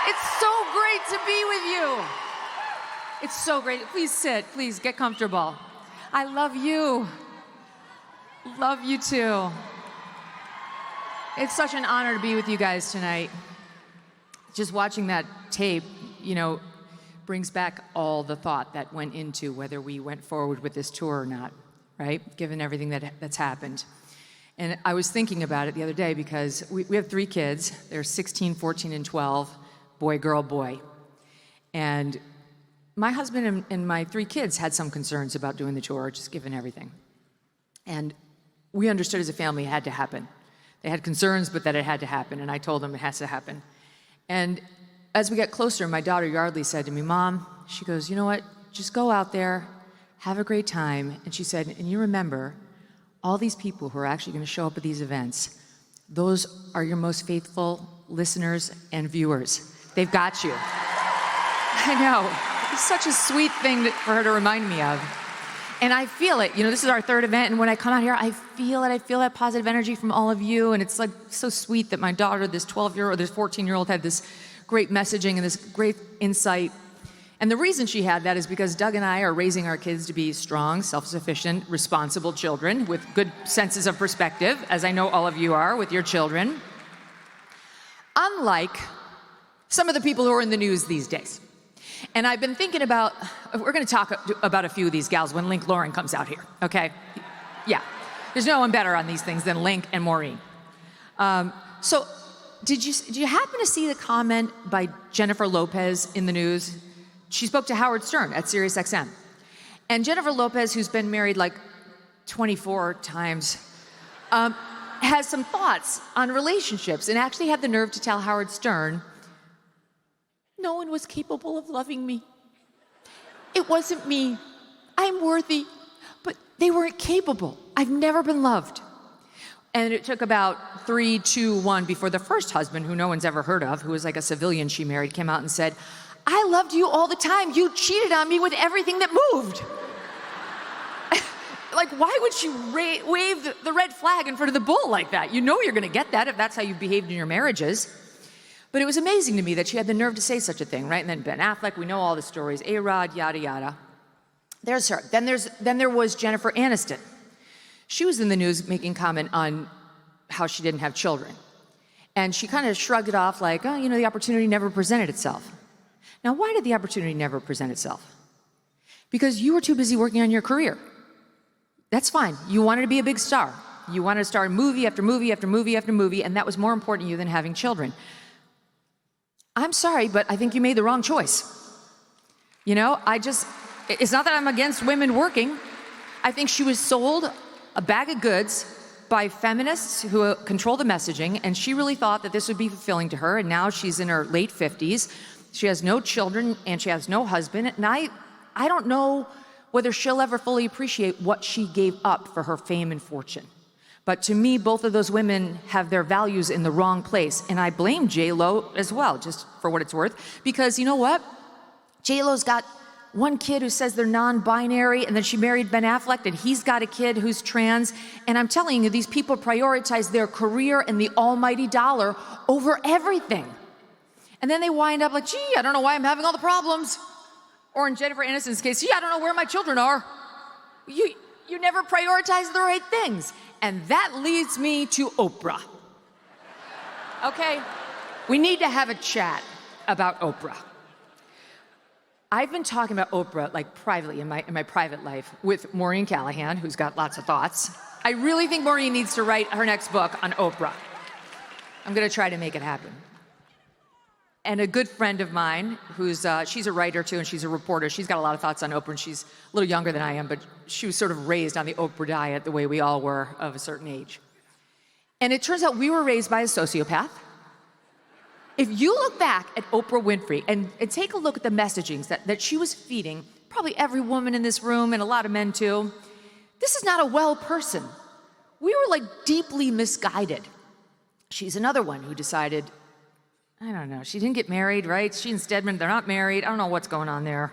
It's so great to be with you. It's so great. Please sit. Please get comfortable. I love you. Love you too. It's such an honor to be with you guys tonight. Just watching that tape, brings back all the thought that went into whether we went forward with this tour or not, right? Given everything that's happened. And I was thinking about it the other day because we have 3 kids. They're 16, 14, and 12, boy, girl, boy. And my husband and my 3 kids had some concerns about doing the tour, just given everything. And we understood as a family it had to happen. They had concerns, but that it had to happen. And I told them it has to happen. And as we got closer, my daughter Yardley said to me, Mom, she goes, you know what, just go out there, have a great time. And she said, and you remember, all these people who are actually going to show up at these events, those are your most faithful listeners and viewers. They've got you. I know. It's such a sweet thing for her to remind me of. And I feel it. This is our 3rd event, and when I come out here, I feel it. I feel that positive energy from all of you, and it's like so sweet that my daughter, this 12-year-old, this 14-year-old, had this great messaging and this great insight. And the reason she had that is because Doug and I are raising our kids to be strong, self-sufficient, responsible children with good senses of perspective, as I know all of you are with your children. Unlike some of the people who are in the news these days. And I've been thinking about, we're going to talk about a few of these gals when Link Lauren comes out here, okay? Yeah, there's no one better on these things than Link and Maureen. So did you happen to see the comment by Jennifer Lopez in the news? She spoke to Howard Stern at SiriusXM. And Jennifer Lopez, who's been married like 24 times, has some thoughts on relationships and actually had the nerve to tell Howard Stern, no one was capable of loving me. It wasn't me. I'm worthy, but they weren't capable. I've never been loved. And it took about 3, 2, 1 before the first husband, who no one's ever heard of, who was like a civilian she married, came out and said, I loved you all the time. You cheated on me with everything that moved. Like, why would she wave the red flag in front of the bull like that? You know you're going to get that if that's how you behaved in your marriages. But it was amazing to me that she had the nerve to say such a thing, right? And then Ben Affleck, we know all the stories, A-Rod, yada, yada. There's her. Then there was Jennifer Aniston. She was in the news making comment on how she didn't have children. And she kind of shrugged it off like, oh, the opportunity never presented itself. Now, why did the opportunity never present itself? Because you were too busy working on your career. That's fine. You wanted to be a big star. You wanted to star in movie after movie after movie after movie, and that was more important to you than having children. I'm sorry, but I think you made the wrong choice. It's not that I'm against women working. I think she was sold a bag of goods by feminists who control the messaging, and she really thought that this would be fulfilling to her, and now she's in her late 50s. She has no children, and she has no husband, and I don't know whether she'll ever fully appreciate what she gave up for her fame and fortune. But to me, both of those women have their values in the wrong place, and I blame J-Lo as well, just for what it's worth, because you know what? J-Lo's got one kid who says they're non-binary, and then she married Ben Affleck, and he's got a kid who's trans, and I'm telling you, these people prioritize their career and the almighty dollar over everything. And then they wind up like, gee, I don't know why I'm having all the problems. Or in Jennifer Aniston's case, gee, I don't know where my children are. You never prioritize the right things. And that leads me to Oprah. Okay? We need to have a chat about Oprah. I've been talking about Oprah like privately in my private life with Maureen Callahan, who's got lots of thoughts. I really think Maureen needs to write her next book on Oprah. I'm going to try to make it happen. And a good friend of mine, she's a writer too, and she's a reporter. She's got a lot of thoughts on Oprah, and she's a little younger than I am, but she was sort of raised on the Oprah diet the way we all were of a certain age. And it turns out we were raised by a sociopath. If you look back at Oprah Winfrey and take a look at the messagings that she was feeding, probably every woman in this room and a lot of men too, this is not a well person. We were like deeply misguided. She's another one who decided, I don't know, she didn't get married, right? She and Stedman, they're not married. I don't know what's going on there.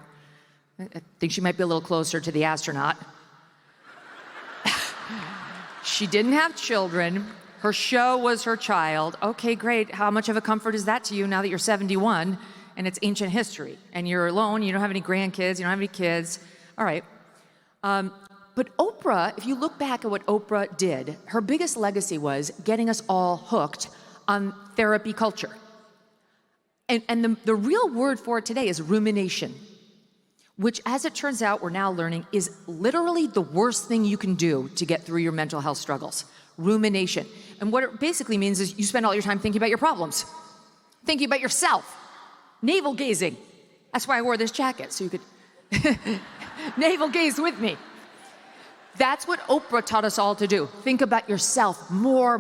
I think she might be a little closer to the astronaut. She didn't have children. Her show was her child. Okay, great. How much of a comfort is that to you now that you're 71 and it's ancient history and you're alone, you don't have any grandkids, you don't have any kids? All right. But Oprah, if you look back at what Oprah did, her biggest legacy was getting us all hooked on therapy culture. And the real word for it today is rumination, which, as it turns out, we're now learning is literally the worst thing you can do to get through your mental health struggles. Rumination. And what it basically means is you spend all your time thinking about your problems, thinking about yourself, navel gazing. That's why I wore this jacket, so you could navel gaze with me. That's what Oprah taught us all to do. Think about yourself more,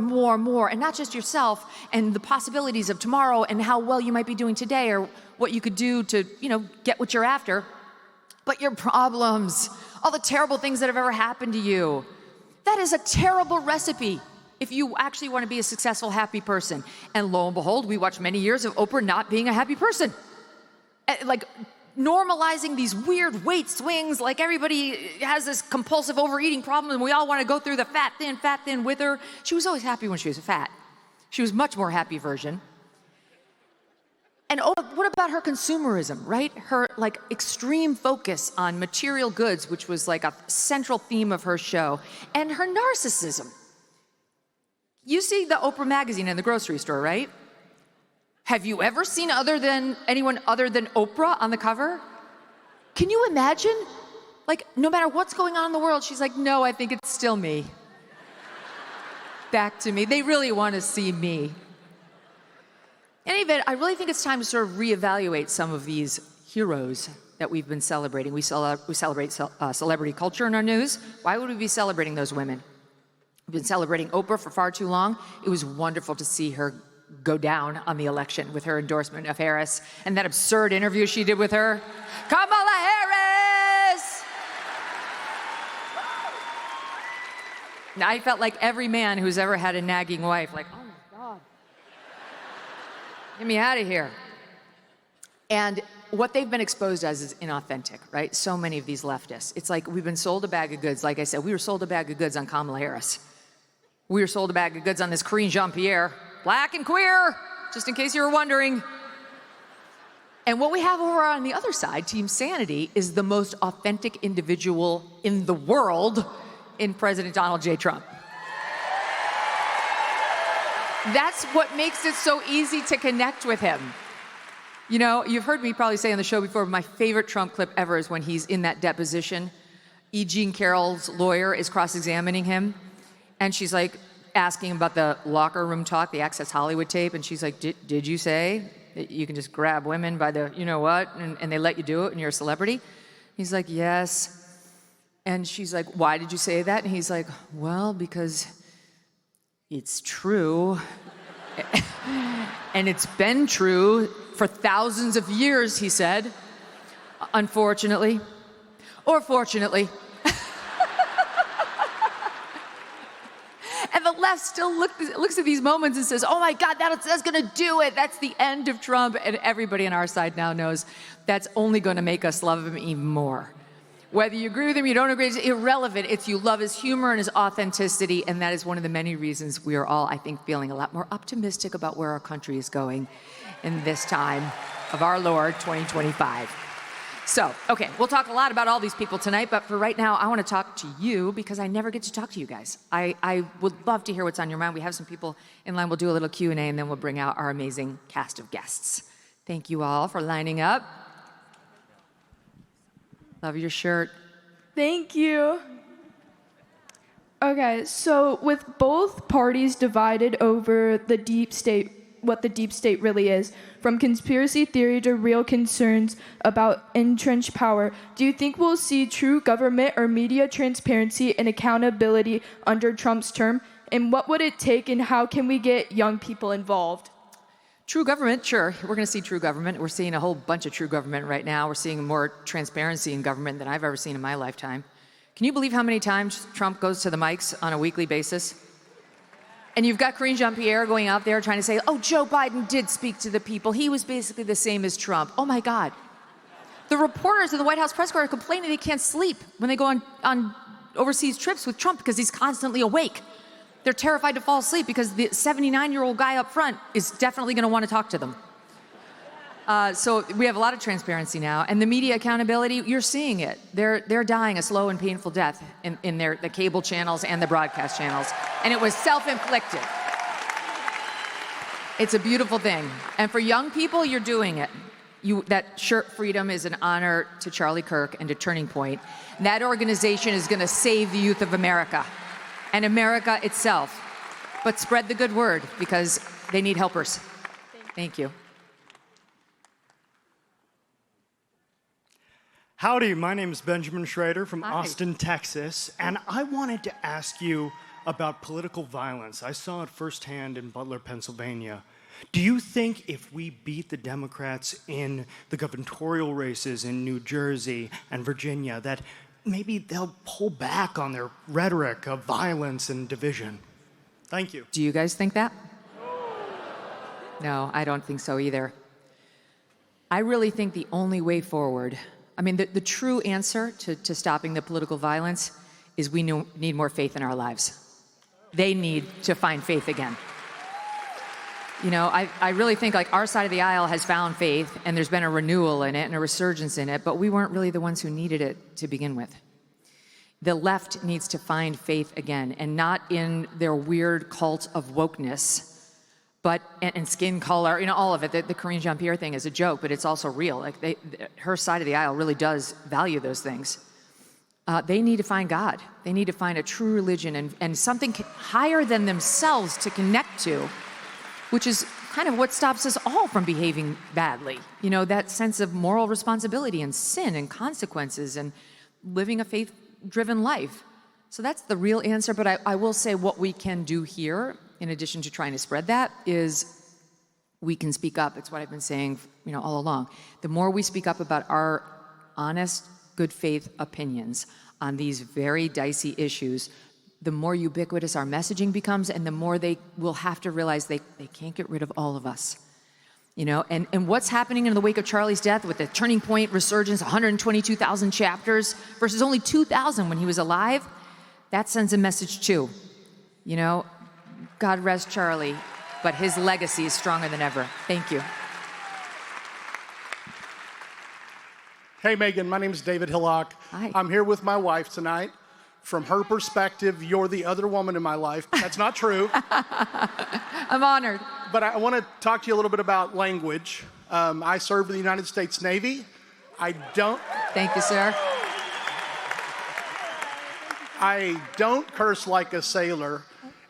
and not just yourself and the possibilities of tomorrow and how well you might be doing today or what you could do to, get what you're after, but your problems, all the terrible things that have ever happened to you. That is a terrible recipe if you actually want to be a successful, happy person. And lo and behold, we watched many years of Oprah not being a happy person. Like, normalizing these weird weight swings, like everybody has this compulsive overeating problem and we all want to go through the fat thin with her. She was always happy when she was fat. She was much more happy version. And what about her consumerism, right? Her extreme focus on material goods, which was like a central theme of her show, and her narcissism. You see the Oprah magazine in the grocery store, right? Have you ever seen anyone other than Oprah on the cover? Can you imagine? No matter what's going on in the world, she's like, no, I think it's still me. Back to me. They really want to see me. In any event, I really think it's time to sort of reevaluate some of these heroes that we've been celebrating. We celebrate celebrity culture in our news. Why would we be celebrating those women? We've been celebrating Oprah for far too long. It was wonderful to see her go down on the election with her endorsement of Harris and that absurd interview she did with her. Kamala Harris! Now, I felt like every man who's ever had a nagging wife, like, oh my God, get me out of here. And what they've been exposed as is inauthentic, right? So many of these leftists. It's like we've been sold a bag of goods. Like I said, we were sold a bag of goods on Kamala Harris. We were sold a bag of goods on this Karine Jean-Pierre. Black and queer, just in case you were wondering. And what we have over on the other side, Team Sanity, is the most authentic individual in the world in President Donald J. Trump. That's what makes it so easy to connect with him. You've heard me probably say on the show before, my favorite Trump clip ever is when he's in that deposition. E. Jean Carroll's lawyer is cross-examining him, and she's like, asking about the locker room talk, the Access Hollywood tape, and she's like, did you say that you can just grab women by the you-know-what, and they let you do it and you're a celebrity? He's like, yes. And she's like, why did you say that? And he's like, well, because it's true. And it's been true for thousands of years, he said, unfortunately, or fortunately. And the left still looks at these moments and says, oh my God, that's going to do it. That's the end of Trump. And everybody on our side now knows that's only going to make us love him even more. Whether you agree with him, you don't agree, it's irrelevant. It's you love his humor and his authenticity. And that is one of the many reasons we are all, I think, feeling a lot more optimistic about where our country is going in this time of our Lord, 2025. So, okay, we'll talk a lot about all these people tonight, but for right now, I want to talk to you because I never get to talk to you guys. I would love to hear what's on your mind. We have some people in line. We'll do a little Q&A, and then we'll bring out our amazing cast of guests. Thank you all for lining up. Love your shirt. Thank you. Okay, so with both parties divided over the deep state, what the deep state really is, from conspiracy theory to real concerns about entrenched power, do you think we'll see true government or media transparency and accountability under Trump's term? And what would it take, and how can we get young people involved? True government, sure. We're going to see true government. We're seeing a whole bunch of true government right now. We're seeing more transparency in government than I've ever seen in my lifetime. Can you believe how many times Trump goes to the mics on a weekly basis? And you've got Karine Jean-Pierre going out there trying to say, oh, Joe Biden did speak to the people. He was basically the same as Trump. Oh, my God. The reporters in the White House press corps are complaining they can't sleep when they go on overseas trips with Trump because he's constantly awake. They're terrified to fall asleep because the 79-year-old guy up front is definitely going to want to talk to them. So we have a lot of transparency now, and the media accountability, you're seeing it. They're dying a slow and painful death in the cable channels and the broadcast channels, and it was self-inflicted. It's a beautiful thing. And for young people, you're doing it. That shirt freedom is an honor to Charlie Kirk and to Turning Point. That organization is going to save the youth of America and America itself. But spread the good word because they need helpers. Thank you. Howdy, my name is Benjamin Schrader from Hi. Austin, Texas, and I wanted to ask you about political violence. I saw it firsthand in Butler, Pennsylvania. Do you think if we beat the Democrats in the gubernatorial races in New Jersey and Virginia, that maybe they'll pull back on their rhetoric of violence and division? Thank you. Do you guys think that? No, I don't think so either. I really think the only way forward, the true answer to stopping the political violence is we need more faith in our lives. They need to find faith again. I really think like our side of the aisle has found faith and there's been a renewal in it and a resurgence in it, but we weren't really the ones who needed it to begin with. The left needs to find faith again, and not in their weird cult of wokeness, but and skin color, all of it. The Karine Jean-Pierre thing is a joke, but it's also real. Like her side of the aisle really does value those things. They need to find God. They need to find a true religion and something higher than themselves to connect to, which is kind of what stops us all from behaving badly. That sense of moral responsibility and sin and consequences and living a faith-driven life. So that's the real answer, but I will say what we can do here, in addition to trying to spread that, is we can speak up. It's what I've been saying, all along. The more we speak up about our honest, good faith opinions on these very dicey issues, the more ubiquitous our messaging becomes, and the more they will have to realize they can't get rid of all of us. And what's happening in the wake of Charlie's death with the Turning Point resurgence, 122,000 chapters versus only 2,000 when he was alive, that sends a message too. God rest Charlie, but his legacy is stronger than ever. Thank you. Hey, Megyn, my name is David Hillock. Hi. I'm here with my wife tonight. From her perspective, you're the other woman in my life. That's not true. I'm honored. But I want to talk to you a little bit about language. I served in the United States Navy. Thank you, sir. I don't curse like a sailor.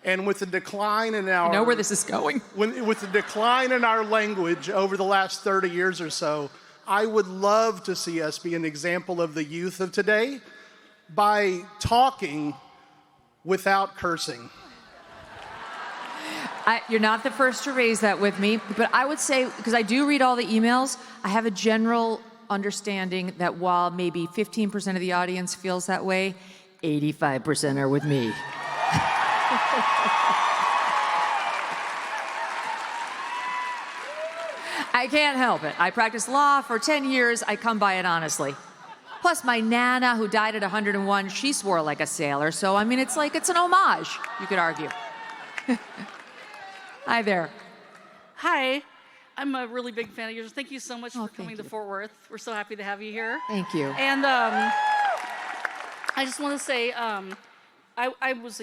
And with the decline in our... I know where this is going. With the decline in our language over the last 30 years or so, I would love to see us be an example of the youth of today by talking without cursing. You're not the first to raise that with me, but I would say, because I do read all the emails, I have a general understanding that while maybe 15% of the audience feels that way, 85% are with me. I can't help it. I practiced law for 10 years. I come by it honestly. Plus, my Nana, who died at 101, she swore like a sailor. So, it's an homage, you could argue. Hi there. Hi. I'm a really big fan of yours. Thank you so much for coming you. to Fort Worth. We're so happy to have you here. Thank you. And I just want to say I was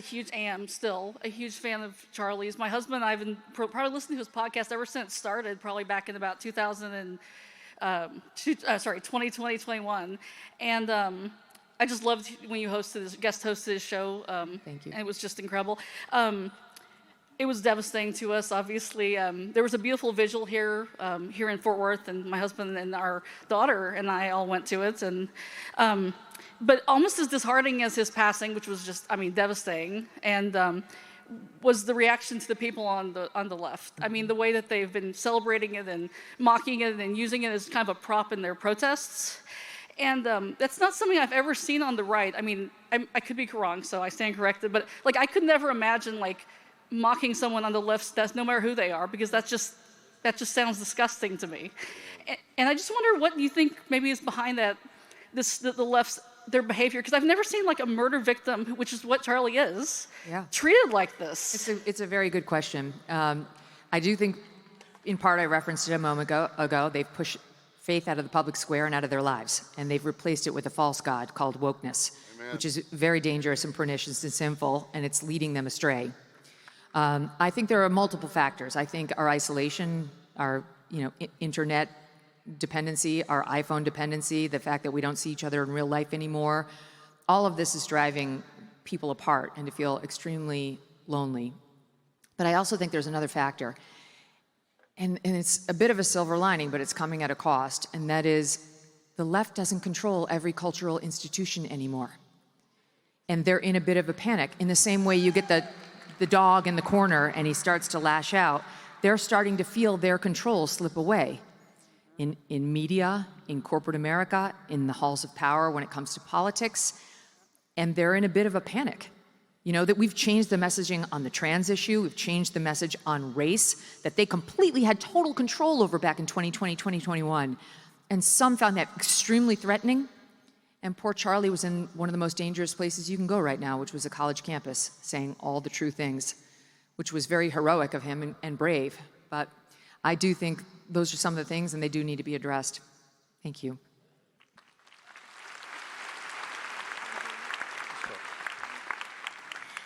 still a huge fan of Charlie's. My husband and I have been probably listening to his podcast ever since it started, probably back in about 2020, 21. And I just loved when you guest hosted his show. Thank you. And it was just incredible. It was devastating to us, obviously. There was a beautiful vigil here in Fort Worth, and my husband and our daughter and I all went to it. And but almost as disheartening as his passing, which was just, devastating, and was the reaction to the people on the left. The way that they've been celebrating it and mocking it and using it as kind of a prop in their protests. And that's not something I've ever seen on the right. I could be wrong, so I stand corrected. But I could never imagine mocking someone on the left, that's no matter who they are, because that just sounds disgusting to me. And I just wonder what you think maybe is behind that, the left's their behavior, because I've never seen like a murder victim, which is what Charlie is, treated like this. It's a very good question. I do think, in part, I referenced it a moment ago, they've pushed faith out of the public square and out of their lives, and they've replaced it with a false god called wokeness, which is very dangerous and pernicious and sinful, and it's leading them astray. I think there are multiple factors. I think our isolation, our internet dependency, our iPhone dependency, the fact that we don't see each other in real life anymore, all of this is driving people apart and to feel extremely lonely. But I also think there's another factor, and it's a bit of a silver lining, but it's coming at a cost, and that is the left doesn't control every cultural institution anymore. And they're in a bit of a panic. In the same way you get the dog in the corner and he starts to lash out, they're starting to feel their control slip away. In media, in corporate America, in the halls of power when it comes to politics, and they're in a bit of a panic. That we've changed the messaging on the trans issue, we've changed the message on race, that they completely had total control over back in 2020, 2021. And some found that extremely threatening. And poor Charlie was in one of the most dangerous places you can go right now, which was a college campus, saying all the true things, which was very heroic of him and brave. But I do think those are some of the things, and they do need to be addressed. Thank you.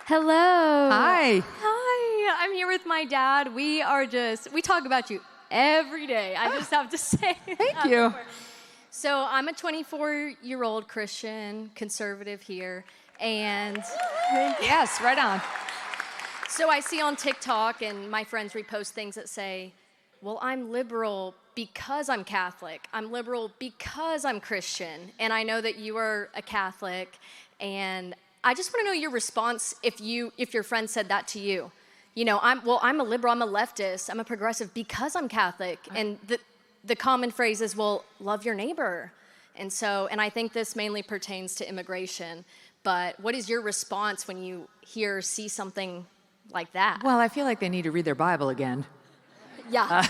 Hello. Hi. Hi. I'm here with my dad. We talk about you every day. I just have to say. Thank you. So I'm a 24-year-old Christian conservative here, and Yes, right on. so I see on TikTok and my friends repost things that say, well, I'm liberal because I'm Catholic. I'm liberal because I'm Christian. And I know that you are a Catholic, and I just want to know your response if your friend said that to you. I'm a liberal, I'm a leftist, I'm a progressive because I'm Catholic. And the common phrase is, well, love your neighbor. And I think this mainly pertains to immigration. But what is your response when you see something like that? Well, I feel like they need to read their Bible again. Yeah.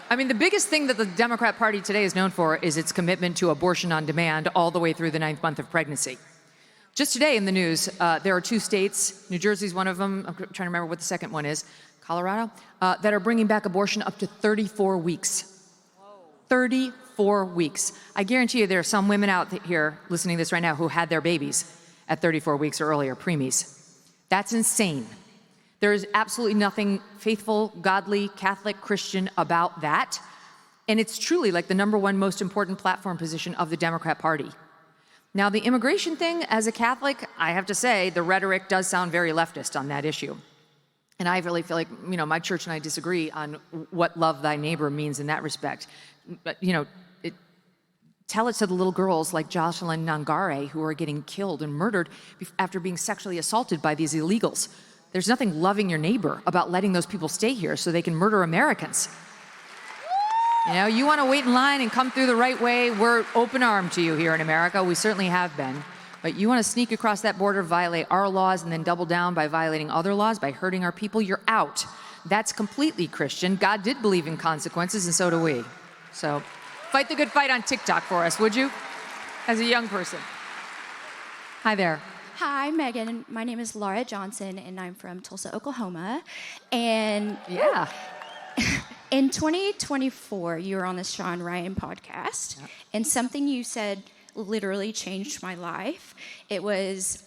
I mean, the biggest thing that the Democrat Party today is known for is its commitment to abortion on demand all the way through the 9th month of pregnancy. Just today in the news, there are 2 states, New Jersey's one of them, I'm trying to remember what the second one is, Colorado, that are bringing back abortion up to 34 weeks. Whoa. 34 weeks. I guarantee you there are some women out here listening to this right now who had their babies at 34 weeks or earlier, preemies. That's insane. There is absolutely nothing faithful, godly, Catholic, Christian about that. And it's truly like the #1 most important platform position of the Democrat Party. Now, the immigration thing, as a Catholic, I have to say, the rhetoric does sound very leftist on that issue. And I really feel like, my church and I disagree on what love thy neighbor means in that respect. But, tell it to the little girls like Jocelyn Nangare who are getting killed and murdered after being sexually assaulted by these illegals. There's nothing loving your neighbor about letting those people stay here so they can murder Americans. You want to wait in line and come through the right way, we're open-armed to you here in America. We certainly have been. But you want to sneak across that border, violate our laws, and then double down by violating other laws, by hurting our people, you're out. That's completely Christian. God did believe in consequences, and so do we. So fight the good fight on TikTok for us, would you? As a young person. Hi there. Hi, Megan. My name is Laura Johnson, and I'm from Tulsa, Oklahoma. And yeah, in 2024, you were on the Sean Ryan podcast, and something you said literally changed my life. It was,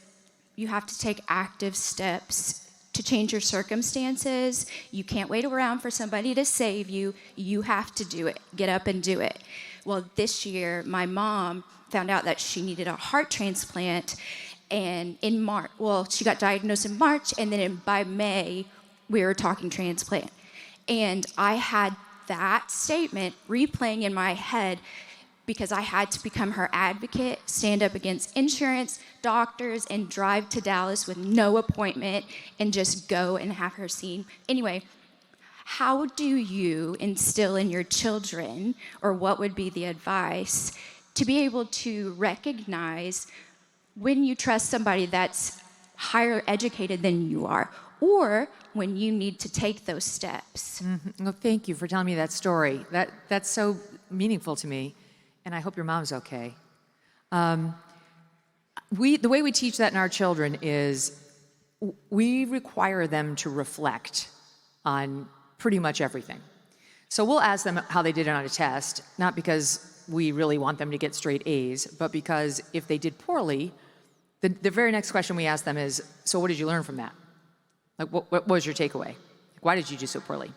you have to take active steps to change your circumstances. You can't wait around for somebody to save you. You have to do it. Get up and do it. Well, this year, my mom found out that she needed a heart transplant. And in March, she got diagnosed in March, and then by May, we were talking transplant. And I had that statement replaying in my head because I had to become her advocate, stand up against insurance, doctors, and drive to Dallas with no appointment and just go and have her seen. Anyway, how do you instill in your children, or what would be the advice, to be able to recognize when you trust somebody that's higher educated than you are, or when you need to take those steps? Mm-hmm. Well, thank you for telling me that story. That's so meaningful to me, and I hope your mom's okay. the way we teach that in our children is we require them to reflect on pretty much everything. So we'll ask them how they did on a test, not because we really want them to get straight A's, but because if they did poorly, the very next question we ask them is, so what did you learn from that? Like, what was your takeaway? Why did you do so poorly?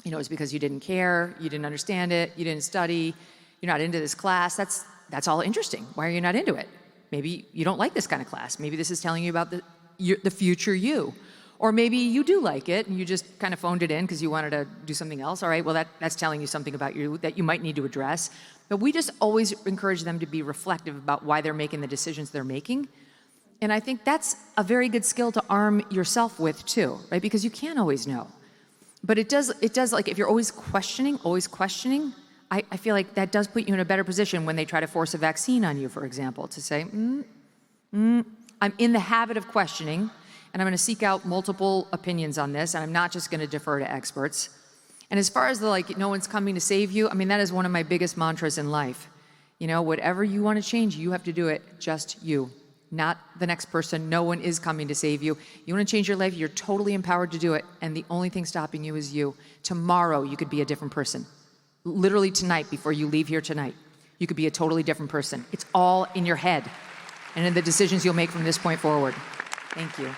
You know, it's because you didn't care, you didn't understand it, you didn't study, you're not into this class. That's all interesting. Why are you not into it? Maybe you don't like this kind of class. Maybe this is telling you about the future you. Or maybe you do like it and you just kind of phoned it in because you wanted to do something else. All right, well, that's telling you something about you that you might need to address. But we just always encourage them to be reflective about why they're making the decisions they're making. And I think that's a very good skill to arm yourself with too, right? Because you can't always know. But it does like if you're always questioning, I feel like that does put you in a better position when they try to force a vaccine on you, for example, to say, I'm in the habit of questioning, and I'm going to seek out multiple opinions on this, and I'm not just going to defer to experts. And as far as no one's coming to save you, I mean, that is one of my biggest mantras in life. You know, whatever you want to change, you have to do it, just you, not the next person. No one is coming to save you. You want to change your life, you're totally empowered to do it, and the only thing stopping you is you. Tomorrow, you could be a different person. Literally tonight, before you leave here tonight, you could be a totally different person. It's all in your head and in the decisions you'll make from this point forward. Thank you.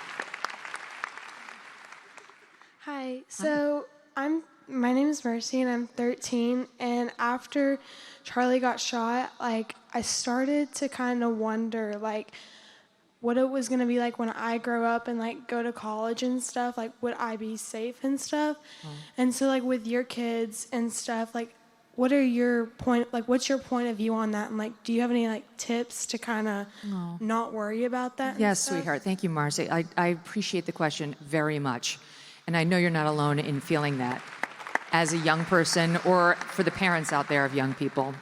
Hi, so my name is Mercy and I'm 13, and after Charlie got shot, like I started to kind of wonder like what it was going to be like when I grow up and like go to college and stuff, like would I be safe and stuff? And so like with your kids and stuff, like what's your point of view on that? And like, do you have any like tips to kind of not worry about that? Yes, sweetheart. Thank you, Marcy. I appreciate the question very much. And I know you're not alone in feeling that as a young person or for the parents out there of young people.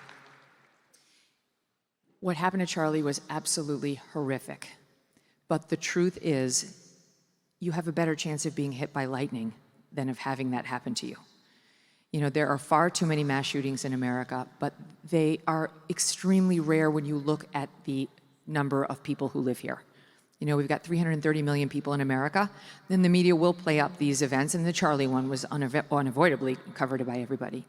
What happened to Charlie was absolutely horrific. But the truth is, you have a better chance of being hit by lightning than of having that happen to you. You know, there are far too many mass shootings in America, but they are extremely rare when you look at the number of people who live here. You know, we've got 330 million people in America. Then the media will play up these events, and the Charlie one was unavoidably covered by everybody.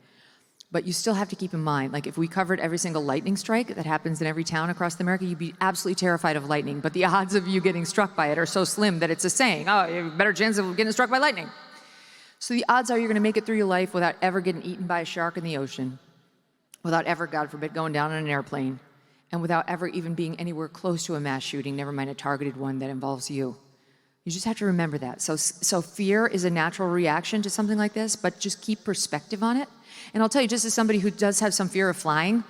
But you still have to keep in mind, like if we covered every single lightning strike that happens in every town across America, you'd be absolutely terrified of lightning. But the odds of you getting struck by it are so slim that it's a saying, oh, you have a better chance of getting struck by lightning. So the odds are you're going to make it through your life without ever getting eaten by a shark in the ocean, without ever, God forbid, going down on an airplane, and without ever even being anywhere close to a mass shooting, never mind a targeted one that involves you. You just have to remember that. So fear is a natural reaction to something like this, but just keep perspective on it. And I'll tell you, just as somebody who does have some fear of flying,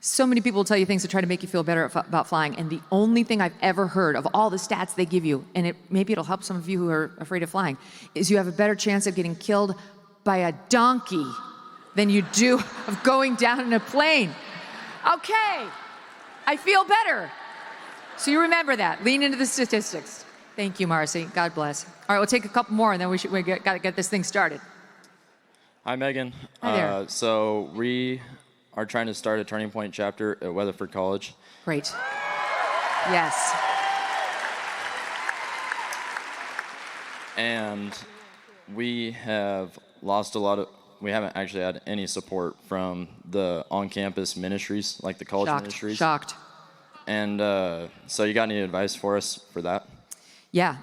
so many people will tell you things to try to make you feel better about flying. And the only thing I've ever heard of all the stats they give you, and maybe it'll help some of you who are afraid of flying, is you have a better chance of getting killed by a donkey than you do of going down in a plane. Okay, I feel better. So you remember that. Lean into the statistics. Thank you, Marcy. God bless. All right, we'll take a couple more, and then we got to get this thing started. Hi, Megan. Hi there. So we are trying to start a Turning Point chapter at Weatherford College. Great. Yes. And we have lost we haven't actually had any support from the on-campus ministries, like the college ministries. Shocked. And so you got any advice for us for that? Yeah.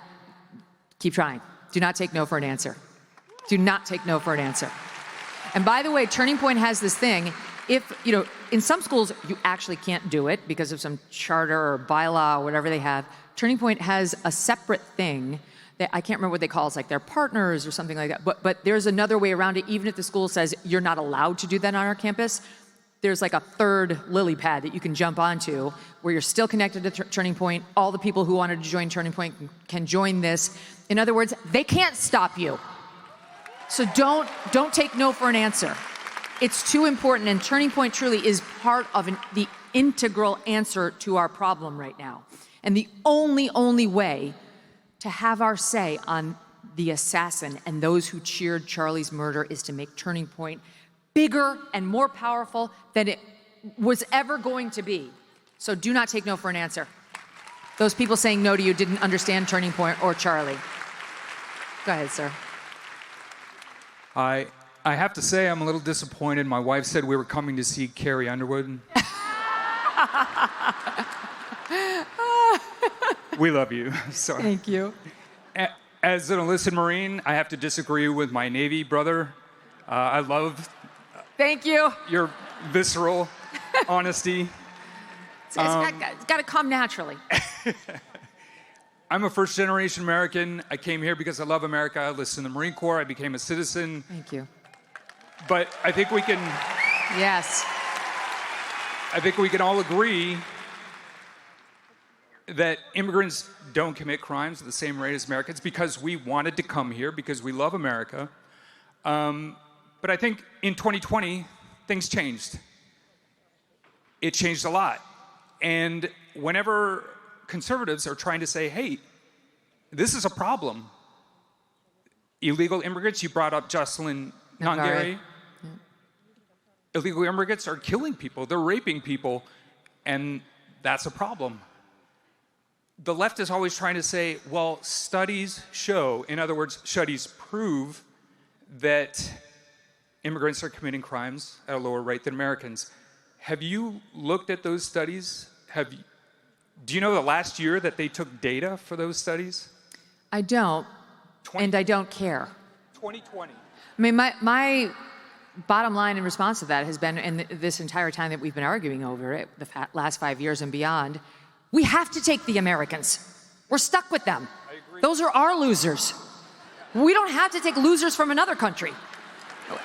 Keep trying. Do not take no for an answer. Do not take no for an answer. And by the way, Turning Point has this thing. If, in some schools, you actually can't do it because of some charter or bylaw or whatever they have. Turning Point has a separate thing that I can't remember what they call it. It's like their partners or something like that. But there's another way around it. Even if the school says you're not allowed to do that on our campus, there's like a third lily pad that you can jump onto where you're still connected to Turning Point. All the people who wanted to join Turning Point can join this. In other words, they can't stop you. So don't take no for an answer. It's too important, and Turning Point truly is part of the integral answer to our problem right now. And the only way to have our say on the assassin and those who cheered Charlie's murder is to make Turning Point bigger and more powerful than it was ever going to be. So do not take no for an answer. Those people saying no to you didn't understand Turning Point or Charlie. Go ahead, sir. I have to say I'm a little disappointed. My wife said we were coming to see Carrie Underwood. We love you. So, thank you. As an enlisted Marine, I have to disagree with my Navy brother. I love thank you. Your visceral honesty. It's got to come naturally. I'm a first-generation American. I came here because I love America. I enlisted in the Marine Corps. I became a citizen. Thank you. But I think we can... Yes. I think we can all agree that immigrants don't commit crimes at the same rate as Americans because we wanted to come here, because we love America. But I think in 2020, things changed. It changed a lot. And whenever conservatives are trying to say, hey, this is a problem. Illegal immigrants, you brought up Jocelyn Nangari. Yeah. Illegal immigrants are killing people, they're raping people, and that's a problem. The left is always trying to say, well, studies show, in other words, studies prove that immigrants are committing crimes at a lower rate than Americans. Have you looked at those studies? Do you know the last year that they took data for those studies? I don't, and I don't care. 2020. I mean, my bottom line in response to that has been, in this entire time that we've been arguing over it, the last 5 years and beyond, we have to take the Americans. We're stuck with them. I agree. Those are our losers. We don't have to take losers from another country.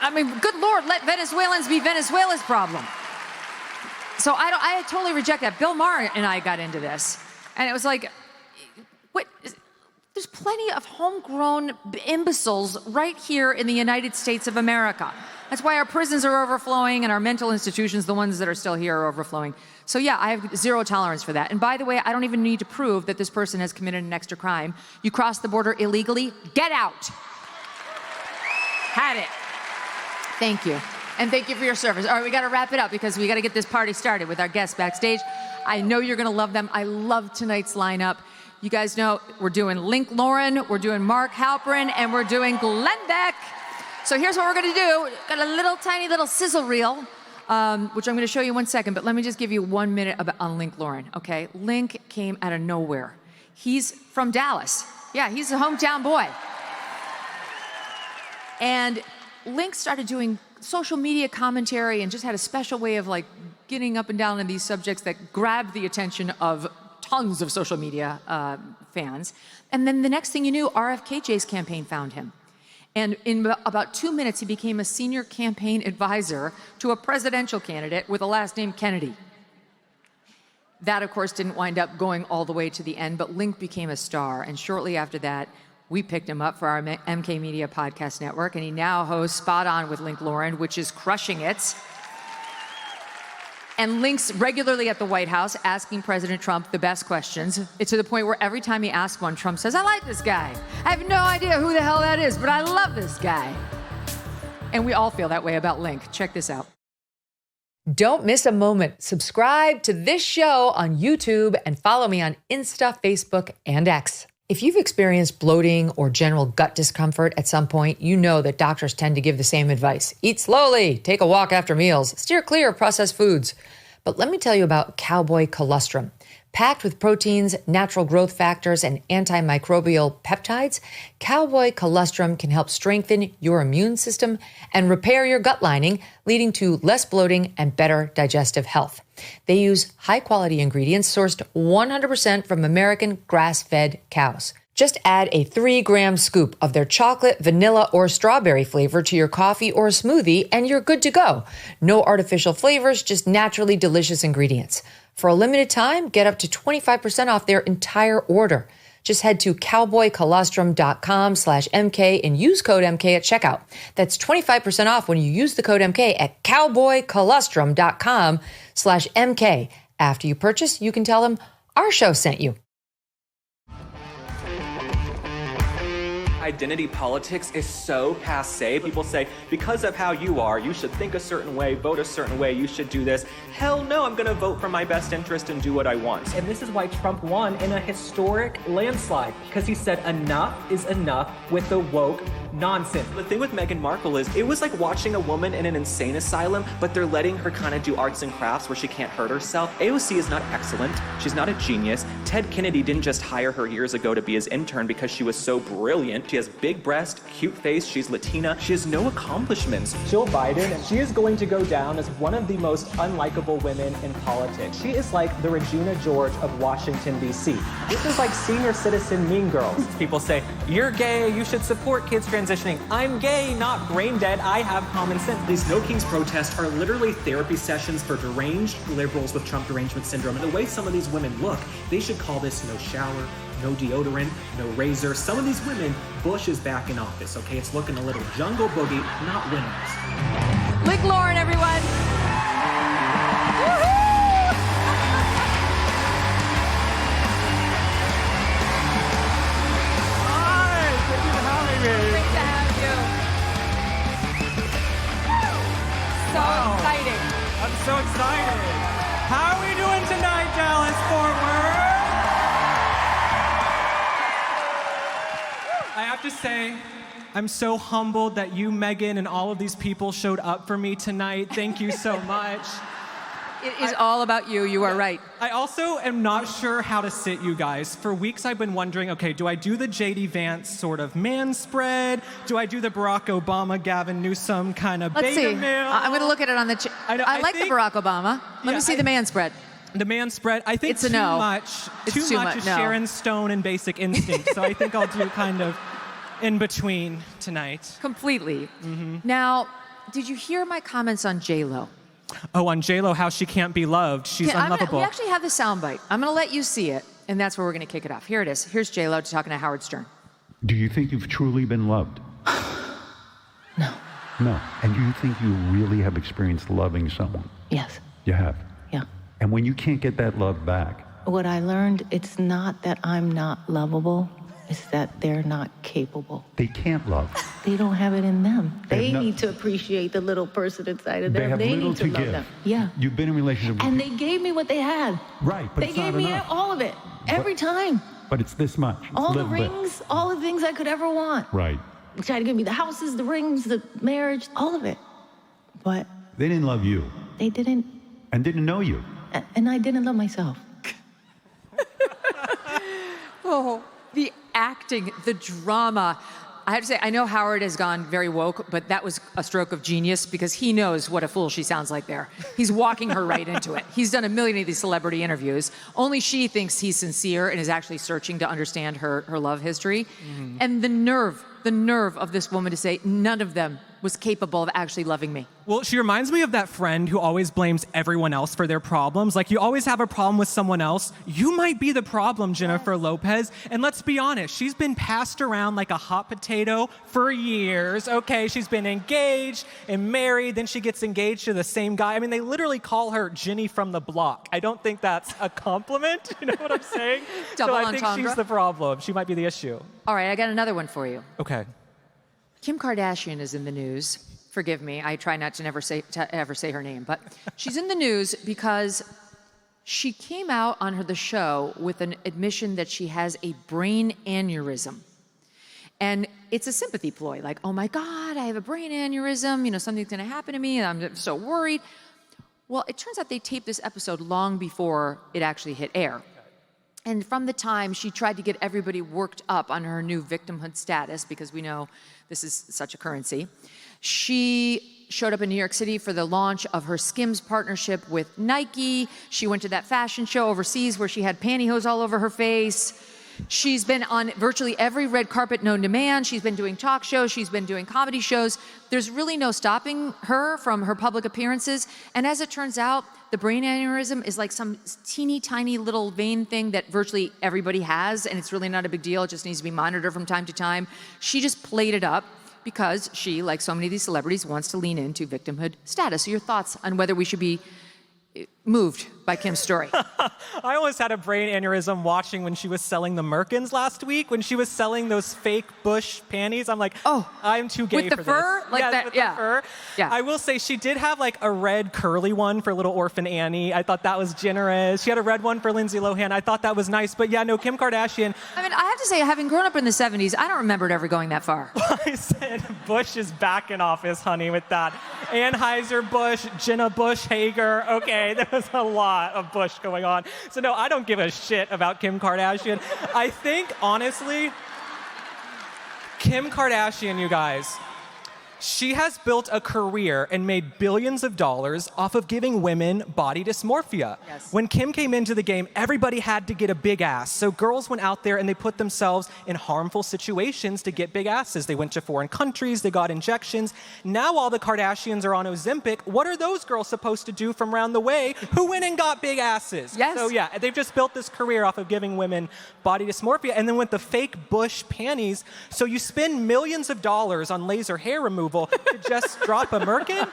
I mean, good Lord, let Venezuelans be Venezuela's problem. So I totally reject that. Bill Maher and I got into this, and it was like, there's plenty of homegrown imbeciles right here in the United States of America. That's why our prisons are overflowing and our mental institutions, the ones that are still here, are overflowing. So yeah, I have zero tolerance for that. And by the way, I don't even need to prove that this person has committed an extra crime. You cross the border illegally, get out. Had it. Thank you. And thank you for your service. All right, we got to wrap it up because we got to get this party started with our guests backstage. I know you're going to love them. I love tonight's lineup. You guys know we're doing Link Lauren, we're doing Mark Halperin, and we're doing Glenn Beck. So here's what we're going to do. Got a little tiny little sizzle reel, which I'm going to show you in 1 second, but let me just give you 1 minute on Link Lauren, okay? Link came out of nowhere. He's from Dallas. Yeah, he's a hometown boy. And Link started doing social media commentary and just had a special way of like getting up and down on these subjects that grabbed the attention of tons of social media fans. And then the next thing you knew, RFKJ's campaign found him. And in about 2 minutes, he became a senior campaign advisor to a presidential candidate with a last name Kennedy. That, of course, didn't wind up going all the way to the end, but Link became a star. And shortly after that, we picked him up for our MK Media Podcast Network, and he now hosts Spot On with Link Lauren, which is crushing it. And Link's regularly at the White House asking President Trump the best questions. It's to the point where every time he asks one, Trump says, I like this guy. I have no idea who the hell that is, but I love this guy. And we all feel that way about Link. Check this out. Don't miss a moment. Subscribe to this show on YouTube and follow me on Insta, Facebook, and X. If you've experienced bloating or general gut discomfort at some point, you know that doctors tend to give the same advice. Eat slowly, take a walk after meals, steer clear of processed foods. But let me tell you about Cowboy Colostrum. Packed with proteins, natural growth factors, and antimicrobial peptides, Cowboy Colostrum can help strengthen your immune system and repair your gut lining, leading to less bloating and better digestive health. They use high-quality ingredients sourced 100% from American grass-fed cows. Just add a 3-gram scoop of their chocolate, vanilla, or strawberry flavor to your coffee or smoothie, and you're good to go. No artificial flavors, just naturally delicious ingredients. For a limited time, get up to 25% off their entire order. Just head to cowboycolostrum.com/MK and use code MK at checkout. That's 25% off when you use the code MK at cowboycolostrum.com/MK. After you purchase, you can tell them our show sent you. I identity politics is so passé. People say, because of how you are, you should think a certain way, vote a certain way, you should do this. Hell no, I'm gonna vote for my best interest and do what I want. And this is why Trump won in a historic landslide, because he said enough is enough with the woke nonsense. The thing with Meghan Markle is, it was like watching a woman in an insane asylum, but they're letting her kind of do arts and crafts where she can't hurt herself. AOC is not excellent. She's not a genius. Ted Kennedy didn't just hire her years ago to be his intern because she was so brilliant. She has big breast, cute face, she's Latina. She has no accomplishments. Jill Biden, she is going to go down as one of the most unlikable women in politics. She is like the Regina George of Washington, D.C. This is like senior citizen Mean Girls. People say, you're gay, you should support kids transitioning. I'm gay, not brain dead, I have common sense. These No Kings protests are literally therapy sessions for deranged liberals with Trump derangement syndrome. And the way some of these women look, they should call this no shower, no deodorant, no razor. Some of these women, Bush is back in office, okay? It's looking a little jungle boogie, not winners. Lick Lauren, everyone. Woohoo! Hi, thank you for having me. Great to have you. So exciting. I'm so excited. How are we doing tonight, Dallas Fort Worth? I have to say, I'm so humbled that you, Megyn, and all of these people showed up for me tonight. Thank you so much. It is all about you. You are right. I also am not sure how to sit you guys. For weeks, I've been wondering, okay, do I do the JD Vance sort of man spread? Do I do the Barack Obama, Gavin Newsom kind of Let's beta see. male? I'm going to look at it on the. I like think- the Barack Obama. Let me see the man spread. The man spread, I think It's a too no. much. It's Too too much much, is no. Sharon Stone and Basic Instinct. So I think I'll do kind of in between tonight. Completely. Now, did you hear my comments on J-Lo? Oh, on J-Lo, how she can't be loved. She's unlovable. We actually have the soundbite. I'm going to let you see it, and that's where we're going to kick it off. Here it is. Here's J-Lo talking to Howard Stern. Do you think you've truly been loved? No. No. And do you think you really have experienced loving someone? Yes. You have? Yeah. And when you can't get that love back, What I learned, it's not that I'm not lovable, it's that they're not capable. they can't love. They don't have it in them. They They have no- need to appreciate the little person inside of them. They have little need to to love give. them. Yeah. You've been in a relationship with And they gave me what they had. Right, but They it's gave not me enough. all of it, every time. But it's this much. It's All the little bit. rings, all the things I could ever want. Right. They tried to give me the houses, the rings, the marriage, all of it. But They didn't love you they didn't, and didn't know you. and I didn't love myself. Oh, the acting, the drama. I have to say, I know Howard has gone very woke, but that was a stroke of genius because he knows what a fool she sounds like there. He's walking her right into it. He's done a million of these celebrity interviews. Only she thinks he's sincere and is actually searching to understand her love history. And the nerve of this woman to say none of them was capable of actually loving me. Well, she reminds me of that friend who always blames everyone else for their problems. Like, you always have a problem with someone else. You might be the problem, Jennifer Lopez. And let's be honest, she's been passed around like a hot potato for years. Okay, she's been engaged and married, then she gets engaged to the same guy. I mean, they literally call her Ginny from the block. I don't think that's a compliment. You know what I'm saying? Double so I think entendre. she's the problem. She might be the issue. All right, I got another one for you. Okay. Kim Kardashian is in the news. Forgive me, I try not to ever say her name, but she's in the news because she came out on the show with an admission that she has a brain aneurysm. And it's a sympathy ploy, like, oh my God, I have a brain aneurysm, you know, something's gonna happen to me, and I'm so worried. Well, it turns out they taped this episode long before it actually hit air. And from the time she tried to get everybody worked up on her new victimhood status, because we know this is such a currency, she showed up in New York City for the launch of her Skims partnership with Nike. She went to that fashion show overseas where she had pantyhose all over her face. She's been on virtually every red carpet known to man. She's been doing talk shows. She's been doing comedy shows. There's really no stopping her from her public appearances. And as it turns out, the brain aneurysm is like some teeny tiny little vein thing that virtually everybody has, and it's really not a big deal. It just needs to be monitored from time to time. She just played it up because she, like so many of these celebrities, wants to lean into victimhood status. So your thoughts on whether we should be moved by Kim's story. I almost had a brain aneurysm watching when she was selling the Merkins last week, when she was selling those fake bush panties. I'm like, oh, I'm too gay With the for fur? this. Like Yes, that- with yeah. the fur. Yeah. I will say she did have like a red curly one for little orphan Annie. I thought that was generous. She had a red one for Lindsay Lohan. I thought that was nice. But yeah, no, Kim Kardashian. I mean, I have to say, having grown up in the 70s, I don't remember it ever going that far. I said Bush is back in office, honey, with that. Anheuser-Busch, Jenna Bush Hager. Okay, there was a lot of Bush going on. So no, I don't give a shit about Kim Kardashian. I think, honestly, Kim Kardashian, you guys, she has built a career and made billions of dollars off of giving women body dysmorphia. Yes. When Kim came into the game, everybody had to get a big ass. So girls went out there and they put themselves in harmful situations to get big asses. They went to foreign countries, they got injections. Now all the Kardashians are on Ozempic. What are those girls supposed to do from around the way who went and got big asses? Yes. So yeah, they've just built this career off of giving women body dysmorphia. And then with the fake Bush panties, so you spend millions of dollars on laser hair removal to just drop a merkin?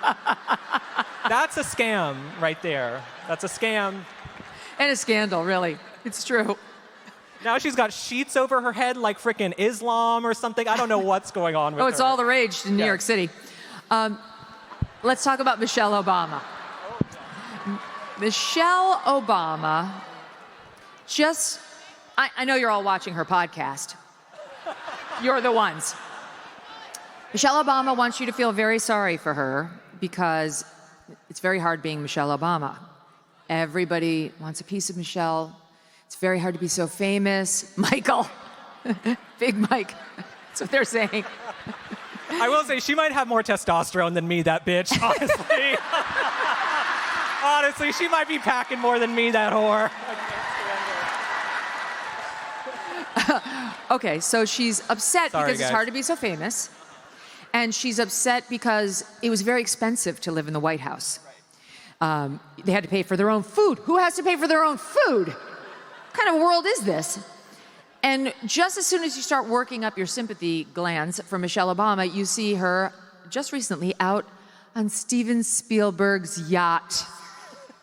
That's a scam right there. That's a scam. And a scandal, really. It's true. Now she's got sheets over her head like frickin' Islam or something. I don't know what's going on with her. Oh, it's all the rage in New York City. Let's talk about Michelle Obama. Michelle Obama just, I know you're all watching her podcast. You're the ones. Michelle Obama wants you to feel very sorry for her because it's very hard being Michelle Obama. Everybody wants a piece of Michelle. It's very hard to be so famous. Michael, Big Mike, that's what they're saying. I will say she might have more testosterone than me, that bitch, honestly. Honestly, she might be packing more than me, that whore. Okay, so she's upset Sorry, because it's guys. hard to be so famous. And she's upset because it was very expensive to live in the White House. They had to pay for their own food. Who has to pay for their own food? What kind of world is this? And just as soon as you start working up your sympathy glands for Michelle Obama, you see her just recently out on Steven Spielberg's yacht,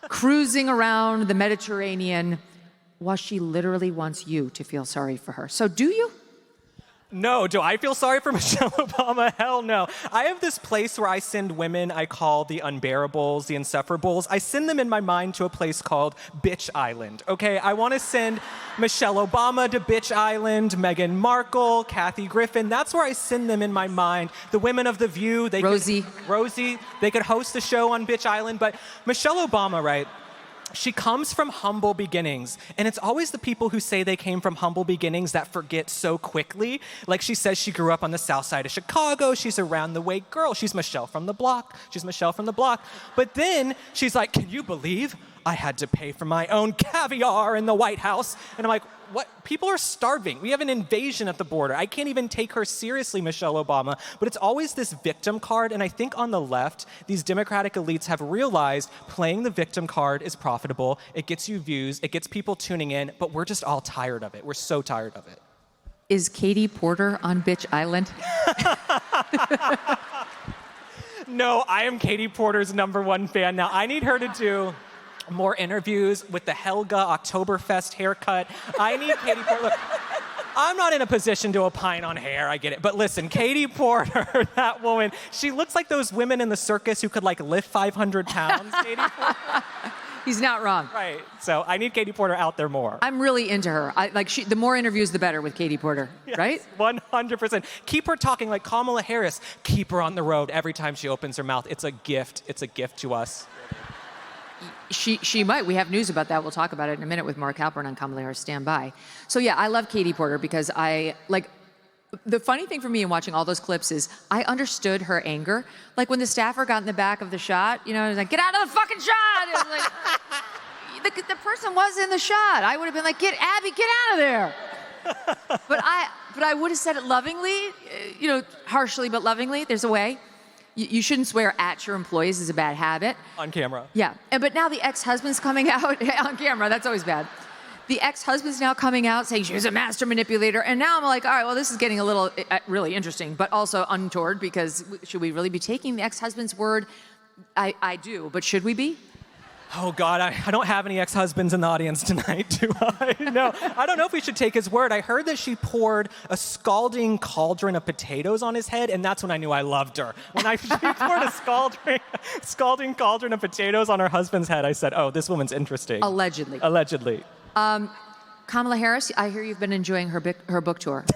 cruising around the Mediterranean, while she literally wants you to feel sorry for her. So do you? No, do I feel sorry for Michelle Obama? Hell no. I have this place where I send women I call the unbearables, the insufferable. I send them in my mind to a place called Bitch Island, okay? I want to send Michelle Obama to Bitch Island, Meghan Markle, Kathy Griffin. That's where I send them in my mind. The women of The View. Rosie, they could host the show on Bitch Island. But Michelle Obama, right? She comes from humble beginnings, and it's always the people who say they came from humble beginnings that forget so quickly. Like she says she grew up on the south side of Chicago. She's a round-the-way girl. She's Michelle from the block. She's Michelle from the block. But then she's like, can you believe I had to pay for my own caviar in the White House? And I'm like, what? People are starving. We have an invasion at the border. I can't even take her seriously, Michelle Obama. But it's always this victim card. And I think on the left, these Democratic elites have realized playing the victim card is profitable. It gets you views. It gets people tuning in. But we're just all tired of it. We're so tired of it. Is Katie Porter on Bitch Island? No, I am Katie Porter's #1 fan. Now, I need her to do more interviews with the Helga Oktoberfest haircut. I need Katie Porter. Look, I'm not in a position to opine on hair, I get it. But listen, Katie Porter, that woman, she looks like those women in the circus who could like lift 500 pounds, Katie Porter. He's not wrong. Right. So I need Katie Porter out there more. I'm really into her. The more interviews, the better with Katie Porter, Yes, right? 100%. Keep her talking like Kamala Harris. Keep her on the road every time she opens her mouth. It's a gift. It's a gift to us. She might. We have news about that. We'll talk about it in a minute with Mark Halperin on Kamala Harris. Stand by. So yeah, I love Katie Porter because the funny thing for me in watching all those clips is I understood her anger. Like when the staffer got in the back of the shot, you know, it was like, get out of the fucking shot. It was like, the person was in the shot. I would have been like, Abby, get out of there. But I would have said it lovingly, you know, harshly but lovingly. There's a way. You shouldn't swear at your employees is a bad habit. On camera. Yeah. But now the ex-husband's coming out on camera. That's always bad. The ex-husband's now coming out saying she was a master manipulator. And now I'm like, all right, well, this is getting a little really interesting, but also untoward because should we really be taking the ex-husband's word? I do, but should we be? Oh, God, I don't have any ex-husbands in the audience tonight, do I? No, I don't know if we should take his word. I heard that she poured a scalding cauldron of potatoes on his head, and that's when I knew I loved her. When she poured a scalding cauldron of potatoes on her husband's head, I said, oh, this woman's interesting. Allegedly. Allegedly. Kamala Harris, I hear you've been enjoying her book tour.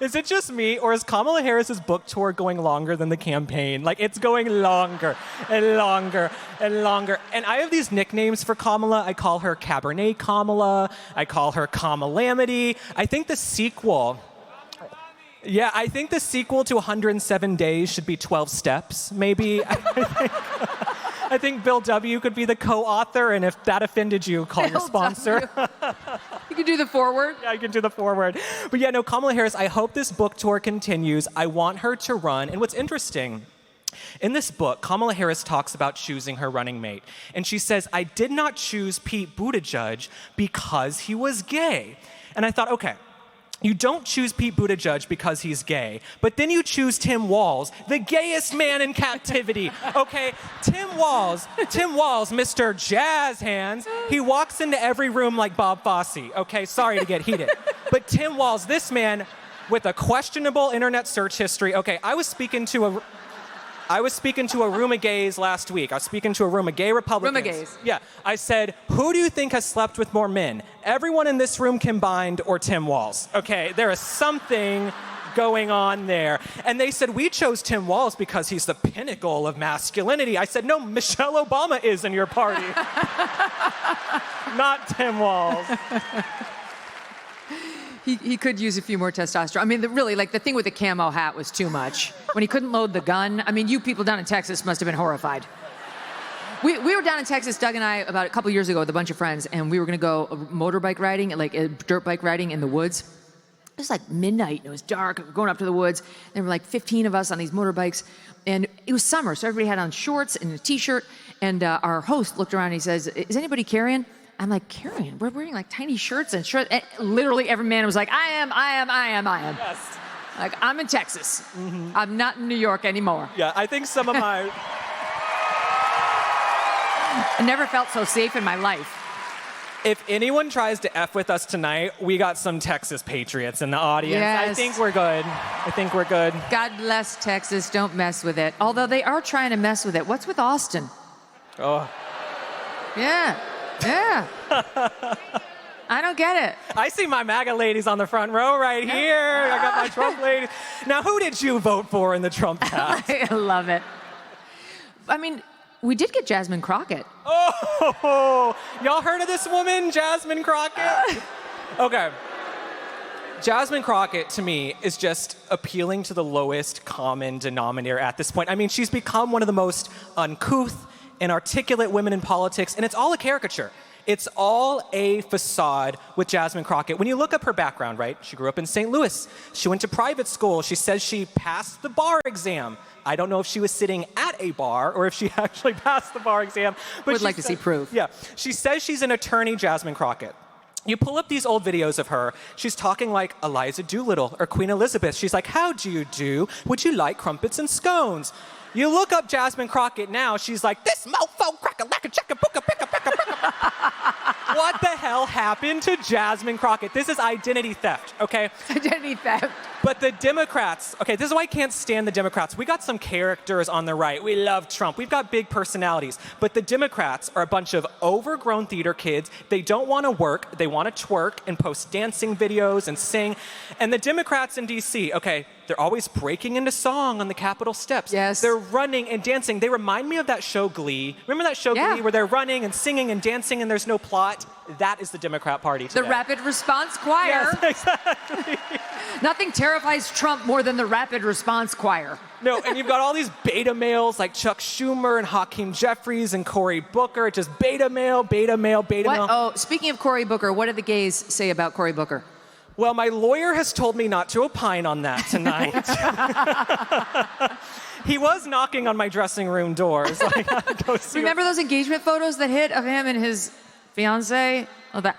Is it just me, or is Kamala Harris's book tour going longer than the campaign? Like, it's going longer and longer and longer. And I have these nicknames for Kamala. I call her Cabernet Kamala. I call her Kamalamity. I think the sequel... Yeah, I think the sequel to 107 Days should be 12 Steps, maybe. I think Bill W. could be the co-author, and if that offended you, call your sponsor. You can do the foreword. Yeah, I can do the foreword. But yeah, no, Kamala Harris, I hope this book tour continues. I want her to run. And what's interesting, in this book, Kamala Harris talks about choosing her running mate. And she says, I did not choose Pete Buttigieg because he was gay. And I thought, okay, you don't choose Pete Buttigieg because he's gay, but then you choose Tim Walz, the gayest man in captivity. Okay, Tim Walz, Mr. Jazz Hands, he walks into every room like Bob Fosse. Okay, sorry to get heated. But Tim Walz, this man with a questionable internet search history. Okay, I was speaking to a room of gays last week. I was speaking to a room of gay Republicans. Room of gays. Yeah. I said, who do you think has slept with more men? Everyone in this room combined or Tim Walz? Okay, there is something going on there. And they said, we chose Tim Walz because he's the pinnacle of masculinity. I said, no, Michelle Obama is in your party. Not Tim Walz. He could use a few more testosterone. I mean, really, like the thing with the camo hat was too much. When he couldn't load the gun, I mean, you people down in Texas must have been horrified. We were down in Texas, Doug and I, about a couple years ago with a bunch of friends, and we were going to go motorbike riding, like dirt bike riding in the woods. It was like midnight, and it was dark, and we were going up to the woods. There were like 15 of us on these motorbikes, and it was summer, so everybody had on shorts and a T-shirt, and our host looked around and he says, is anybody carrying? I'm like, carrying? We're wearing like tiny shirts and shorts. And literally every man was like, I am. Yes. Like, I'm in Texas. I'm not in New York anymore. Yeah, I think some of my... I never felt so safe in my life. If anyone tries to F with us tonight, we got some Texas patriots in the audience. Yes. I think we're good. God bless Texas. Don't mess with it. Although they are trying to mess with it. What's with Austin? Oh. Yeah. I don't get it. I see my MAGA ladies on the front row right here. I got my Trump ladies. Now, who did you vote for in the Trump cast? I love it. I mean, we did get Jasmine Crockett. Oh, y'all heard of this woman, Jasmine Crockett? Okay. Jasmine Crockett, to me, is just appealing to the lowest common denominator at this point. I mean, she's become one of the most uncouth and articulate women in politics, and it's all a caricature. It's all a facade with Jasmine Crockett. When you look up her background, right? She grew up in St. Louis. She went to private school. She says she passed the bar exam. I don't know if she was sitting at a bar or if she actually passed the bar exam. But would like to see proof. Yeah. She says she's an attorney, Jasmine Crockett. You pull up these old videos of her, she's talking like Eliza Doolittle or Queen Elizabeth. She's like, how do you do? Would you like crumpets and scones? You look up Jasmine Crockett now, she's like, this mofo, crack-a-lack-a-checka, booka-picka-picka. What the hell happened to Jasmine Crockett? This is identity theft, okay? Identity theft. But the Democrats, okay, this is why I can't stand the Democrats. We got some characters on the right. We love Trump. We've got big personalities. But the Democrats are a bunch of overgrown theater kids. They don't want to work. They want to twerk and post dancing videos and sing. And the Democrats in D.C., okay, they're always breaking into song on the Capitol steps. Yes. They're running and dancing. They remind me of that show Glee. Remember that show Glee where they're running and singing and dancing and there's no plot? That is the Democrat Party today. The Rapid Response Choir. Yes, exactly. Nothing terrifies Trump more than the Rapid Response Choir. No, and you've got all these beta males like Chuck Schumer and Hakeem Jeffries and Cory Booker. Just beta male, beta male, beta male. Oh, speaking of Cory Booker, what did the gays say about Cory Booker? Well, my lawyer has told me not to opine on that tonight. He was knocking on my dressing room door, so I gotta go see. Remember those engagement photos that hit of him and his fiancée? Oh, that.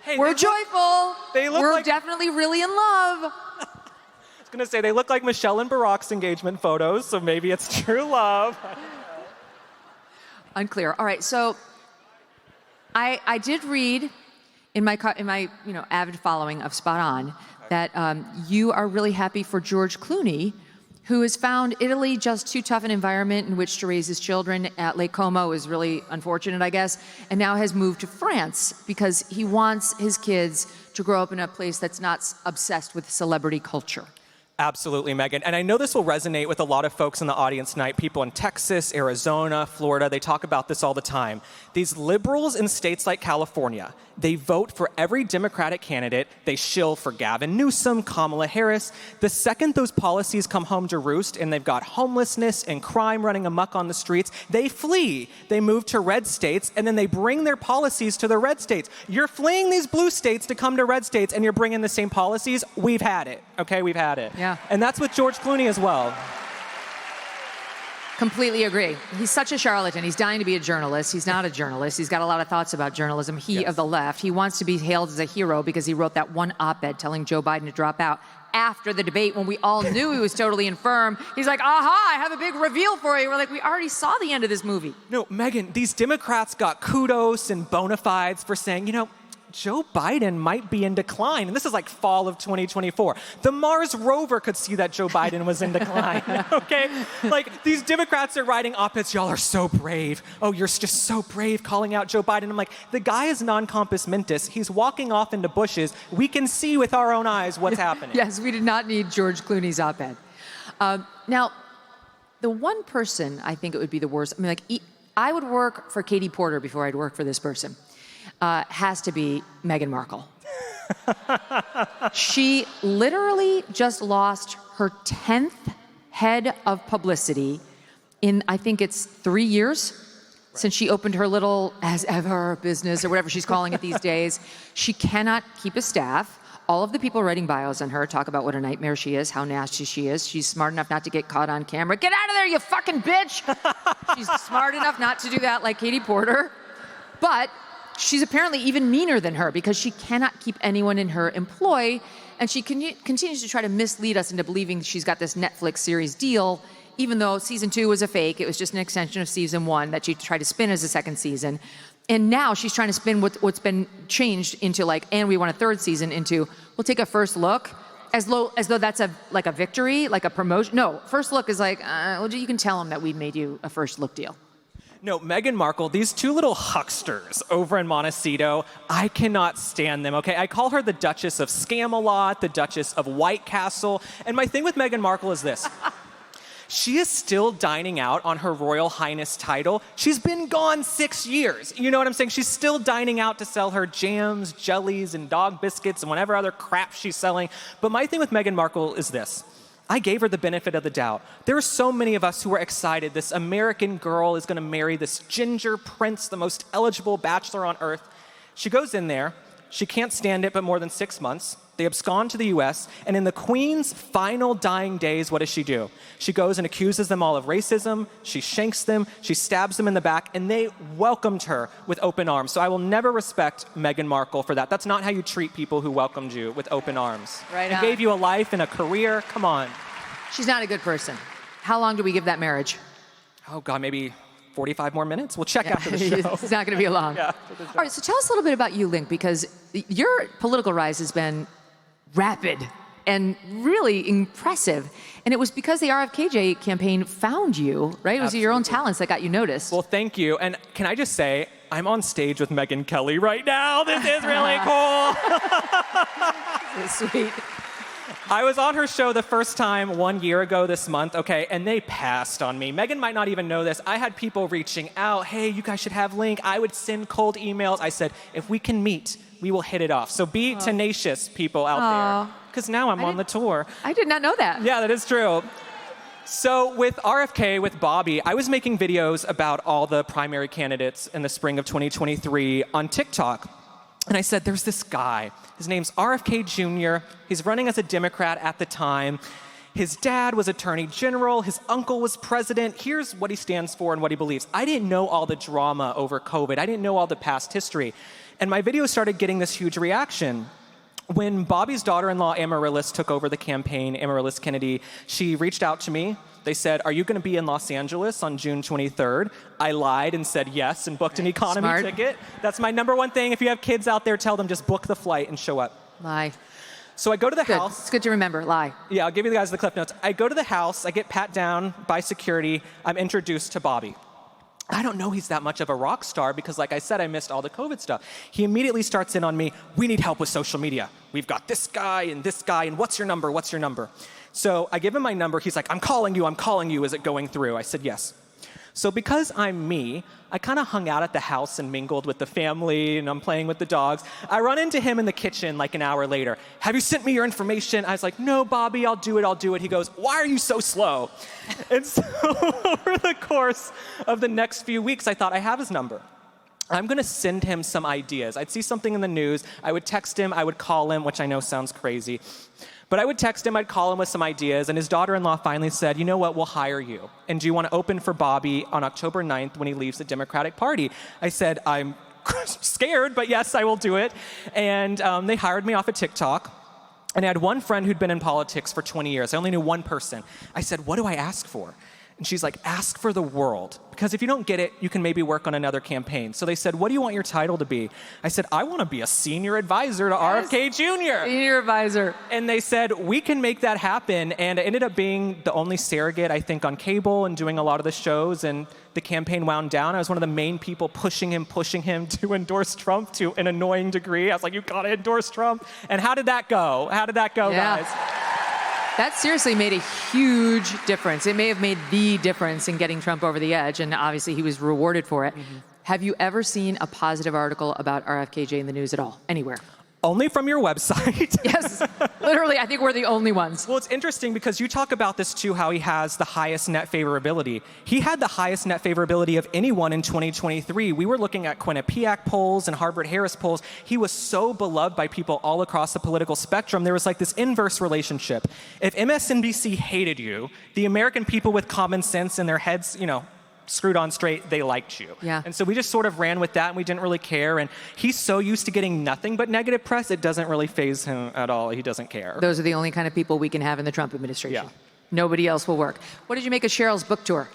Hey, we're joyful. We're like, definitely really in love. I was gonna say they look like Michelle and Barack's engagement photos, so maybe it's true love. Unclear. All right, so I did read in my avid following of Spot On that you are really happy for George Clooney, who has found Italy just too tough an environment in which to raise his children. At Lake Como is really unfortunate, I guess, and now has moved to France because he wants his kids to grow up in a place that's not obsessed with celebrity culture. Absolutely, Megyn. And I know this will resonate with a lot of folks in the audience tonight, people in Texas, Arizona, Florida. They talk about this all the time. These liberals in states like California, they vote for every Democratic candidate. They shill for Gavin Newsom, Kamala Harris. The second those policies come home to roost and they've got homelessness and crime running amok on the streets, they flee. They move to red states, and then they bring their policies to the red states. You're fleeing these blue states to come to red states, and you're bringing the same policies. We've had it, okay? We've had it. Yeah. And that's with George Clooney as well. Completely agree. He's such a charlatan. He's dying to be a journalist. He's not a journalist. He's got a lot of thoughts about journalism. He of the left. He wants to be hailed as a hero because he wrote that one op-ed telling Joe Biden to drop out after the debate when we all knew he was totally infirm. He's like, aha, I have a big reveal for you. We're like, we already saw the end of this movie. No, Megyn, these Democrats got kudos and bona fides for saying, Joe Biden might be in decline. And this is like fall of 2024. The Mars rover could see that Joe Biden was in decline, okay? Like, these Democrats are writing op-eds, y'all are so brave. Oh, you're just so brave calling out Joe Biden. I'm like, the guy is non-compos mentis. He's walking off into bushes. We can see with our own eyes what's happening. Yes, we did not need George Clooney's op-ed. Now, the one person I think it would be the worst, I would work for Katie Porter before I'd work for this person. Has to be Meghan Markle. She literally just lost her 10th head of publicity in, I think it's 3 years since she opened her little as ever business or whatever she's calling it these days. She cannot keep a staff. All of the people writing bios on her talk about what a nightmare she is, how nasty she is. She's smart enough not to get caught on camera. Get out of there, you fucking bitch! She's smart enough not to do that like Katie Porter. But she's apparently even meaner than her because she cannot keep anyone in her employ, and she continues to try to mislead us into believing she's got this Netflix series deal, even though season 2 was a fake. It was just an extension of season 1 that she tried to spin as a second season. And now she's trying to spin what's been changed into and we want a third season into, we'll take a first look, as though that's a victory, like a promotion. No, first look is well, you can tell them that we made you a first look deal. No, Meghan Markle, these two little hucksters over in Montecito, I cannot stand them, okay? I call her the Duchess of Scam-A-Lot, the Duchess of White Castle, and my thing with Meghan Markle is this. She is still dining out on her Royal Highness title. She's been gone 6 years. You know what I'm saying? She's still dining out to sell her jams, jellies, and dog biscuits and whatever other crap she's selling. But my thing with Meghan Markle is this. I gave her the benefit of the doubt. There are so many of us who were excited. This American girl is going to marry this ginger prince, the most eligible bachelor on earth. She goes in there. She can't stand it but more than 6 months. They abscond to the U.S., and in the Queen's final dying days, what does she do? She goes and accuses them all of racism. She shanks them. She stabs them in the back, and they welcomed her with open arms. So I will never respect Meghan Markle for that. That's not how you treat people who welcomed you with open arms. Right on. Who gave you a life and a career. Come on. She's not a good person. How long do we give that marriage? Oh, God, maybe 45 more minutes? We'll check after the show. It's not going to be long. Yeah. All right, so tell us a little bit about you, Link, because your political rise has been rapid and really impressive. And it was because the RFKJ campaign found you, right? It was your own talents that got you noticed. Well, thank you. And can I just say, I'm on stage with Megyn Kelly right now. This is really cool. Sweet. I was on her show the first time 1 year ago this month, okay, and they passed on me. Megyn might not even know this. I had people reaching out, hey, you guys should have Link. I would send cold emails. I said, if we can meet, we will hit it off. So be tenacious, people out there, because now I'm on the tour. I did not know that. Yeah, that is true. So with RFK, with Bobby, I was making videos about all the primary candidates in the spring of 2023 on TikTok. And I said, there's this guy. His name's RFK Jr. He's running as a Democrat at the time. His dad was Attorney General. His uncle was president. Here's what he stands for and what he believes. I didn't know all the drama over COVID. I didn't know all the past history. And my video started getting this huge reaction. When Bobby's daughter-in-law, Amaryllis, took over the campaign, Amaryllis Kennedy, she reached out to me. They said, are you going to be in Los Angeles on June 23rd? I lied and said yes and booked an economy Smart. ticket. That's my number one thing. If you have kids out there, tell them just book the flight and show up. Lie. So I go to the Good. house. It's good to remember. Lie. Yeah, I'll give you guys the cliff notes. I go to the house. I get pat down by security. I'm introduced to Bobby. I don't know he's that much of a rock star because, like I said, I missed all the COVID stuff. He immediately starts in on me. We need help with social media. We've got this guy, and what's your number? What's your number? So I give him my number. He's like, I'm calling you. Is it going through? I said, yes. So because I'm me, I kind of hung out at the house and mingled with the family, and I'm playing with the dogs. I run into him in the kitchen like an hour later. Have you sent me your information? I was like, no, Bobby, I'll do it. He goes, why are you so slow? And so over the course of the next few weeks, I thought, I have his number. I'm going to send him some ideas. I'd see something in the news. I would text him. I would call him, which I know sounds crazy. But I would text him, I'd call him with some ideas, and his daughter-in-law finally said, you know what, we'll hire you. And do you want to open for Bobby on October 9th when he leaves the Democratic Party? I said, I'm scared, but yes, I will do it. And they hired me off of TikTok. And I had one friend who'd been in politics for 20 years. I only knew one person. I said, what do I ask for? And she's like, ask for the world. Because if you don't get it, you can maybe work on another campaign. So they said, what do you want your title to be? I said, I want to be a senior advisor to RFK Jr. Senior advisor. And they said, we can make that happen. And it ended up being the only surrogate, I think, on cable and doing a lot of the shows. And the campaign wound down. I was one of the main people pushing him to endorse Trump to an annoying degree. I was like, you got to endorse Trump. And how did that go? Guys? That seriously made a huge difference. It may have made the difference in getting Trump over the edge, and obviously he was rewarded for it. Mm-hmm. Have you ever seen a positive article about RFKJ in the news at all, anywhere? Only from your website. Yes, literally, I think we're the only ones. Well, it's interesting because you talk about this too, how he has the highest net favorability. He had the highest net favorability of anyone in 2023. We were looking at Quinnipiac polls and Harvard-Harris polls. He was so beloved by people all across the political spectrum. There was like this inverse relationship. If MSNBC hated you, the American people with common sense in their heads, screwed on straight, they liked you. Yeah. And so we just sort of ran with that and we didn't really care. And he's so used to getting nothing but negative press, it doesn't really faze him at all. He doesn't care. Those are the only kind of people we can have in the Trump administration. Yeah. Nobody else will work. What did you make of Cheryl's book tour?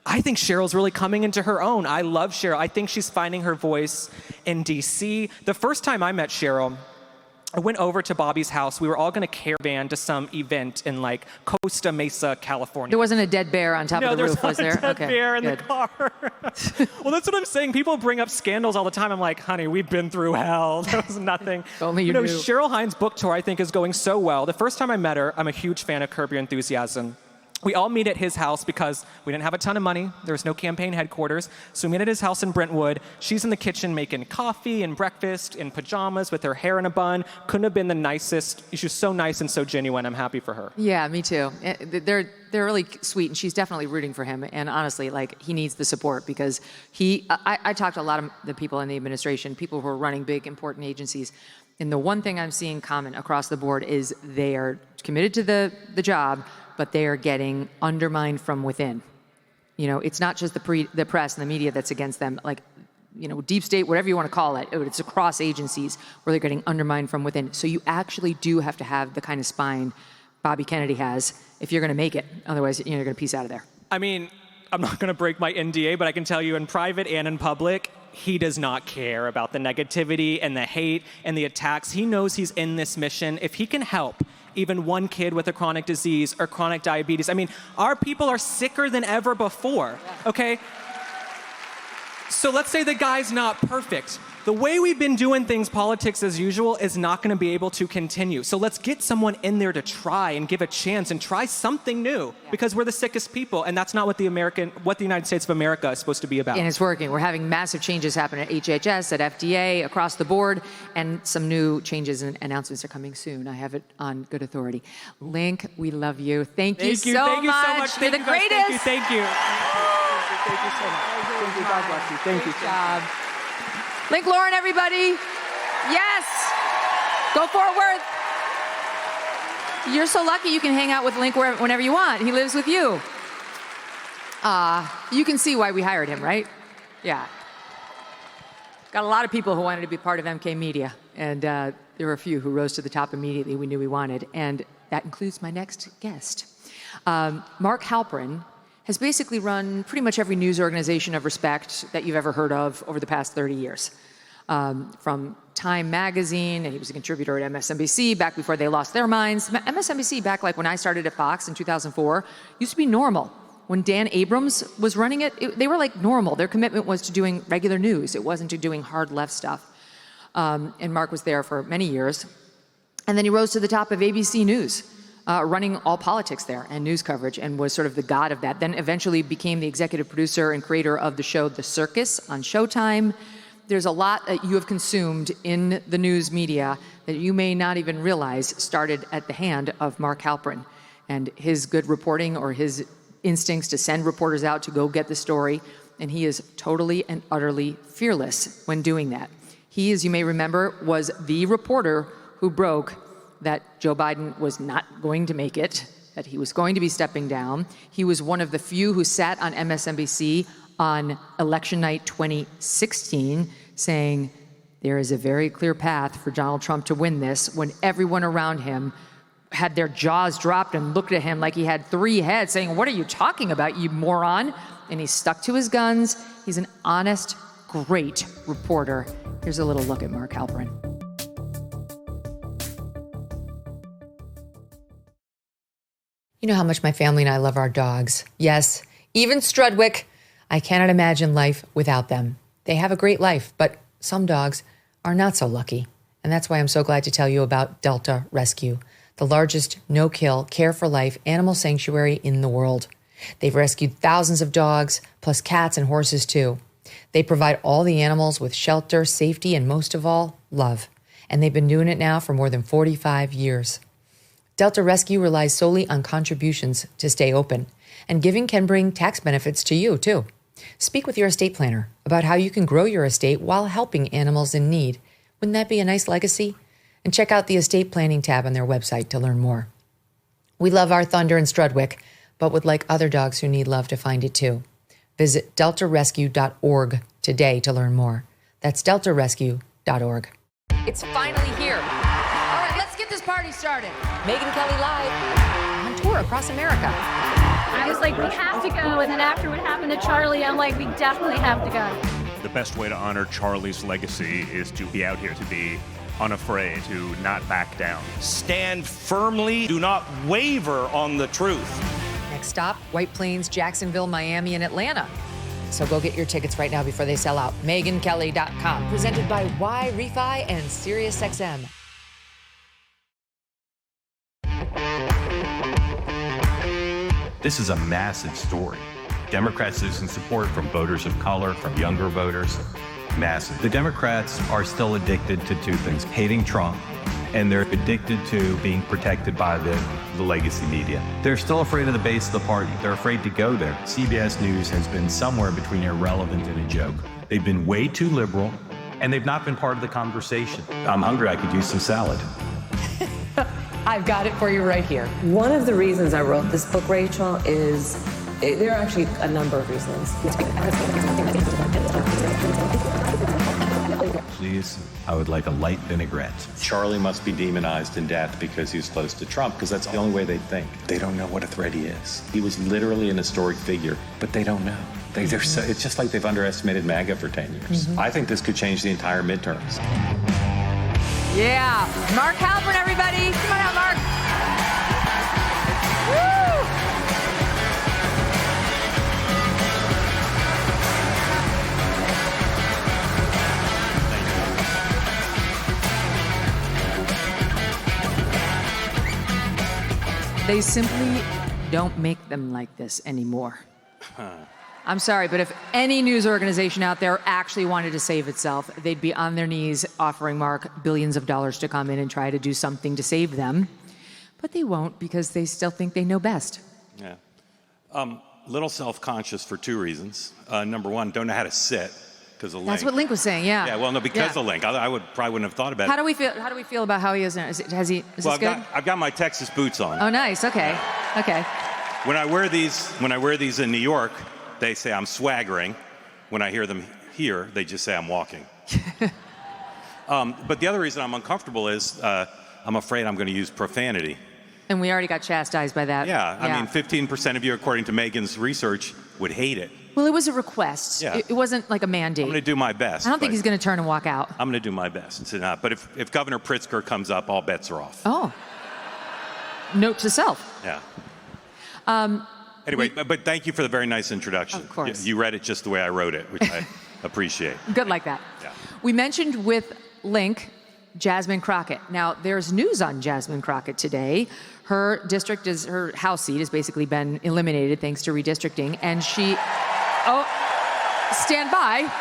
I think Cheryl's really coming into her own. I love Cheryl. I think she's finding her voice in DC. The first time I met Cheryl, I went over to Bobby's house. We were all going to caravan to some event in like Costa Mesa, California. There wasn't a dead bear on top of the roof, was there? No, there's not a dead bear in the car. Well, that's what I'm saying. People bring up scandals all the time. I'm like, honey, we've been through hell. There was nothing. Only you knew. Cheryl Hines' book tour, I think, is going so well. The first time I met her, I'm a huge fan of Curb Your Enthusiasm. We all meet at his house because we didn't have a ton of money. There was no campaign headquarters. So we meet at his house in Brentwood. She's in the kitchen making coffee and breakfast in pajamas with her hair in a bun. Couldn't have been the nicest. She was so nice and so genuine. I'm happy for her. Yeah, me too. They're really sweet, and she's definitely rooting for him. And honestly, like, he needs the support because I talked to a lot of the people in the administration, people who are running big, important agencies. And the one thing I'm seeing common across the board is they are committed to the job, but they are getting undermined from within. It's not just the press and the media that's against them. Like, deep state, whatever you want to call it, it's across agencies where they're getting undermined from within. So you actually do have to have the kind of spine Bobby Kennedy has if you're going to make it. Otherwise, you're going to piece out of there. I mean, I'm not going to break my NDA, but I can tell you in private and in public, he does not care about the negativity and the hate and the attacks. He knows he's in this mission. If he can help even one kid with a chronic disease or chronic diabetes. I mean, our people are sicker than ever before, okay? So let's say the guy's not perfect. The way we've been doing things, politics as usual, is not going to be able to continue. So let's get someone in there to try and give a chance and try something new because we're the sickest people, and that's not what the United States of America is supposed to be about. And it's working. We're having massive changes happen at HHS, at FDA, across the board, and some new changes and announcements are coming soon. I have it on good authority. Link, we love you. Thank you so much. You're the greatest. Thank you. Thank you so much. Thank you. God bless you. Thank you. Good job. Link Lauren, everybody. Yes. Go Fort Worth. You're so lucky you can hang out with Link whenever you want. He lives with you. You can see why we hired him, right? Yeah. Got a lot of people who wanted to be part of MK Media, and there were a few who rose to the top immediately we knew we wanted, and that includes my next guest. Mark Halperin has basically run pretty much every news organization of respect that you've ever heard of over the past 30 years. From Time Magazine, and he was a contributor at MSNBC back before they lost their minds. MSNBC, back like when I started at Fox in 2004, used to be normal. When Dan Abrams was running it, they were like normal. Their commitment was to doing regular news. It wasn't to doing hard left stuff. And Mark was there for many years. And then he rose to the top of ABC News, running all politics there and news coverage, and was sort of the god of that. Then eventually became the executive producer and creator of the show The Circus on Showtime. There's a lot that you have consumed in the news media that you may not even realize started at the hand of Mark Halperin and his good reporting or his instincts to send reporters out to go get the story. And he is totally and utterly fearless when doing that. He, as you may remember, was the reporter who broke that Joe Biden was not going to make it, that he was going to be stepping down. He was one of the few who sat on MSNBC on election night 2016 saying there is a very clear path for Donald Trump to win this, when everyone around him had their jaws dropped and looked at him like he had 3 heads, saying, "What are you talking about, you moron?" And he stuck to his guns. He's an honest, great reporter. Here's a little look at Mark Halperin. You know how much my family and I love our dogs. Yes, even Strudwick. I cannot imagine life without them. They have a great life, but some dogs are not so lucky. And that's why I'm so glad to tell you about Delta Rescue, the largest no-kill, care-for-life animal sanctuary in the world. They've rescued thousands of dogs, plus cats and horses too. They provide all the animals with shelter, safety, and most of all, love. And they've been doing it now for more than 45 years. Delta Rescue relies solely on contributions to stay open, and giving can bring tax benefits to you too. Speak with your estate planner about how you can grow your estate while helping animals in need. Wouldn't that be a nice legacy? And check out the estate planning tab on their website to learn more. We love our Thunder and Strudwick, but would like other dogs who need love to find it too. Visit deltarescue.org today to learn more. That's deltarescue.org. It's finally here. All right, let's get this party started. Megyn Kelly live on tour across America. I was like, we have to go. And then after what happened to Charlie, I'm like, we definitely have to go. The best way to honor Charlie's legacy is to be out here, to be unafraid, to not back down. Stand firmly. Do not waver on the truth. Next stop, White Plains, Jacksonville, Miami, and Atlanta. So go get your tickets right now before they sell out. MegynKelly.com. Presented by Y Refi and SiriusXM. This is a massive story. Democrats losing support from voters of color, from younger voters. Massive. The Democrats are still addicted to 2 things: hating Trump, and they're addicted to being protected by the legacy media. They're still afraid of the base of the party. They're afraid to go there. CBS News has been somewhere between irrelevant and a joke. They've been way too liberal, and they've not been part of the conversation. I'm hungry. I could use some salad. I've got it for you right here. One of the reasons I wrote this book, Rachel, is there are actually a number of reasons. Please, I would like a light vinaigrette. Charlie must be demonized in death because he's close to Trump, because that's the only way they think. They don't know what a threat he is. He was literally an historic figure, but they don't know. They're so, it's just like they've underestimated MAGA for 10 years. I think this could change the entire midterms. Yeah. Mark Halperin, everybody. Come on out, Mark. Woo! They simply don't make them like this anymore. I'm sorry, but if any news organization out there actually wanted to save itself, they'd be on their knees offering Mark billions of dollars to come in and try to do something to save them. But they won't, because they still think they know best. Yeah. Little self-conscious for 2 reasons. Number one, don't know how to sit because of Link. That's what Link was saying, yeah. Yeah, well, no, because of Link. I probably wouldn't have thought about it. How do we feel about how he is now? Is this good? I've got my Texas boots on. Oh, nice. Okay. Okay. When I wear these in New York, they say I'm swaggering. When I hear them here, they just say I'm walking. But the other reason I'm uncomfortable is I'm afraid I'm going to use profanity. And we already got chastised by that. Yeah, I mean, 15% of you, according to Megan's research, would hate it. Well, it was a request. Yeah. It wasn't like a mandate. I'm going to do my best. I don't think he's going to turn and walk out. I'm going to do my best to not. But if Governor Pritzker comes up, all bets are off. Oh. Note to self. Yeah. Anyway, but thank you for the very nice introduction. Of course. You read it just the way I wrote it, which I appreciate. Good like that. Yeah. We mentioned with Link, Jasmine Crockett. Now, there's news on Jasmine Crockett today. Her House seat has basically been eliminated thanks to redistricting, and stand by.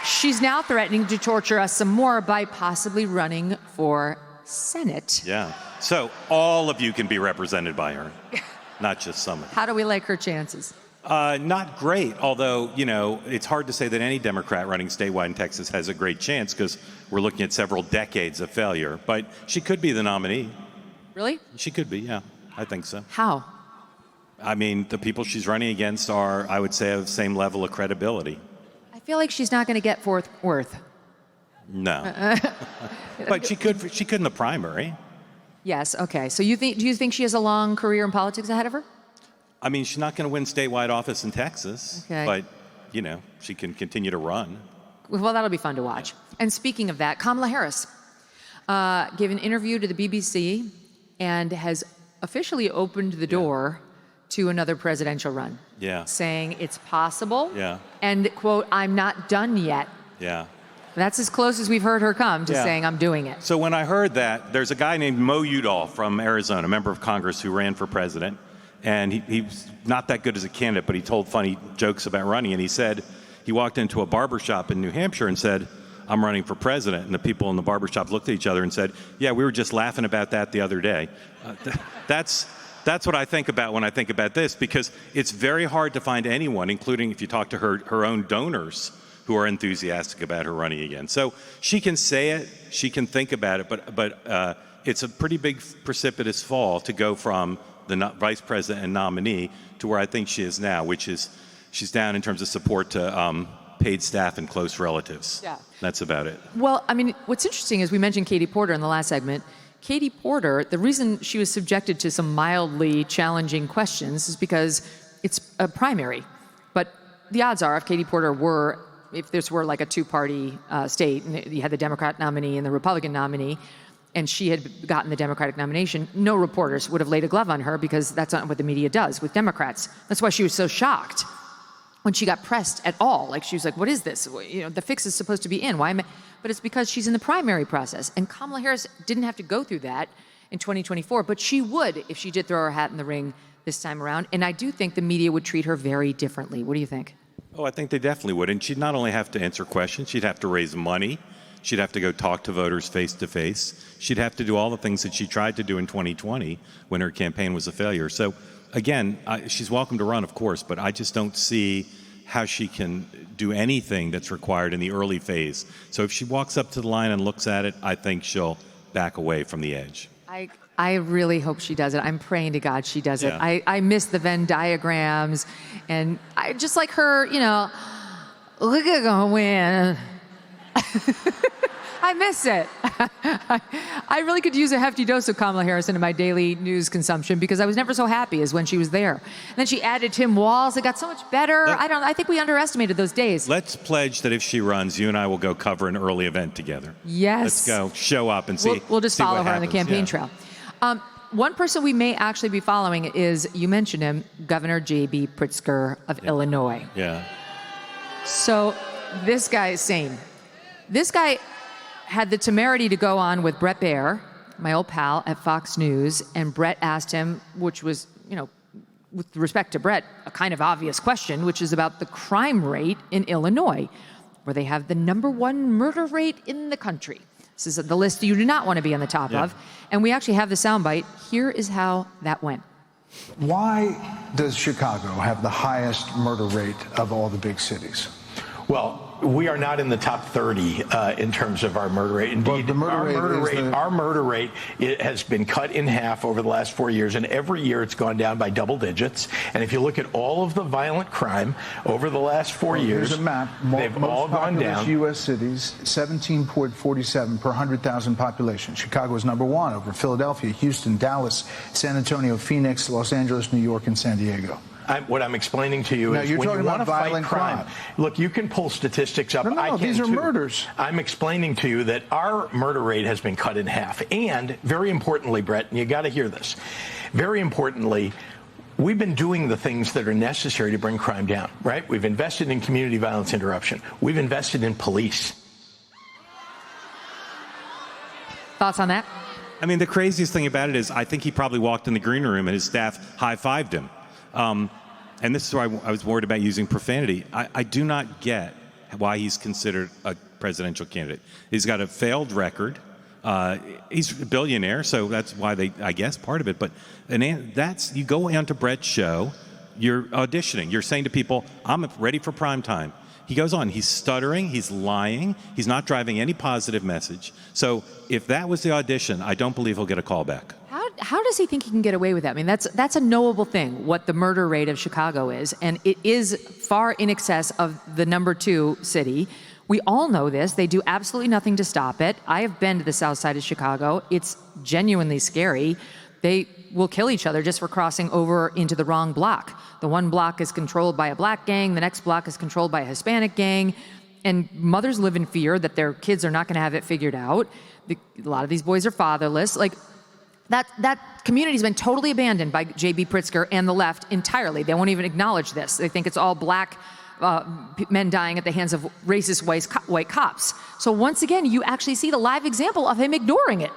She's now threatening to torture us some more by possibly running for Senate. Yeah. So all of you can be represented by her, not just some of you. How do we like her chances? Not great, although, it's hard to say that any Democrat running statewide in Texas has a great chance because we're looking at several decades of failure. But she could be the nominee. Really? She could be, yeah. I think so. How? I mean, the people she's running against are, I would say, of the same level of credibility. I feel like she's not going to get Fort Worth. No. But she could in the primary. Yes, okay. So do you think she has a long career in politics ahead of her? I mean, she's not going to win statewide office in Texas, Okay. but, she can continue to run. Well, that'll be fun to watch. And speaking of that, Kamala Harris gave an interview to the BBC and has officially opened the door to another presidential run. Yeah. Saying it's possible. Yeah. And, quote, I'm not done yet. Yeah. That's as close as we've heard her come to saying I'm doing it. So when I heard that, there's a guy named Mo Udall from Arizona, a member of Congress who ran for president. And he's not that good as a candidate, but he told funny jokes about running. And he said he walked into a barbershop in New Hampshire and said, I'm running for president. And the people in the barbershop looked at each other and said, yeah, we were just laughing about that the other day. That's what I think about when I think about this, because it's very hard to find anyone, including if you talk to her own donors, who are enthusiastic about her running again. So she can say it, she can think about it, but it's a pretty big precipitous fall to go from the vice president and nominee to where I think she is now, which is she's down in terms of support to paid staff and close relatives. Yeah. That's about it. Well, I mean, what's interesting is we mentioned Katie Porter in the last segment. Katie Porter, the reason she was subjected to some mildly challenging questions is because it's a primary. But the odds are, if this were like a two-party state, and you had the Democrat nominee and the Republican nominee, and she had gotten the Democratic nomination, no reporters would have laid a glove on her because that's not what the media does with Democrats. That's why she was so shocked when she got pressed at all. Like, she was like, what is this? The fix is supposed to be in. Why am I? But it's because she's in the primary process. And Kamala Harris didn't have to go through that in 2024, but she would if she did throw her hat in the ring this time around. And I do think the media would treat her very differently. What do you think? Oh, I think they definitely would. And she'd not only have to answer questions, she'd have to raise money. She'd have to go talk to voters face to face. She'd have to do all the things that she tried to do in 2020 when her campaign was a failure. So, again, she's welcome to run, of course, but I just don't see how she can do anything that's required in the early phase. So if she walks up to the line and looks at it, I think she'll back away from the edge. I really hope she does it. I'm praying to God she does it. Yeah. I miss the Venn diagrams, and I just like her, look at gonna win. I miss it. I really could use a hefty dose of Kamala Harris in my daily news consumption because I was never so happy as when she was there. And then she added Tim Walz. It got so much better. I think we underestimated those days. Let's pledge that if she runs, you and I will go cover an early event together. Yes. Let's go show up and see. We'll just see follow what her on the happens. campaign Yeah. trail. One person we may actually be following is, you mentioned him, Governor JD Pritzker of Illinois. Yeah. So this guy is sane. This guy had the temerity to go on with Bret Baier, my old pal at Fox News, and Bret asked him, which was, with respect to Bret, a kind of obvious question, which is about the crime rate in Illinois, where they have the #1 murder rate in the country. This is the list you do not want to be on the top of. And we actually have the soundbite. Here is how that went. Why does Chicago have the highest murder rate of all the big cities? Well, we are not in the top 30 in terms of our murder rate. Indeed, our murder rate it has been cut in half over the last 4 years, and every year it's gone down by double digits. And if you look at all of the violent crime over the last 4 years, here's a map. They've all gone down. U.S. cities, 17.47 per 100,000 population. Chicago is number 1 over Philadelphia, Houston, Dallas, San Antonio, Phoenix, Los Angeles, New York, and San Diego. What I'm explaining to you is you're when talking you want to about fight violent crime. Look, you can pull statistics up. No, I can these are too. murders. I'm explaining to you that our murder rate has been cut in half. And very importantly, Brett, and you got to hear this, very importantly, we've been doing the things that are necessary to bring crime down, right? We've invested in community violence interruption. We've invested in police. Thoughts on that? I mean, the craziest thing about it is I think he probably walked in the green room and his staff high-fived him. And this is why I was worried about using profanity. I do not get why he's considered a presidential candidate. He's got a failed record. He's a billionaire, so that's why I guess, part of it. But you go onto Brett's show, you're auditioning. You're saying to people, I'm ready for prime time. He goes on. He's stuttering. He's lying. He's not driving any positive message. So if that was the audition, I don't believe he'll get a call back. How does he think he can get away with that? I mean, that's a knowable thing, what the murder rate of Chicago is, and it is far in excess of the number 2 city. We all know this. They do absolutely nothing to stop it. I have been to the south side of Chicago. It's genuinely scary. They will kill each other just for crossing over into the wrong block. The one block is controlled by a black gang, the next block is controlled by a Hispanic gang, and mothers live in fear that their kids are not going to have it figured out. A lot of these boys are fatherless. Like, that community's been totally abandoned by J.B. Pritzker and the left entirely. They won't even acknowledge this. They think it's all black men dying at the hands of racist white cops. So once again, you actually see the live example of him ignoring it.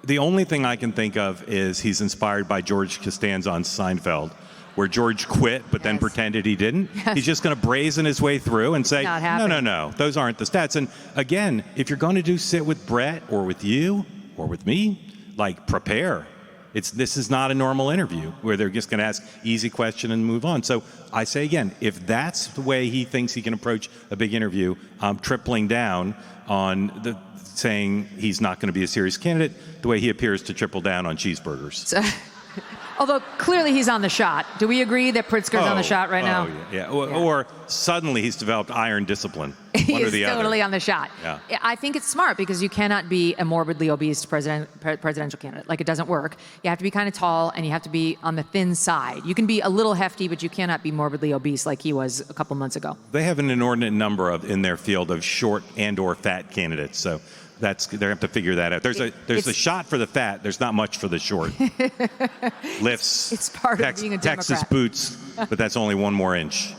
The only thing I can think of is he's inspired by George Costanza on Seinfeld, where George quit but then pretended he didn't. He's just going to brazen his way through and say, no, those aren't the stats. And again, if you're going to sit with Brett or with you or with me, like, prepare. This is not a normal interview where they're just going to ask easy question and move on. So I say again, if that's the way he thinks he can approach a big interview, I'm tripling down on saying he's not going to be a serious candidate, the way he appears to triple down on cheeseburgers. Although clearly he's on the shot. Do we agree that Pritzker's on the shot right now? Yeah. Or suddenly he's developed iron discipline. One or the other. He's totally on the shot. Yeah. I think it's smart because you cannot be a morbidly obese presidential candidate. Like, it doesn't work. You have to be kind of tall and you have to be on the thin side. You can be a little hefty, but you cannot be morbidly obese like he was a couple months ago. They have an inordinate number in their field of short and or fat candidates. So they have to figure that out. There's a shot for the fat. There's not much for the short. Lifts. It's part of being a Democrat. Texas boots, but that's only one more inch.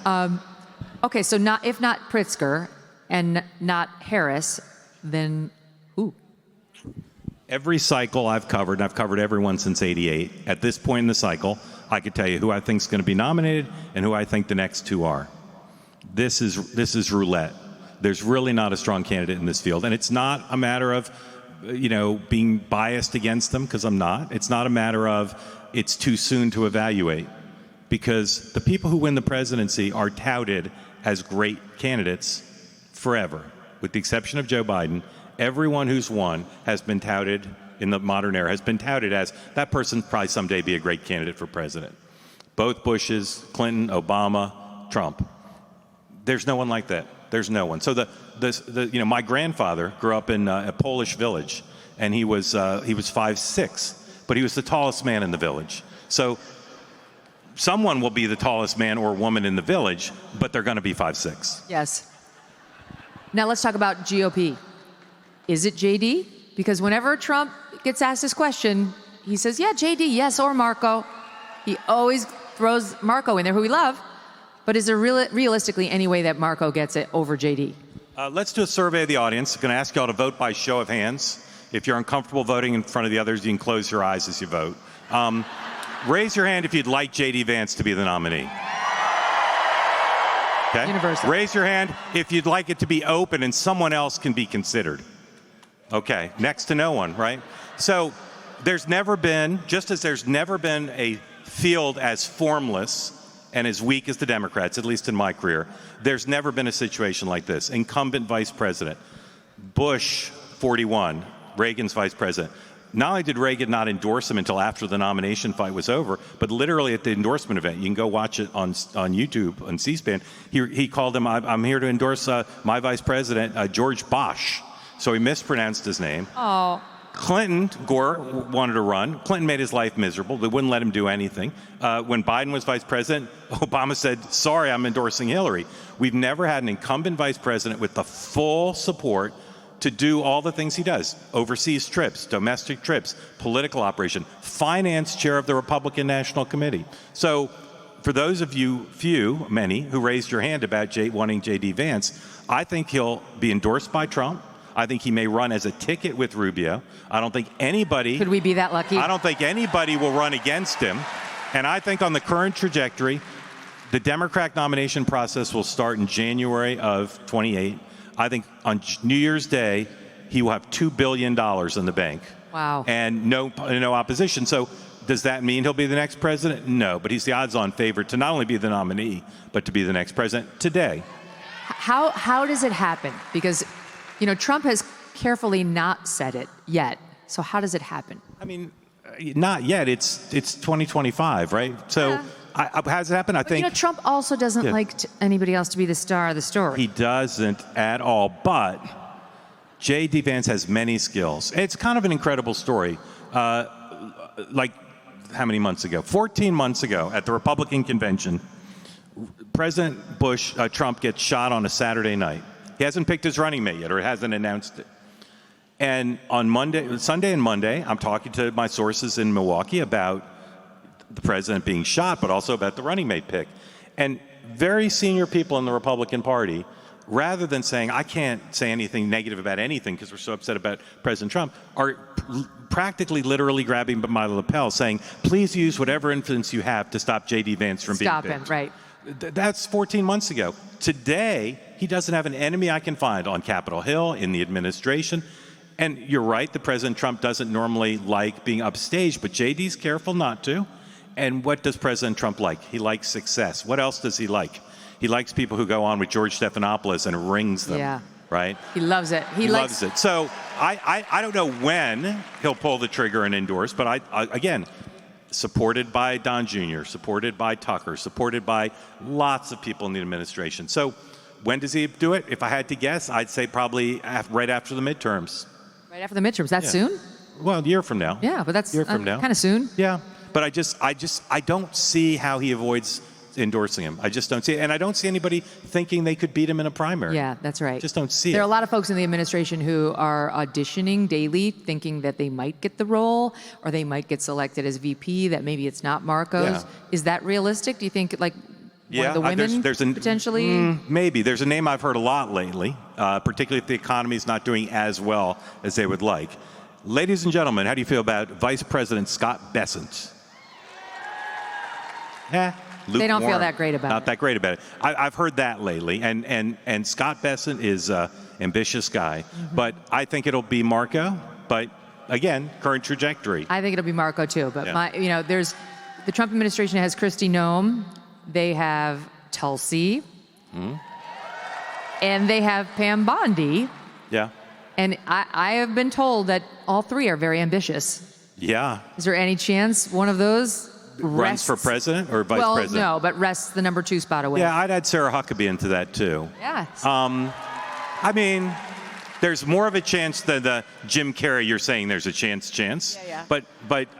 Okay, so if not Pritzker and not Harris, then who? Every cycle I've covered, and I've covered everyone since '88. At this point in the cycle, I could tell you who I think is going to be nominated and who I think the next 2 are. This is roulette. There's really not a strong candidate in this field. And it's not a matter of, being biased against them, because I'm not. It's not a matter of it's too soon to evaluate, because the people who win the presidency are touted as great candidates forever. With the exception of Joe Biden, everyone who's won has been touted in the modern era, has been touted as that person probably someday be a great candidate for president. Both Bushes, Clinton, Obama, Trump. There's no one like that. There's no one. So my grandfather grew up in a Polish village, and he was 5'6", but he was the tallest man in the village. So someone will be the tallest man or woman in the village, but they're going to be 5'6". Yes. Now let's talk about GOP. Is it JD? Because whenever Trump gets asked this question, he says, yeah, JD, yes, or Marco. He always throws Marco in there, who we love. But is there realistically any way that Marco gets it over JD? Let's do a survey of the audience. I'm going to ask you all to vote by show of hands. If you're uncomfortable voting in front of the others, you can close your eyes as you vote. Raise your hand if you'd like JD Vance to be the nominee. Okay? Universal. Raise your hand if you'd like it to be open and someone else can be considered. Okay, next to no one, right? So there's never been, just as there's never been a field as formless and as weak as the Democrats, at least in my career. There's never been a situation like this. Incumbent vice president, Bush, 41, Reagan's vice president. Not only did Reagan not endorse him until after the nomination fight was over, but literally at the endorsement event, you can go watch it on YouTube, on C-SPAN, he called him, I'm here to endorse my vice president, George Bosh. So he mispronounced his name. Oh. Gore wanted to run. Clinton made his life miserable. They wouldn't let him do anything. When Biden was vice president, Obama said, sorry, I'm endorsing Hillary. We've never had an incumbent vice president with the full support to do all the things he does. Overseas trips, domestic trips, political operation, finance chair of the Republican National Committee. So for those of you, many, who raised your hand about wanting JD Vance, I think he'll be endorsed by Trump. I think he may run as a ticket with Rubio. I don't think anybody... Could we be that lucky? I don't think anybody will run against him. And I think on the current trajectory, the Democratic nomination process will start in January of 28. I think on New Year's Day, he will have $2 billion in the bank. Wow. And no opposition. So does that mean he'll be the next president? No, but he's the odds-on favorite to not only be the nominee, but to be the next president today. How does it happen? Because, Trump has carefully not said it yet. So how does it happen? I mean, not yet. It's 2025, right? So Yeah. How does it happen? I think Trump also doesn't like anybody else to be the star of the story. he doesn't at all. But JD Vance has many skills. It's kind of an incredible story. Like how many months ago? 14 months ago at the Republican convention, President Trump gets shot on a Saturday night. He hasn't picked his running mate yet, or hasn't announced it. And on Sunday and Monday, I'm talking to my sources in Milwaukee about the president being shot, but also about the running mate pick. And very senior people in the Republican Party, rather than saying, I can't say anything negative about anything because we're so upset about President Trump, are practically literally grabbing by my lapel saying, please use whatever influence you have to stop JD Vance from being picked. Stop him, right. That's 14 months ago. Today, he doesn't have an enemy I can find on Capitol Hill, in the administration. And you're right, the President Trump doesn't normally like being upstaged, but JD's careful not to. And what does President Trump like? He likes success. What else does he like? He likes people who go on with George Stephanopoulos and rings them, Yeah. right? He loves it. He loves it. So I don't know when he'll pull the trigger and endorse, but I again, supported by Don Jr., supported by Tucker, supported by lots of people in the administration. So when does he do it? If I had to guess, I'd say probably right after the midterms. Right after the midterms. That soon? Well, a year from now. Yeah, but that's year from now. Kind of soon. Yeah. But I don't see how he avoids endorsing him. I just don't see it. And I don't see anybody thinking they could beat him in a primary. Yeah, that's right. Just don't see There it. are a lot of folks in the administration who are auditioning daily, thinking that they might get the role or they might get selected as VP, that maybe it's not Marco's. Yeah. Is that realistic? Do you think one Yeah, of the women there's potentially? Maybe. There's a name I've heard a lot lately, particularly if the economy is not doing as well as they would like. Ladies and gentlemen, how do you feel about Vice President Scott Bessent? They don't feel that great about Not it. that great about it. I've heard that lately, and Scott Bessent is an ambitious guy, but I think it'll be Marco. But again, current trajectory. I think it'll be Marco too. But Yeah. there's the Trump administration has Kristi Noem, they have Tulsi, and they have Pam Bondi. Yeah. And I have been told that all three are very ambitious. Yeah. Is there any chance one of those Runs for president or vice president? Well, no, but rests the number 2 spot away. Yeah, I'd add Sarah Huckabee into that too. Yes. I mean, there's more of a chance than the Jim Carrey. You're saying there's a chance. Yeah. But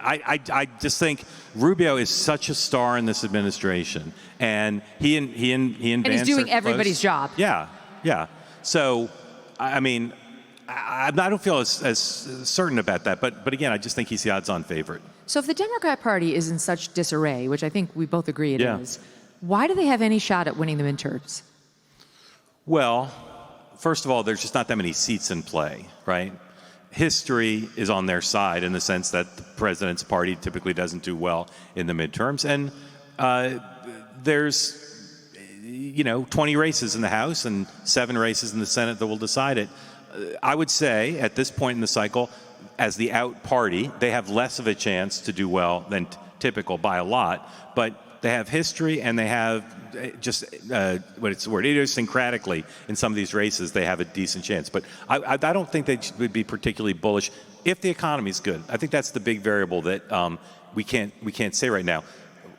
I just think Rubio is such a star in this administration, and he and And Vance he's doing are everybody's close. job. Yeah. So, I mean, I don't feel as certain about that. But again, I just think he's the odds-on favorite. So if the Democrat Party is in such disarray, which I think we both agree it Yeah. is, why do they have any shot at winning the midterms? Well, first of all, there's just not that many seats in play, right? History is on their side in the sense that the president's party typically doesn't do well in the midterms. And there's, 20 races in the House and 7 races in the Senate that will decide it. I would say at this point in the cycle, as the out party, they have less of a chance to do well than typical by a lot. But they have history, and they have just idiosyncratically in some of these races they have a decent chance. But I don't think they would be particularly bullish if the economy's good. I think that's the big variable that we can't say right now.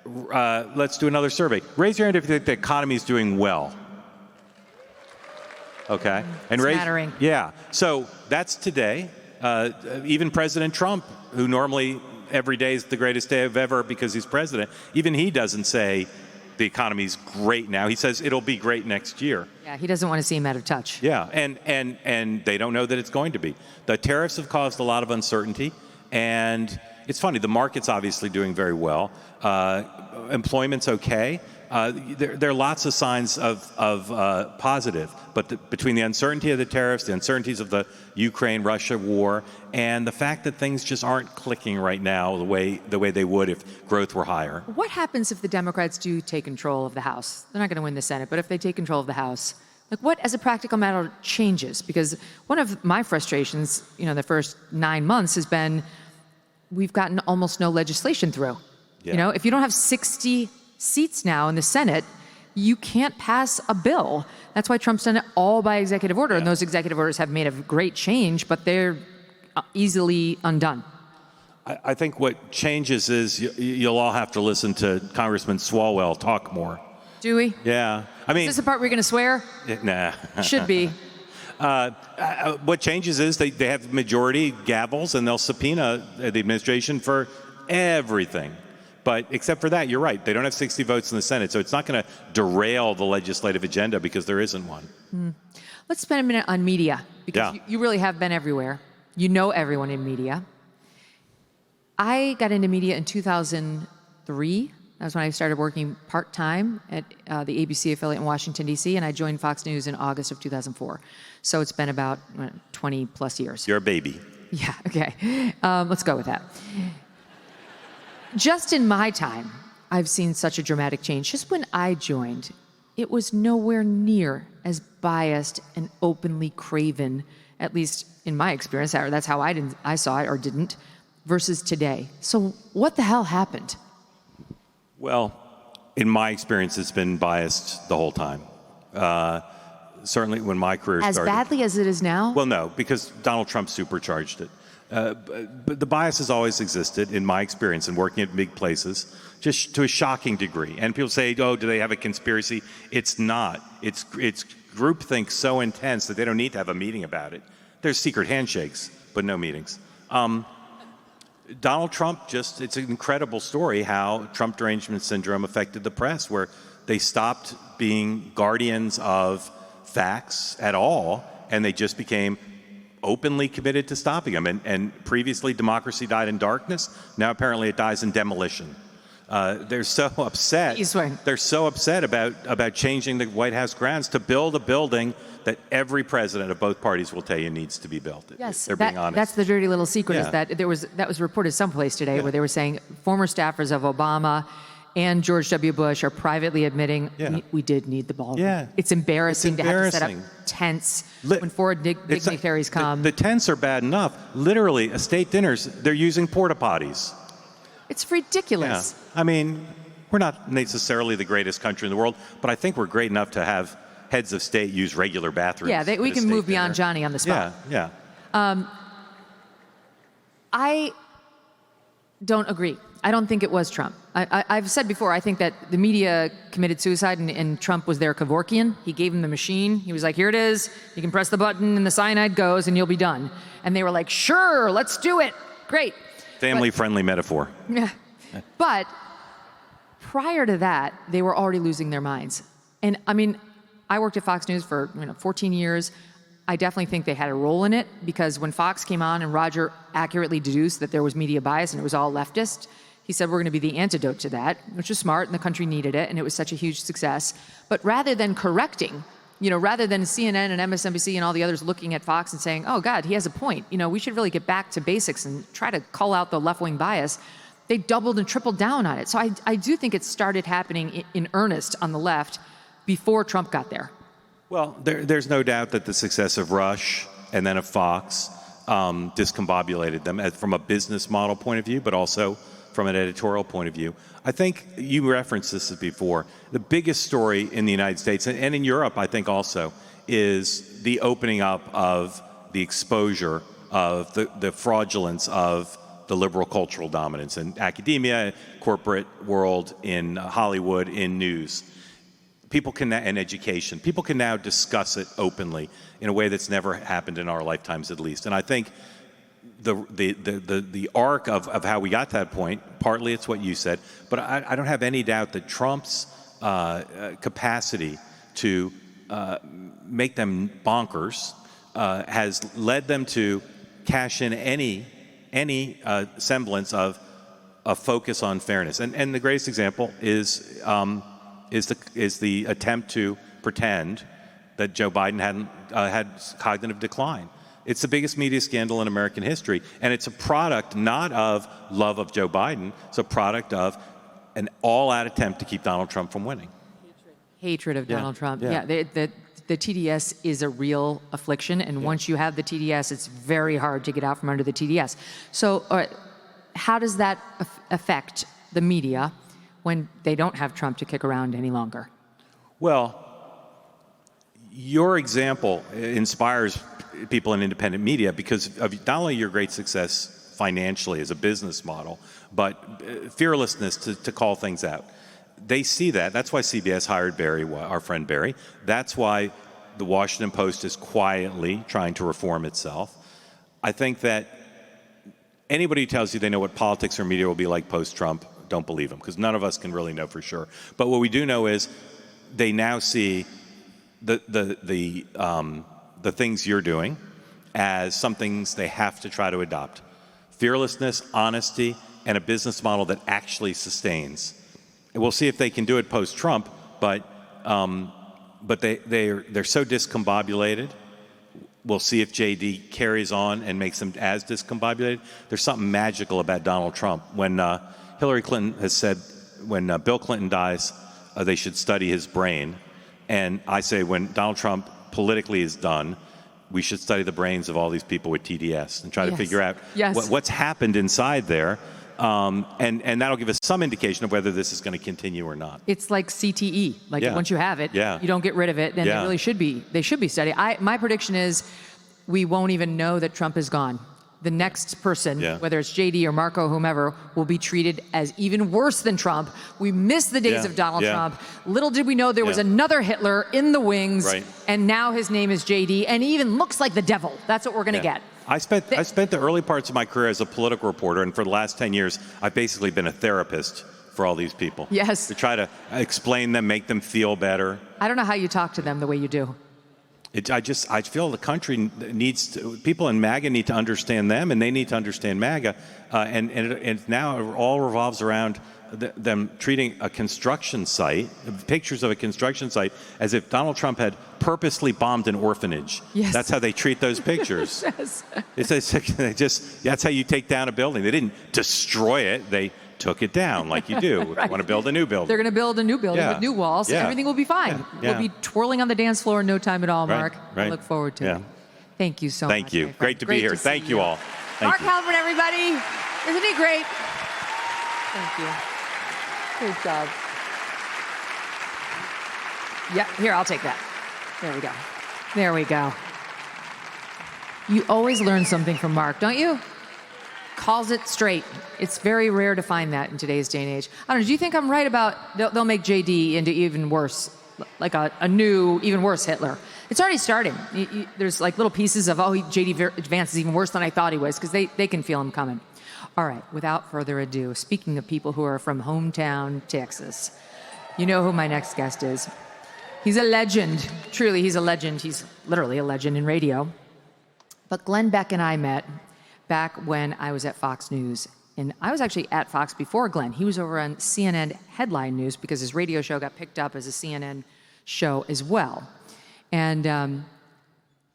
Let's do another survey. Raise your hand if you think the economy is doing well. Okay. And Smattering. Yeah. So that's today. Even President Trump, who normally every day is the greatest day of ever because he's president, even he doesn't say the economy's great now. He says it'll be great next year. Yeah, he doesn't want to see him out of touch. Yeah, and they don't know that it's going to be. The tariffs have caused a lot of uncertainty, and it's funny, the market's obviously doing very well. Employment's okay. There are lots of signs of positive, but between the uncertainty of the tariffs, the uncertainties of the Ukraine-Russia war, and the fact that things just aren't clicking right now the way they would if growth were higher. What happens if the Democrats do take control of the House? They're not going to win the Senate, but if they take control of the House, like what, as a practical matter, changes? Because one of my frustrations, the first 9 months has been we've gotten almost no legislation through. Yeah. If you don't have 60 seats now in the Senate, you can't pass a bill. That's why Trump's done it all by executive order, and those executive orders have made a great change, but they're easily undone. I think what changes is you'll all have to listen to Congressman Swalwell talk more. Do we? Yeah. I mean, is this the part we're going to swear? Nah. Should be. What changes is they have majority gavels, and they'll subpoena the administration for everything. But except for that, you're right. They don't have 60 votes in the Senate, so it's not going to derail the legislative agenda because there isn't one. Let's spend a minute on media, because you really have been everywhere. You know everyone in media. I got into media in 2003. That's when I started working part-time at the ABC affiliate in Washington, D.C., and I joined Fox News in August of 2004. So it's been about 20-plus years. You're a baby. Yeah, okay. Let's go with that. Just in my time, I've seen such a dramatic change. Just when I joined, it was nowhere near as biased and openly craven, at least in my experience, or that's how I saw it or didn't, versus today. So what the hell happened? Well, in my experience, it's been biased the whole time. Certainly when my career started. As badly as it is now? Well, no, because Donald Trump supercharged it. But the bias has always existed, in my experience, in working at big places, just to a shocking degree. And people say, oh, do they have a conspiracy? It's not. It's groupthink so intense that they don't need to have a meeting about it. There's secret handshakes, but no meetings. Donald Trump it's an incredible story how Trump derangement syndrome affected the press, where they stopped being guardians of facts at all, and they just became openly committed to stopping them. And previously, democracy died in darkness. Now, apparently, it dies in demolition. They're so upset. They're so upset about changing the White House grounds to build a building that every president of both parties will tell you needs to be built. Yes, they're being honest. That's the dirty little secret. Yeah. Is that was reported someplace today where they were saying former staffers of Obama and George W. Bush are privately admitting we did need the ballroom. Yeah. It's embarrassing to have to set up tents when foreign dignitaries come. The tents are bad enough. Literally, estate dinners, they're using porta potties. It's ridiculous. Yeah. I mean, we're not necessarily the greatest country in the world, but I think we're great enough to have heads of state use regular bathrooms. Yeah, we can move beyond Johnny on the spot. Yeah. I don't agree. I don't think it was Trump. I've said before, I think that the media committed suicide and Trump was their Kevorkian. He gave him the machine. He was like, here it is. You can press the button and the cyanide goes and you'll be done. And they were like, sure, let's do it. Great. Family-friendly metaphor. Yeah. But prior to that, they were already losing their minds. And I mean, I worked at Fox News for 14 years. I definitely think they had a role in it, because when Fox came on and Roger accurately deduced that there was media bias and it was all leftist, he said, we're going to be the antidote to that, which was smart, and the country needed it, and it was such a huge success. But rather than correcting, rather than CNN and MSNBC and all the others looking at Fox and saying, oh, God, he has a point. We should really get back to basics and try to call out the left-wing bias. They doubled and tripled down on it. So I do think it started happening in earnest on the left before Trump got there. Well, there's no doubt that the success of Rush and then of Fox discombobulated them from a business model point of view, but also from an editorial point of view. I think you referenced this before. The biggest story in the United States and in Europe, I think also, is the opening up of the exposure of the fraudulence of the liberal cultural dominance in academia, corporate world, in Hollywood, in news. People can, and education, people can now discuss it openly in a way that's never happened in our lifetimes, at least. And I think the arc of how we got to that point, partly it's what you said, but I don't have any doubt that Trump's capacity to make them bonkers has led them to cash in any semblance of a focus on fairness. And the greatest example is the attempt to pretend that Joe Biden had cognitive decline. It's the biggest media scandal in American history, and it's a product not of love of Joe Biden, it's a product of an all-out attempt to keep Donald Trump from winning. Hatred of Donald Trump. Yeah. The TDS is a real affliction, and once you have the TDS, it's very hard to get out from under the TDS. So how does that affect the media when they don't have Trump to kick around any longer? Well, your example inspires people in independent media because of not only your great success financially as a business model, but fearlessness to call things out. They see that. That's why CBS hired Barry, our friend Barry. That's why the Washington Post is quietly trying to reform itself. I think that anybody who tells you they know what politics or media will be like post-Trump, don't believe them, because none of us can really know for sure. But what we do know is they now see the things you're doing as some things they have to try to adopt. Fearlessness, honesty, and a business model that actually sustains. And we'll see if they can do it post-Trump, but they're so discombobulated. We'll see if JD carries on and makes them as discombobulated. There's something magical about Donald Trump. When Hillary Clinton has said, when Bill Clinton dies, they should study his brain. And I say when Donald Trump politically is done, we should study the brains of all these people with TDS and try to figure out what's happened inside there. And that'll give us some indication of whether this is going to continue or not. It's like CTE. Like once you have it, you don't get rid of it, then it really should be. They should be studied. My prediction is we won't even know that Trump is gone. The next person, whether it's JD or Marco, whomever, will be treated as even worse than Trump. We missed the days of Donald Trump. Little did we know there was another Hitler in the wings, and now his name is JD, and he even looks like the devil. That's what we're going to get. I spent the early parts of my career as a political reporter, and for the last 10 years, I've basically been a therapist for all these people. Yes. To try to explain them, make them feel better. I don't know how you talk to them the way you do. I feel the country people in MAGA need to understand them, and they need to understand MAGA. And now it all revolves around them treating a construction site, pictures of a construction site, as if Donald Trump had purposely bombed an orphanage. Yes. That's how they treat those pictures. That's how you take down a building. They didn't destroy it. They took it down like you do. If you want to build a new building. They're going to build a new building with new walls. Everything will be fine. We'll be twirling on the dance floor in no time at all, Mark. I look forward to it. Thank you so much. Thank you. Great to be here. Thank you all. Mark Halperin, everybody. Isn't he great? Thank you. Great job. Yeah, here, I'll take that. There we go. There we go. You always learn something from Mark, don't you? Calls it straight. It's very rare to find that in today's day and age. I don't know, do you think I'm right about they'll make JD into even worse, like a new, even worse Hitler? It's already starting. There's like little pieces of, JD Vance is even worse than I thought he was, because they can feel him coming. All right, without further ado, speaking of people who are from hometown Texas, you know who my next guest is. He's a legend. Truly, he's a legend. He's literally a legend in radio. But Glenn Beck and I met back when I was at Fox News. And I was actually at Fox before Glenn. He was over on CNN Headline News because his radio show got picked up as a CNN show as well. And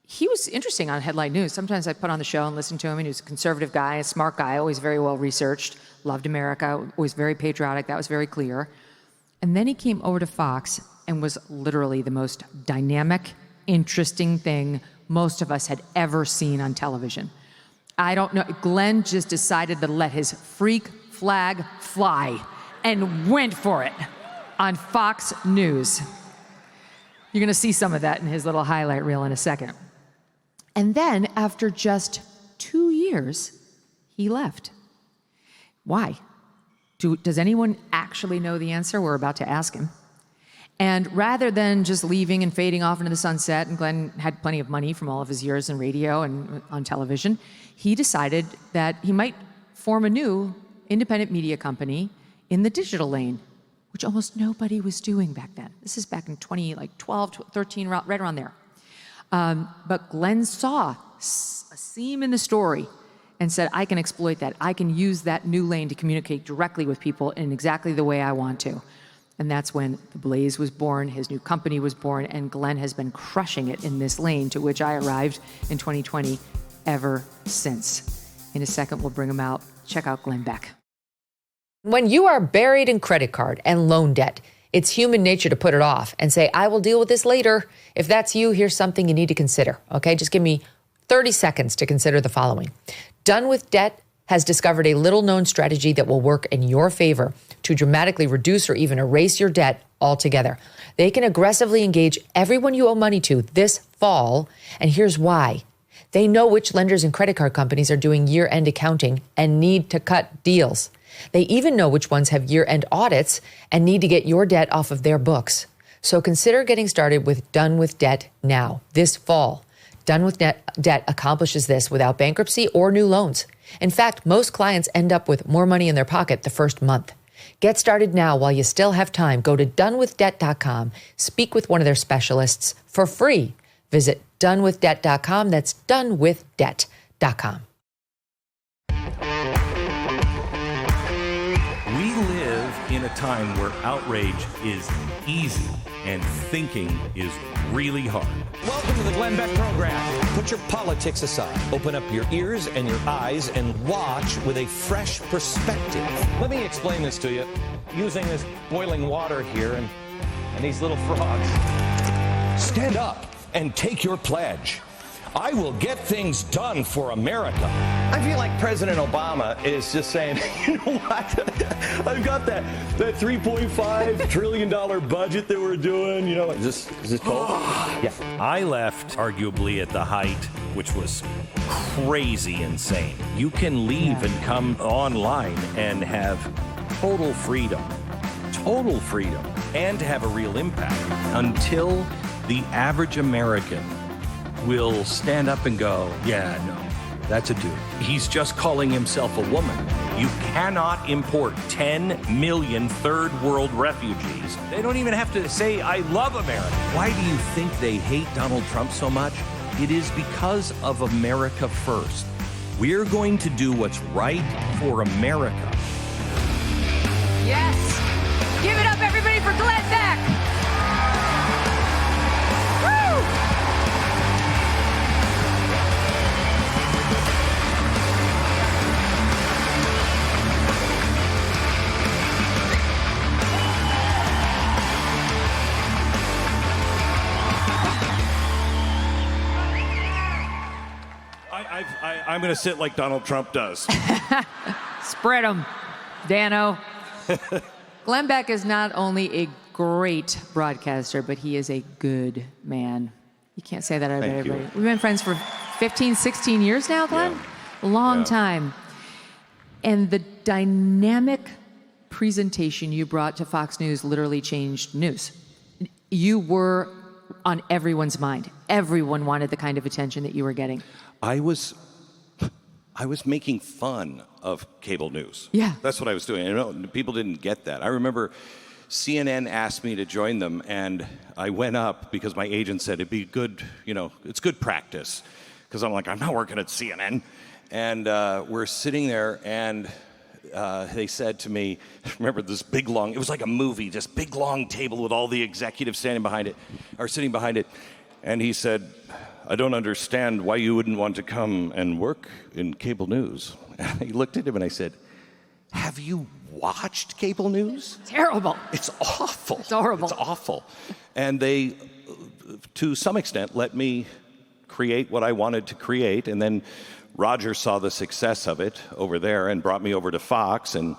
he was interesting on Headline News. Sometimes I put on the show and listen to him, and he was a conservative guy, a smart guy, always very well researched, loved America, always very patriotic. That was very clear. And then he came over to Fox and was literally the most dynamic, interesting thing most of us had ever seen on television. I don't know. Glenn just decided to let his freak flag fly and went for it on Fox News. You're going to see some of that in his little highlight reel in a second. And then, after just 2 years, he left. Why? Does anyone actually know the answer? We're about to ask him. And rather than just leaving and fading off into the sunset, and Glenn had plenty of money from all of his years in radio and on television, he decided that he might form a new independent media company in the digital lane, which almost nobody was doing back then. This is back in 2012, 13, right around there. But Glenn saw a seam in the story and said, I can exploit that. I can use that new lane to communicate directly with people in exactly the way I want to. And that's when The Blaze was born, his new company was born, and Glenn has been crushing it in this lane, to which I arrived in 2020 ever since. In a second, we'll bring him out. Check out Glenn Beck. When you are buried in credit card and loan debt, it's human nature to put it off and say, I will deal with this later. If that's you, here's something you need to consider. Okay, just give me 30 seconds to consider the following. Done with Debt has discovered a little-known strategy that will work in your favor to dramatically reduce or even erase your debt altogether. They can aggressively engage everyone you owe money to this fall, and here's why. They know which lenders and credit card companies are doing year-end accounting and need to cut deals. They even know which ones have year-end audits and need to get your debt off of their books. So consider getting started with Done with Debt now, this fall. Done with Debt accomplishes this without bankruptcy or new loans. In fact, most clients end up with more money in their pocket the first month. Get started now while you still have time. Go to donewithdebt.com. Speak with one of their specialists for free. Visit donewithdebt.com. That's donewithdebt.com. We live in a time where outrage is easy and thinking is really hard. Welcome to the Glenn Beck program. Put your politics aside. Open up your ears and your eyes and watch with a fresh perspective. Let me explain this to you using this boiling water here and these little frogs. Stand up and take your pledge. I will get things done for America. I feel like President Obama is just saying, you know what? I've got that $3.5 trillion budget that we're doing. You know, is this cold? Yeah. I left arguably at the height, which was crazy insane. You can leave and come online and have total freedom, and have a real impact until the average American will stand up and go, yeah, no, that's a dude. He's just calling himself a woman. You cannot import 10 million third world refugees. They don't even have to say, I love America. Why do you think they hate Donald Trump so much? It is because of America first. We're going to do what's right for America. Yes! Give it up, everybody, for Glenn Beck! Woo! I'm going to sit like Donald Trump does. Spread them, Dano. Glenn Beck is not only a great broadcaster, but he is a good man. You can't say that about everybody. We've been friends for 15, 16 years now, Glenn? Yeah. Long time. And the dynamic presentation you brought to Fox News literally changed news. You were on everyone's mind. Everyone wanted the kind of attention that you were getting. I was making fun of cable news. Yeah. That's what I was doing. You know, people didn't get that. I remember CNN asked me to join them, and I went up because my agent said it'd be good, you know, it's good practice. Because I'm like, I'm not working at CNN. And we're sitting there, and they said to me, remember this big long, it was like a movie, just big long table with all the executives standing behind it, or sitting behind it. And he said, I don't understand why you wouldn't want to come and work in cable news. And I looked at him and I said, have you watched cable news? Terrible. It's awful. It's horrible. It's awful. And they, to some extent, let me create what I wanted to create. And then Roger saw the success of it over there and brought me over to Fox, and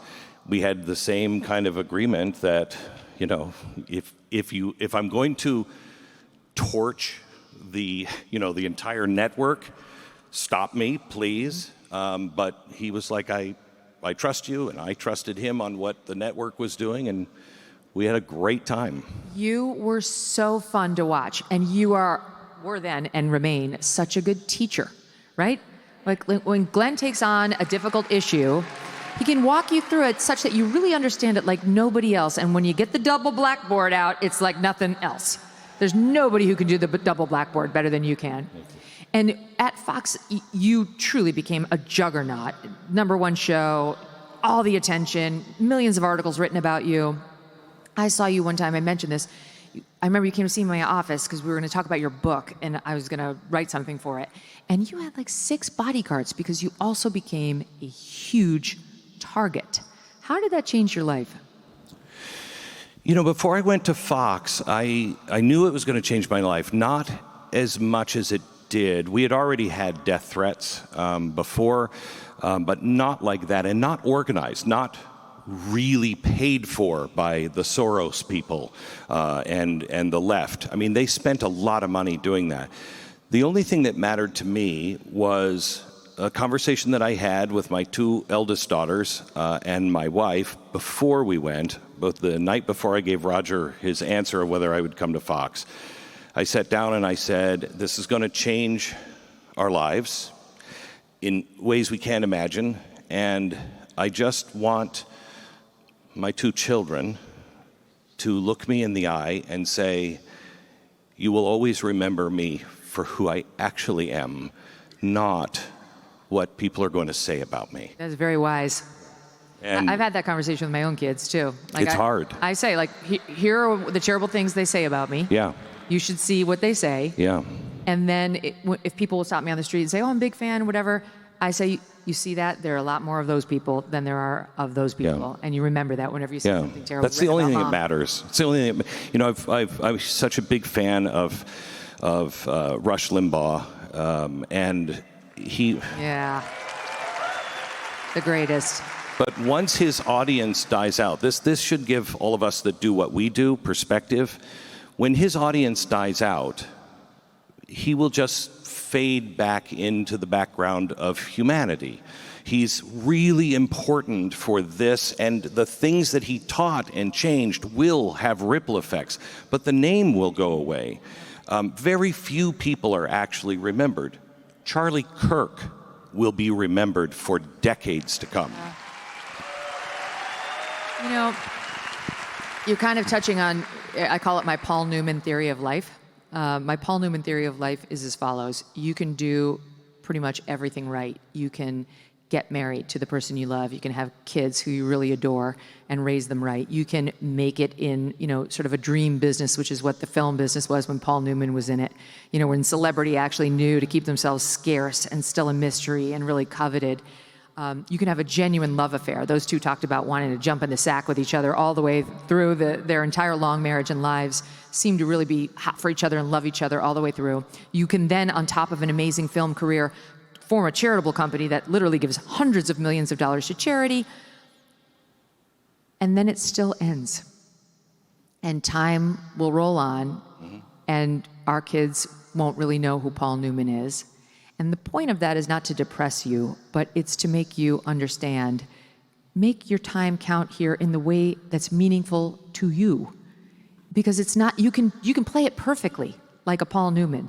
we had the same kind of agreement that, you know, if I'm going to torch the entire network, stop me, please. But he was like, I trust you, and I trusted him on what the network was doing, and we had a great time. You were so fun to watch, and you were then and remain such a good teacher, right? Like when Glenn takes on a difficult issue, he can walk you through it such that you really understand it like nobody else. And when you get the double blackboard out, it's like nothing else. There's nobody who can do the double blackboard better than you can. And at Fox, you truly became a juggernaut. #1 show, all the attention, millions of articles written about you. I saw you one time, I mentioned this. I remember you came to see me in my office because we were going to talk about your book, and I was going to write something for it. And you had like 6 bodyguards because you also became a huge target. How did that change your life? You know, before I went to Fox, I knew it was going to change my life, not as much as it did. We had already had death threats before, but not like that, and not organized, not really paid for by the Soros people and the left. I mean, they spent a lot of money doing that. The only thing that mattered to me was a conversation that I had with my 2 eldest daughters and my wife before we went, both the night before I gave Roger his answer of whether I would come to Fox. I sat down and I said, this is going to change our lives in ways we can't imagine, and I just want my 2 children to look me in the eye and say, you will always remember me for who I actually am, not what people are going to say about me. That's very wise. And I've had that conversation with my own kids too. It's hard. I say, like, here are the terrible things they say about me. Yeah. You should see what they say. Yeah. And then if people will stop me on the street and say, oh, I'm a big fan, whatever, I say, you see that? There are a lot more of those people than there are of those people. Yeah. And you remember that whenever you say something terrible. That's the only thing that matters. It's the only thing. You know, I was such a big fan of Rush Limbaugh, and he. Yeah. The greatest. But once his audience dies out, this should give all of us that do what we do perspective. When his audience dies out, he will just fade back into the background of humanity. He's really important for this, and the things that he taught and changed will have ripple effects, but the name will go away. Very few people are actually remembered. Charlie Kirk will be remembered for decades to come. You know, you're kind of touching on, I call it my Paul Newman theory of life. My Paul Newman theory of life is as follows. You can do pretty much everything right. You can get married to the person you love. You can have kids who you really adore and raise them right. You can make it in, you know, sort of a dream business, which is what the film business was when Paul Newman was in it. You know, when celebrity actually knew to keep themselves scarce and still a mystery and really coveted. You can have a genuine love affair. Those two talked about wanting to jump in the sack with each other all the way through their entire long marriage and lives, seem to really be hot for each other and love each other all the way through. You can then, on top of an amazing film career, form a charitable company that literally gives hundreds of millions of dollars to charity, and then it still ends. And time will roll on, and our kids won't really know who Paul Newman is. And the point of that is not to depress you, but it's to make you understand. Make your time count here in the way that's meaningful to you. Because it's not, you can play it perfectly, like a Paul Newman,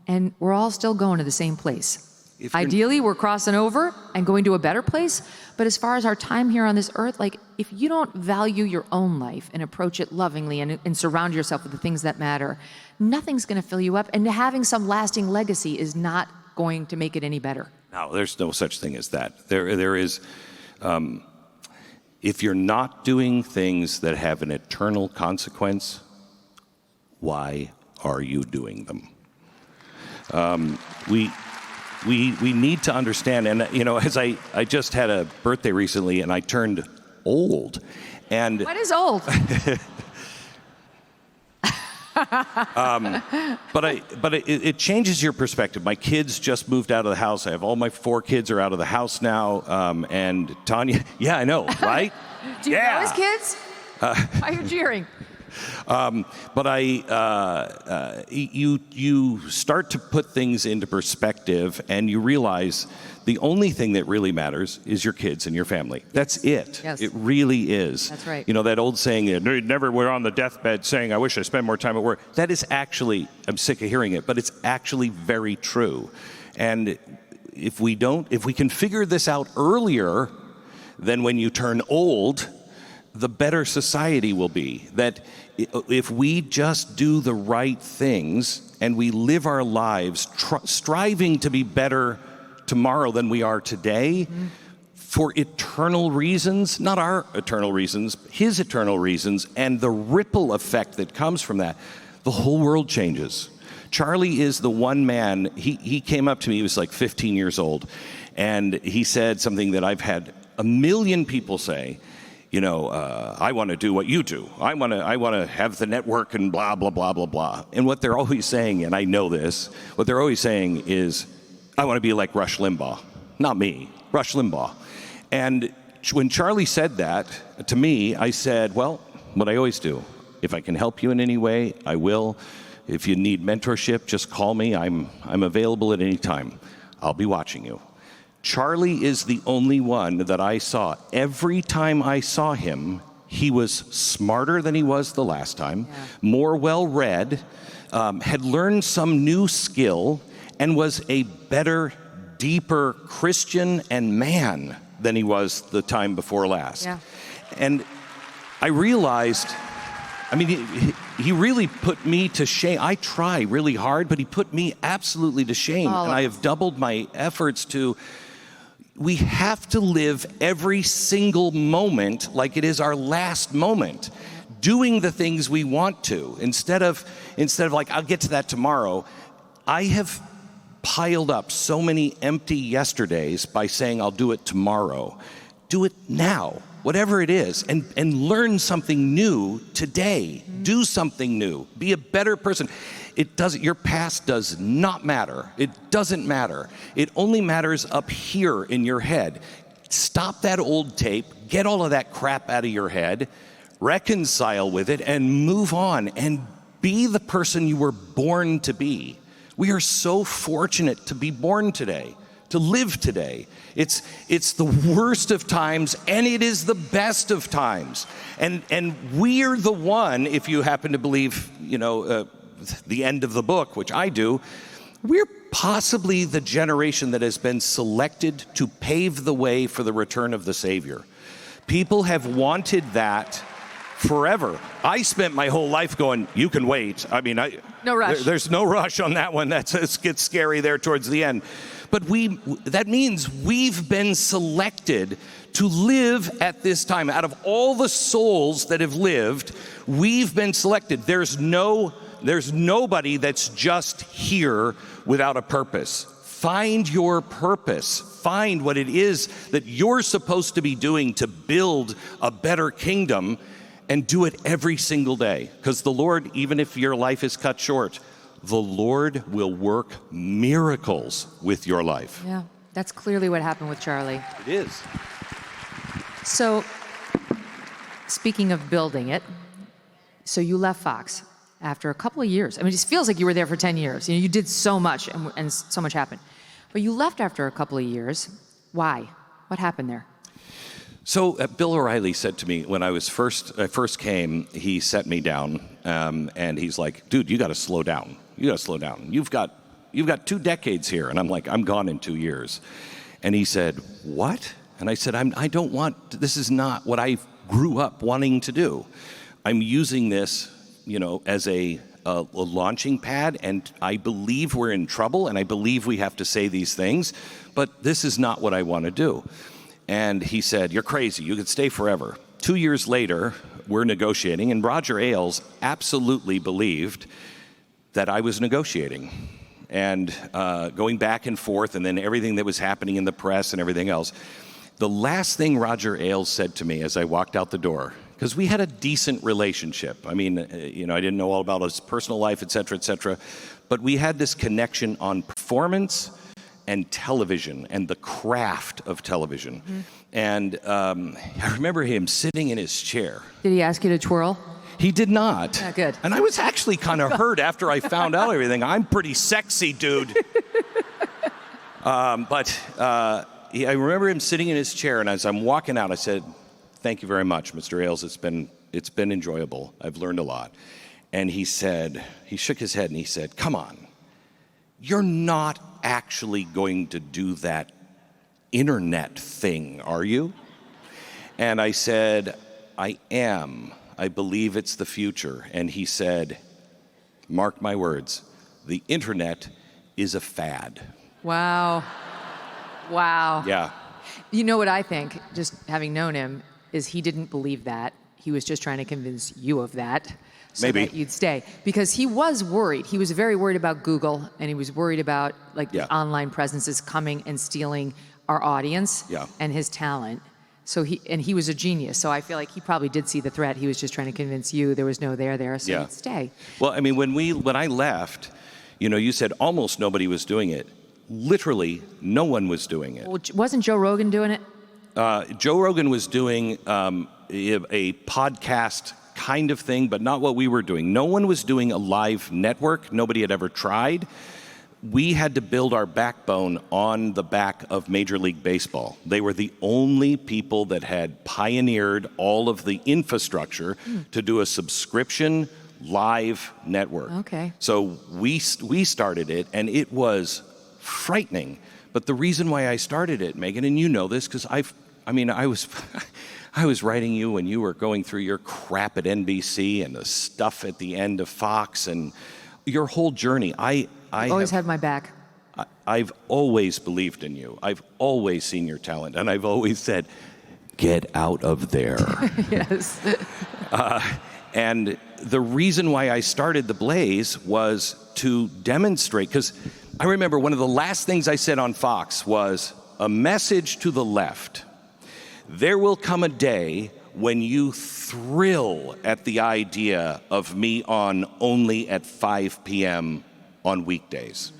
and we're all still going to the same place. Ideally, we're crossing over and going to a better place, but as far as our time here on this earth, like, if you don't value your own life and approach it lovingly and surround yourself with the things that matter, nothing's going to fill you up, and having some lasting legacy is not going to make it any better. No, there's no such thing as that. There is, if you're not doing things that have an eternal consequence, why are you doing them? We need to understand, and you know, as I just had a birthday recently, and I turned old, and what is old? But it changes your perspective. My kids just moved out of the house. I have all my 4 kids are out of the house now. And Tanya, yeah, I know, right? Do you know his kids? Why are you cheering? You start to put things into perspective, and you realize the only thing that really matters is your kids and your family. That's it. Yes. It really is. That's right. You know, that old saying, never we're on the deathbed saying, I wish I spent more time at work. That is actually, I'm sick of hearing it, but it's actually very true. And if we can figure this out earlier than when you turn old, the better society will be. That if we just do the right things and we live our lives striving to be better tomorrow than we are today, for eternal reasons, not our eternal reasons, his eternal reasons, and the ripple effect that comes from that, the whole world changes. Charlie is the one man, he came up to me, he was like 15 years old, and he said something that I've had a million people say, I want to do what you do. I want to have the network and blah, blah, blah, blah, blah. And what they're always saying, and I know this, what they're always saying is, I want to be like Rush Limbaugh. Not me, Rush Limbaugh. And when Charlie said that to me, I said, well, what I always do, if I can help you in any way, I will. If you need mentorship, just call me. I'm available at any time. I'll be watching you. Charlie is the only one that I saw. Every time I saw him, he was smarter than he was the last time, more well-read, had learned some new skill, and was a better, deeper Christian and man than he was the time before last. Yeah. And I realized, he really put me to shame. I try really hard, but he put me absolutely to shame. And I have doubled my efforts to, we have to live every single moment like it is our last moment, doing the things we want to, instead of like, I'll get to that tomorrow. I have piled up so many empty yesterdays by saying I'll do it tomorrow. Do it now, whatever it is, and learn something new today. Do something new. Be a better person. Your past does not matter. It doesn't matter. It only matters up here in your head. Stop that old tape, get all of that crap out of your head, reconcile with it, and move on, and be the person you were born to be. We are so fortunate to be born today, to live today. It's the worst of times, and it is the best of times. And we're the one, if you happen to believe, the end of the book, which I do, we're possibly the generation that has been selected to pave the way for the return of the Savior. People have wanted that forever. I spent my whole life going, you can wait. No rush. There's no rush on that one. It gets scary there towards the end. But that means we've been selected to live at this time. Out of all the souls that have lived, we've been selected. There's nobody that's just here without a purpose. Find your purpose. Find what it is that you're supposed to be doing to build a better kingdom, and do it every single day. Because the Lord, even if your life is cut short, the Lord will work miracles with your life. Yeah, that's clearly what happened with Charlie. It is. So, speaking of building it, so you left Fox after a couple of years. It just feels like you were there for 10 years. You did so much, and so much happened. But you left after a couple of years. Why? What happened there? So Bill O'Reilly said to me when I first came, he set me down, and he's like, dude, you got to slow down. You got to slow down. You've got 2 decades here. And I'm like, I'm gone in 2 years. And he said, what? And I said, this is not what I grew up wanting to do. I'm using this, as a launching pad, and I believe we're in trouble, and I believe we have to say these things, but this is not what I want to do. And he said, you're crazy. You could stay forever. 2 years later, we're negotiating, and Roger Ailes absolutely believed that I was negotiating and going back and forth, and then everything that was happening in the press and everything else. The last thing Roger Ailes said to me as I walked out the door, because we had a decent relationship. I mean, I didn't know all about his personal life, et cetera, but we had this connection on performance and television and the craft of television. Mm-hmm. And I remember him sitting in his chair. Did he ask you to twirl? He did not. Yeah, good. And I was actually kind of hurt after I found out everything. I'm pretty sexy, dude. I remember him sitting in his chair, and as I'm walking out, I said, "Thank you very much, Mr. Ailes. It's been enjoyable. I've learned a lot." And he shook his head and he said, "Come on, you're not actually going to do that internet thing, are you?" And I said, "I am. I believe it's the future." And he said, "Mark my words, the internet is a fad." Wow. Wow. Yeah. You know what I think, just having known him, is he didn't believe that. He was just trying to convince you of that so Maybe. that you'd stay. Because he was worried. He was very worried about Google, and he was worried about the online presences coming and stealing our audience and his talent. So he was a genius. So I feel like he probably did see the threat. He was just trying to convince you there was no there, so you'd stay. Well, I mean, when I left, you said almost nobody was doing it. Literally, no one was doing it. Well, wasn't Joe Rogan doing it? Joe Rogan was doing a podcast kind of thing, but not what we were doing. No one was doing a live network. Nobody had ever tried. We had to build our backbone on the back of Major League Baseball. They were the only people that had pioneered all of the infrastructure to do a subscription live network. Okay. So we started it, and it was frightening. But the reason why I started it, Megyn, and you know this, because I was writing you when you were going through your crap at NBC and the stuff at the end of Fox and your whole journey. I always had my back. I've always believed in you. I've always seen your talent, and I've always said, "Get out of there." Yes. And the reason why I started The Blaze was to demonstrate, because I remember one of the last things I said on Fox was a message to the left. There will come a day when you thrill at the idea of me on only at 5 p.m. on weekdays.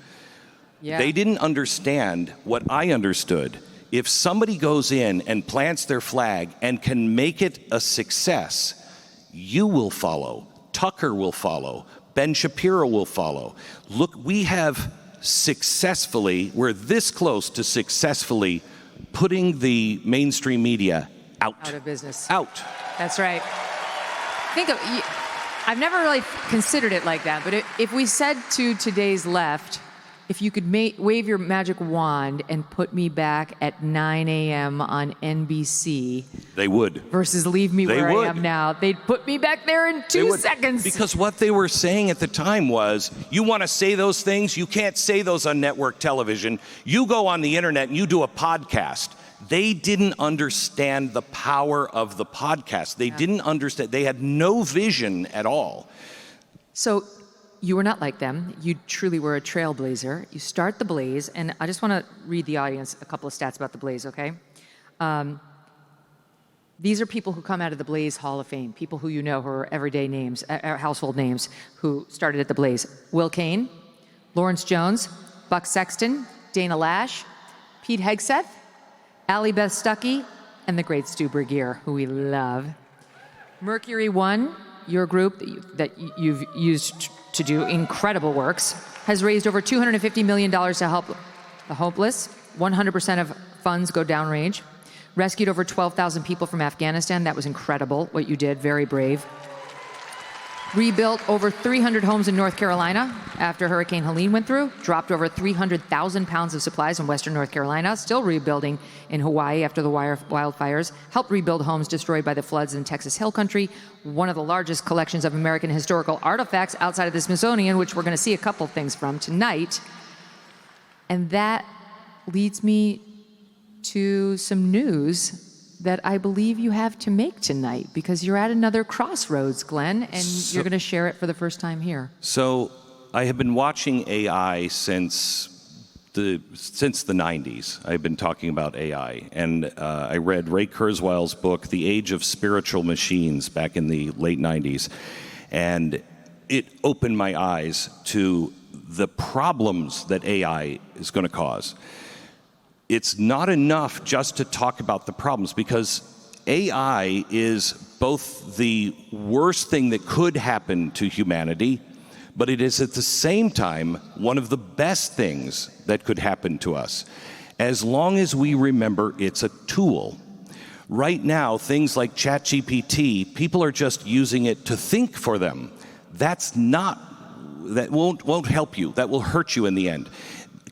Yeah. They didn't understand what I understood. If somebody goes in and plants their flag and can make it a success, you will follow. Tucker will follow. Ben Shapiro will follow. Look, we're this close to successfully putting the mainstream media out of business. Out. That's right. I've never really considered it like that, but if we said to today's left, if you could wave your magic wand and put me back at 9 a.m. on NBC, they would. Versus leave me where I am now, they'd put me back there in 2 seconds. Because what they were saying at the time was, you want to say those things? You can't say those on network television. You go on the internet and you do a podcast. They didn't understand the power of the podcast. They didn't understand. They had no vision at all. So you were not like them. You truly were a trailblazer. You start The Blaze, and I just want to read the audience a couple of stats about The Blaze, okay? These are people who come out of The Blaze Hall of Fame, people who you know who are everyday names, household names, who started at The Blaze. Will Cain, Lawrence Jones, Buck Sexton, Dana Lash, Pete Hegseth, Allie Beth Stuckey, and the great Stu Burgier, who we love. Mercury One, your group that you've used to do incredible works, has raised over $250 million to help the hopeless. 100% of funds go downrange. Rescued over 12,000 people from Afghanistan. That was incredible what you did, very brave. Rebuilt over 300 homes in North Carolina after Hurricane Helene went through. Dropped over 300,000 pounds of supplies in Western North Carolina. Still rebuilding in Hawaii after the wildfires. Helped rebuild homes destroyed by the floods in Texas Hill Country. One of the largest collections of American historical artifacts outside of the Smithsonian, which we're going to see a couple things from tonight. And that leads me to some news that I believe you have to make tonight, because you're at another crossroads, Glenn, and you're going to share it for the first time here. So I have been watching AI since since the 90s, I've been talking about AI. And I read Ray Kurzweil's book, The Age of Spiritual Machines, back in the late 90s. And it opened my eyes to the problems that AI is going to cause. It's not enough just to talk about the problems, because AI is both the worst thing that could happen to humanity, but it is at the same time one of the best things that could happen to us, as long as we remember it's a tool. Right now, things like ChatGPT, people are just using it to think for them. That won't help you. That will hurt you in the end.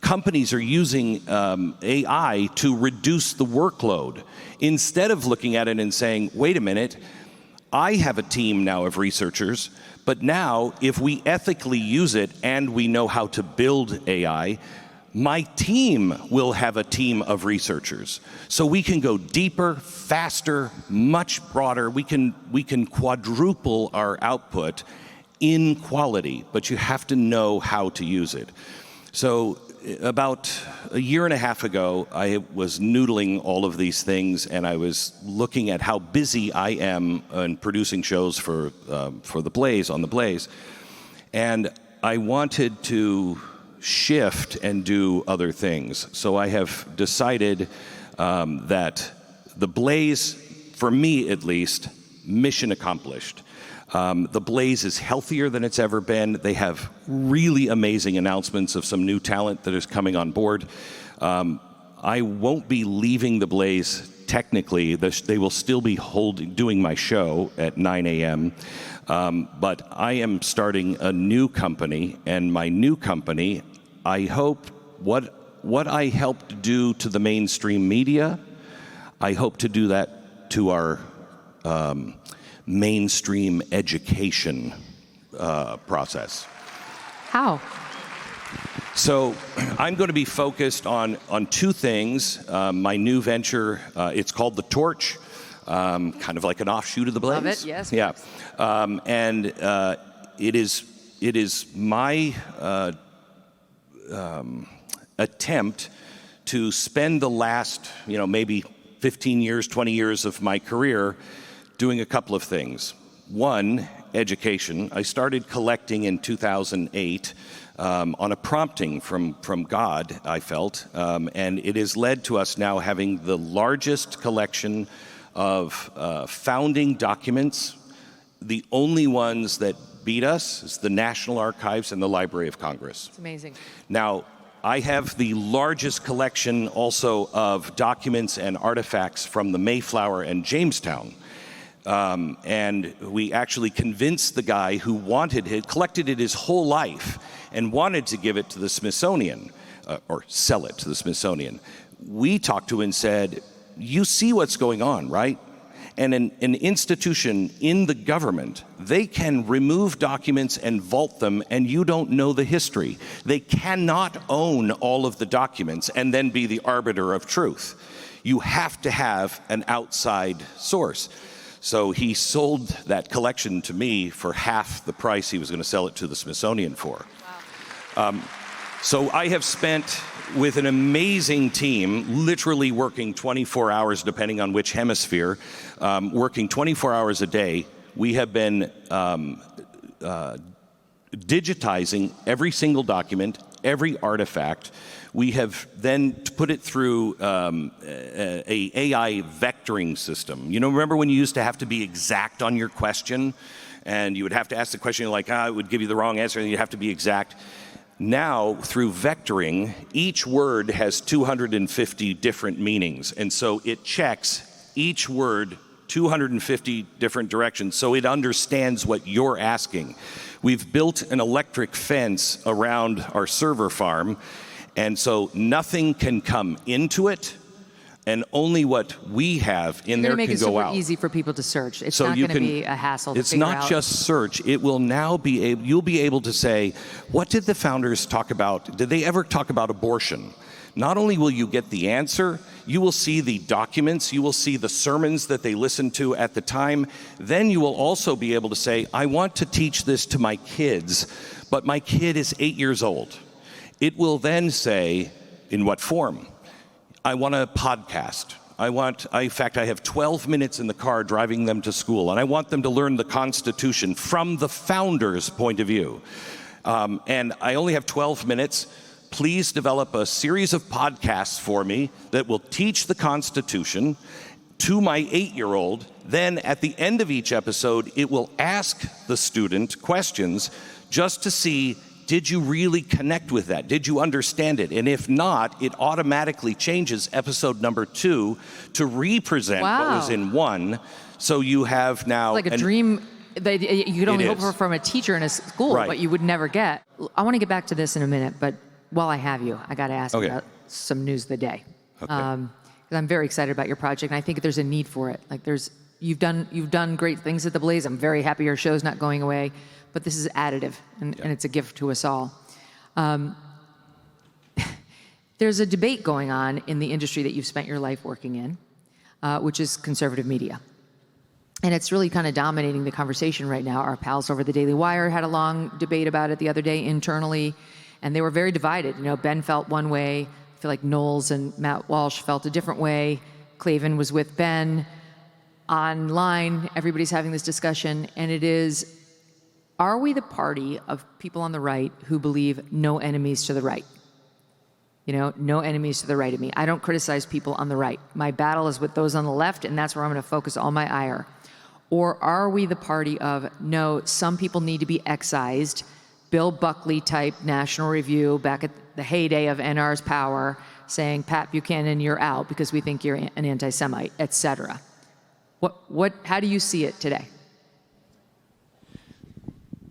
Companies are using AI to reduce the workload, instead of looking at it and saying, wait a minute, I have a team now of researchers, but now if we ethically use it and we know how to build AI, my team will have a team of researchers. So we can go deeper, faster, much broader. We can quadruple our output in quality, but you have to know how to use it. So about a year and a half ago, I was noodling all of these things, and I was looking at how busy I am in producing shows for the Blaze, on the Blaze, and I wanted to shift and do other things. So I have decided that the Blaze, for me at least, mission accomplished. The Blaze is healthier than it's ever been. They have really amazing announcements of some new talent that is coming on board. I won't be leaving the Blaze technically. They will still be doing my show at 9 a.m. But I am starting a new company, and my new company, I hope what I helped do to the mainstream media, I hope to do that to our mainstream education process. How? So I'm going to be focused on two things. My new venture, it's called The Torch, kind of like an offshoot of the Blaze. Love it, yes. Yeah. And it is my attempt to spend the last, maybe 15 years, 20 years of my career doing a couple of things. One, education. I started collecting in 2008 on a prompting from God, I felt, and it has led to us now having the largest collection of founding documents. The only ones that beat us is the National Archives and the Library of Congress. It's amazing. Now, I have the largest collection also of documents and artifacts from the Mayflower and Jamestown. And we actually convinced the guy who collected it his whole life and wanted to give it to the Smithsonian, or sell it to the Smithsonian. We talked to him and said, you see what's going on, right? And an institution in the government, they can remove documents and vault them, and you don't know the history. They cannot own all of the documents and then be the arbiter of truth. You have to have an outside source. So he sold that collection to me for half the price he was going to sell it to the Smithsonian for. Wow. So I have spent with an amazing team, literally working 24 hours, depending on which hemisphere, working 24 hours a day. We have been digitizing every single document, every artifact. We have then put it through a AI vectoring system. Remember when you used to have to be exact on your question, and you would have to ask the question like, it would give you the wrong answer, and you'd have to be exact. Now, through vectoring, each word has 250 different meanings, and so it checks each word 250 different directions, so it understands what you're asking. We've built an electric fence around our server farm, and so nothing can come into it, and only what we have in there can go out. You're going to make it super easy for people to search. It's not going to be a hassle to figure out. It's not just search. It will now be you'll be able to say, what did the founders talk about? Did they ever talk about abortion? Not only will you get the answer, you will see the documents, you will see the sermons that they listened to at the time. Then you will also be able to say, I want to teach this to my kids, but my kid is 8 years old. It will then say, In what form? I want a podcast. In fact, I have 12 minutes in the car driving them to school, and I want them to learn the Constitution from the founders' point of view. And I only have 12 minutes. Please develop a series of podcasts for me that will teach the Constitution to my 8-year-old. Then at the end of each episode, it will ask the student questions just to see, did you really connect with that? Did you understand it? And if not, it automatically changes episode number 2 to represent what was in 1. So you have now like a dream that you could only hope for from a teacher in a school, Right. but you would never get. I want to get back to this in a minute, but while I have you, I got to ask Okay. about some news of the day. Okay. 'Cause I'm very excited about your project, and I think there's a need for it. Like you've done great things at the Blaze. I'm very happy your show's not going away, but this is additive, and it's a gift to us all. There's a debate going on in the industry that you've spent your life working in, which is conservative media. And it's really kind of dominating the conversation right now. Our pals over the Daily Wire had a long debate about it the other day internally, and they were very divided. You know, Ben felt one way. I feel like Knowles and Matt Walsh felt a different way. Clavin was with Ben. Online, everybody's having this discussion, and it is, are we the party of people on the right who believe no enemies to the right? You know, no enemies to the right of me. I don't criticize people on the right. My battle is with those on the left, and that's where I'm going to focus all my ire. Or are we the party of, no, some people need to be excised, Bill Buckley type National Review back at the heyday of NR's power, saying, Pat Buchanan, you're out because we think you're an anti-Semite, etc. How do you see it today?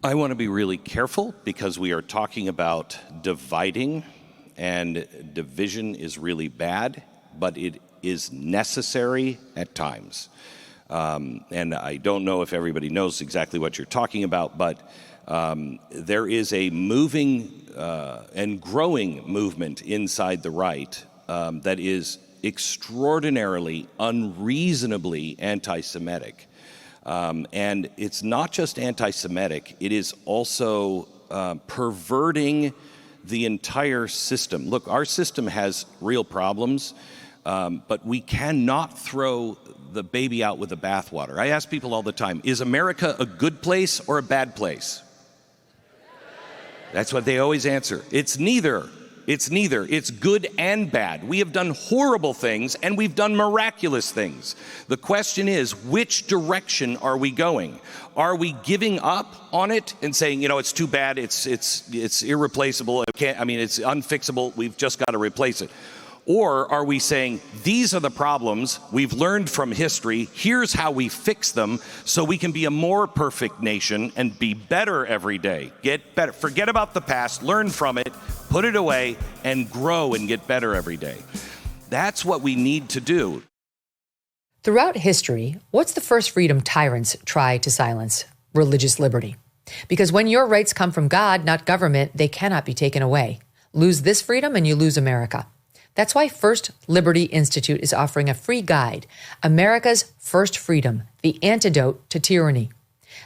I want to be really careful because we are talking about dividing, and division is really bad, but it is necessary at times. And I don't know if everybody knows exactly what you're talking about, but there is a moving and growing movement inside the right that is extraordinarily, unreasonably anti-Semitic. And it's not just anti-Semitic, it is also perverting the entire system. Look, our system has real problems, but we cannot throw the baby out with the bathwater. I ask people all the time, is America a good place or a bad place? That's what they always answer. It's neither. It's neither. It's good and bad. We have done horrible things and we've done miraculous things. The question is, which direction are we going? Are we giving up on it and saying, you know, it's too bad, it's irreplaceable, it's unfixable, we've just got to replace it? Or are we saying, these are the problems, we've learned from history, here's how we fix them so we can be a more perfect nation and be better every day. Get better. Forget about the past, learn from it, put it away, and grow and get better every day. That's what we need to do. Throughout history, what's the first freedom tyrants try to silence? Religious liberty. Because when your rights come from God, not government, they cannot be taken away. Lose this freedom and you lose America. That's why First Liberty Institute is offering a free guide, America's First Freedom, the antidote to tyranny.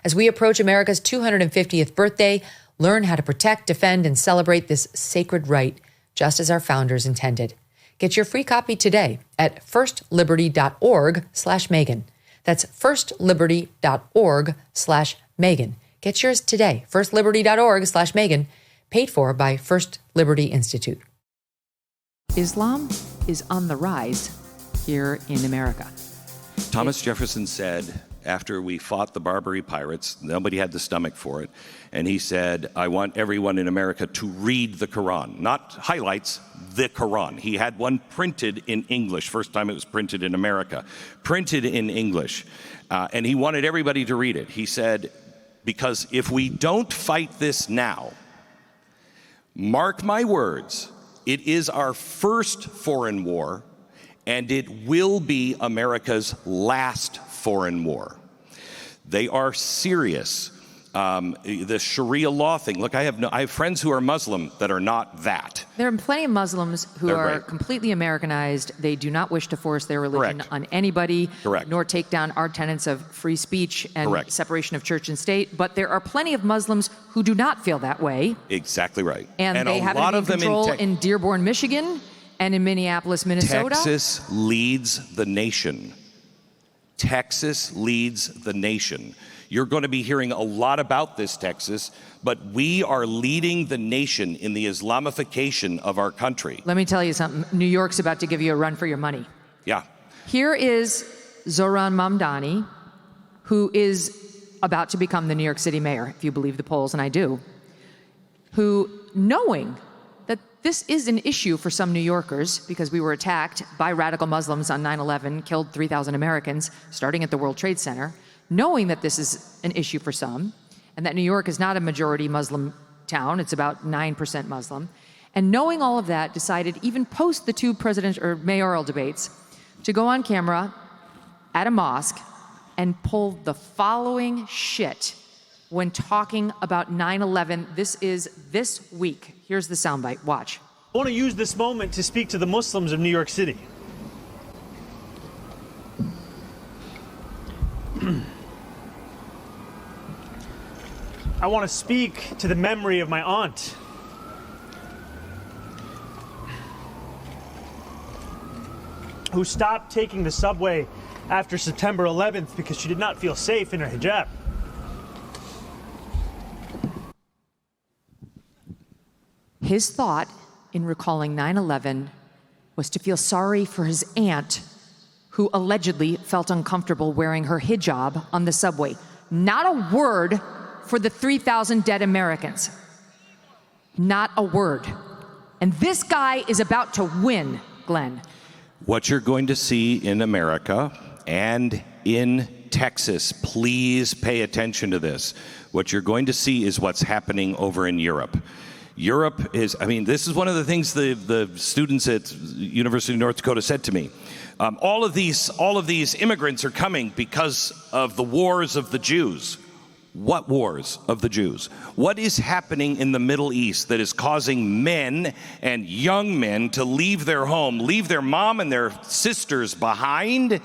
As we approach America's 250th birthday, learn how to protect, defend, and celebrate this sacred right, just as our founders intended. Get your free copy today at firstliberty.org/Megyn. That's firstliberty.org/Megyn. Get yours today, firstliberty.org/Megyn, paid for by First Liberty Institute. Islam is on the rise here in America. Thomas Jefferson said, after we fought the Barbary pirates, nobody had the stomach for it, and he said, I want everyone in America to read the Quran, not highlights, the Quran. He had one printed in English, first time it was printed in America, printed in English, and he wanted everybody to read it. He said, because if we don't fight this now, mark my words, it is our first foreign war, and it will be America's last foreign war. They are serious. The Sharia law thing. Look, I have friends who are Muslim that are not that. There are plenty of Muslims who They're are right. completely Americanized. They do not wish to force their religion Correct. on anybody, Correct. nor take down our tenets of free speech and Correct. separation of church and state. But there are plenty of Muslims who do not feel that way. Exactly right. And they a have lot it of in them control in Dearborn, Michigan, And in Minneapolis, Minnesota? Texas leads the nation. Texas leads the nation. You're going to be hearing a lot about this, Texas, but we are leading the nation in the Islamification of our country. Let me tell you something. New York's about to give you a run for your money. Yeah. Here is Zohran Mamdani, who is about to become the New York City mayor, if you believe the polls, and I do, who, knowing that this is an issue for some New Yorkers because we were attacked by radical Muslims on 9/11, killed 3,000 Americans, starting at the World Trade Center, knowing that this is an issue for some, and that New York is not a majority Muslim town, it's about 9% Muslim, and knowing all of that, decided, even post the two mayoral debates, to go on camera at a mosque and pull the following shit when talking about 9/11. This is this week. Here's the soundbite. Watch. I want to use this moment to speak to the Muslims of New York City. I want to speak to the memory of my aunt. Who stopped taking the subway after September 11th because she did not feel safe in her hijab. His thought in recalling 9/11 was to feel sorry for his aunt, who allegedly felt uncomfortable wearing her hijab on the subway. Not a word for the 3,000 dead Americans. Not a word. And this guy is about to win, Glenn. What you're going to see in America and in Texas, please pay attention to this. What you're going to see is what's happening over in Europe. Europe is, this is one of the things the students at University of North Dakota said to me. All of these immigrants are coming because of the wars of the Jews. What wars of the Jews? What is happening in the Middle East that is causing men and young men to leave their home, leave their mom and their sisters behind,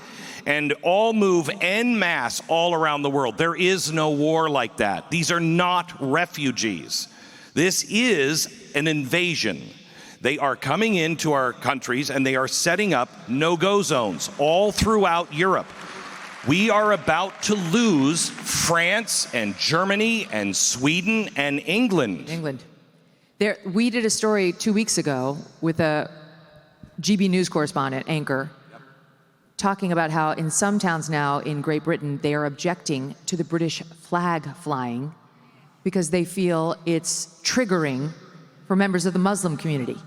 and all move en masse all around the world? There is no war like that. These are not refugees. This is an invasion. They are coming into our countries and they are setting up no-go zones all throughout Europe. We are about to lose France and Germany and Sweden and England. We did a story 2 weeks ago with a GB News correspondent, anchor, talking about how in some towns now in Great Britain, they are objecting to the British flag flying because they feel it's triggering for members of the Muslim community.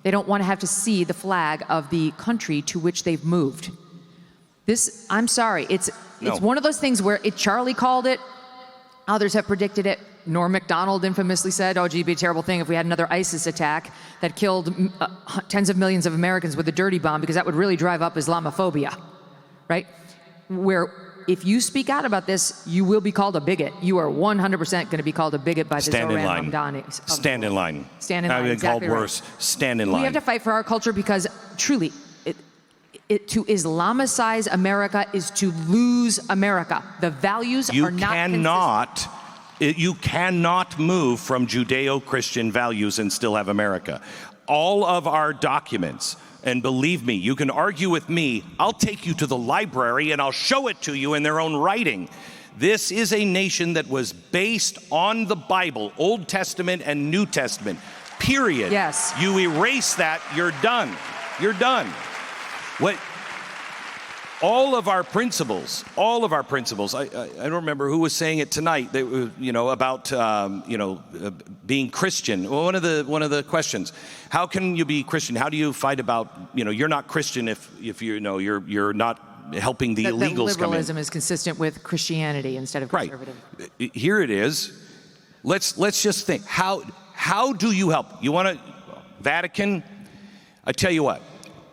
They don't want to have to see the flag of the country to which they've moved. This, I'm sorry, it's one of those things where Charlie called it, others have predicted it. Norm Macdonald infamously said, oh, gee, it'd be a terrible thing if we had another ISIS attack that killed tens of millions of Americans with a dirty bomb, because that would really drive up Islamophobia, right? Where if you speak out about this, you will be called a bigot. You are 100% going to be called a biget by the Zohran Mamdani. Stand in line. Stand in line, I've been exactly called right. worse. Stand in line. We have to fight for our culture because truly, to Islamicize America is to lose America. The values are not You cannot move from Judeo-Christian values and still have America. All of our documents, and believe me, you can argue with me, I'll take you to the library and I'll show it to you in their own writing. This is a nation that was based on the Bible, Old Testament and New Testament, period. Yes. You erase that, you're done. You're done. All of our principles, I don't remember who was saying it tonight, about being Christian. Well, one of the questions, how can you be Christian? How do you fight about, you're not Christian if you're not helping the illegals come in? Liberalism is consistent with Christianity instead of conservative. Right. Here it is. Let's just think. How do you help? You want to, Vatican? I tell you what,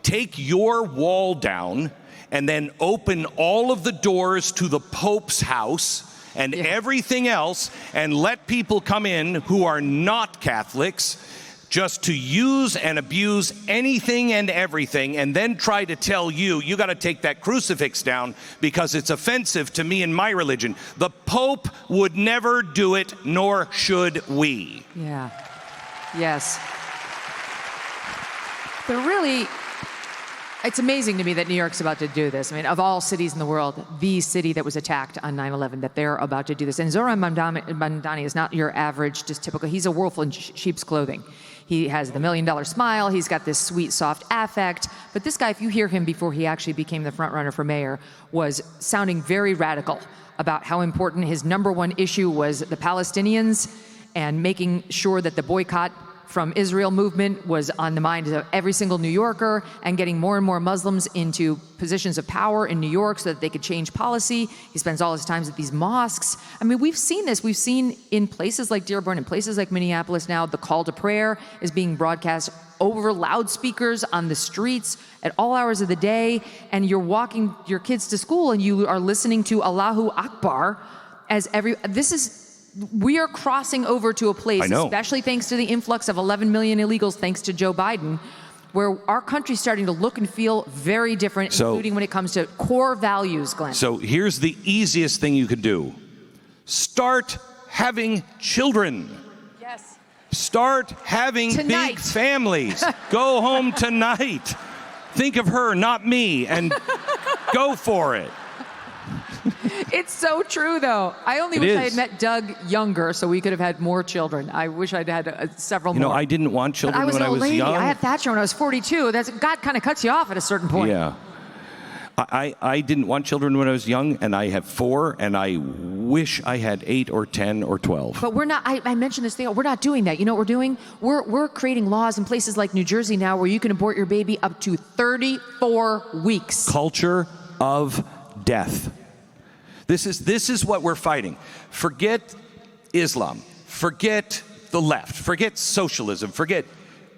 take your wall down and then open all of the doors to the Pope's house and everything else, and let people come in who are not Catholics just to use and abuse anything and everything, and then try to tell you got to take that crucifix down because it's offensive to me and my religion. The Pope would never do it, nor should we. Yeah. Yes. It's amazing to me that New York's about to do this. I mean, of all cities in the world, the city that was attacked on 9/11, that they're about to do this. And Zohran Mamdani is not your average, just typical. He's a wolf in sheep's clothing. He has the $1 million smile. He's got this sweet, soft affect. But this guy, if you hear him before he actually became the front runner for mayor, was sounding very radical about how important his number one issue was the Palestinians and making sure that the boycott from Israel movement was on the mind of every single New Yorker, and getting more and more Muslims into positions of power in New York so that they could change policy. He spends all his time at these mosques. I mean, we've seen this. We've seen in places like Dearborn, in places like Minneapolis now, the call to prayer is being broadcast over loudspeakers on the streets at all hours of the day, and you're walking your kids to school and you are listening to Allahu Akbar we are crossing over to a place, especially thanks to the influx of 11 million illegals, thanks to Joe Biden, where our country's starting to look and feel very different, including when it comes to core values, Glenn. So here's the easiest thing you could do. Start having children. Yes. Start having big families. Go home tonight. Think of her, not me, and go for it. It's so true, though. I only wish I had met Doug younger so we could have had more children. I wish I'd had several more. You know, I didn't want children when I was young. I had Thatcher when I was 42. God kind of cuts you off at a certain point. Yeah. I didn't want children when I was young, and I have 4, and I wish I had 8 or 10 or 12. But we're not, I mentioned this thing, we're not doing that. You know what we're doing? We're creating laws in places like New Jersey now where you can abort your baby up to 34 weeks. Culture of death. This is what we're fighting. Forget Islam. Forget the left. Forget socialism.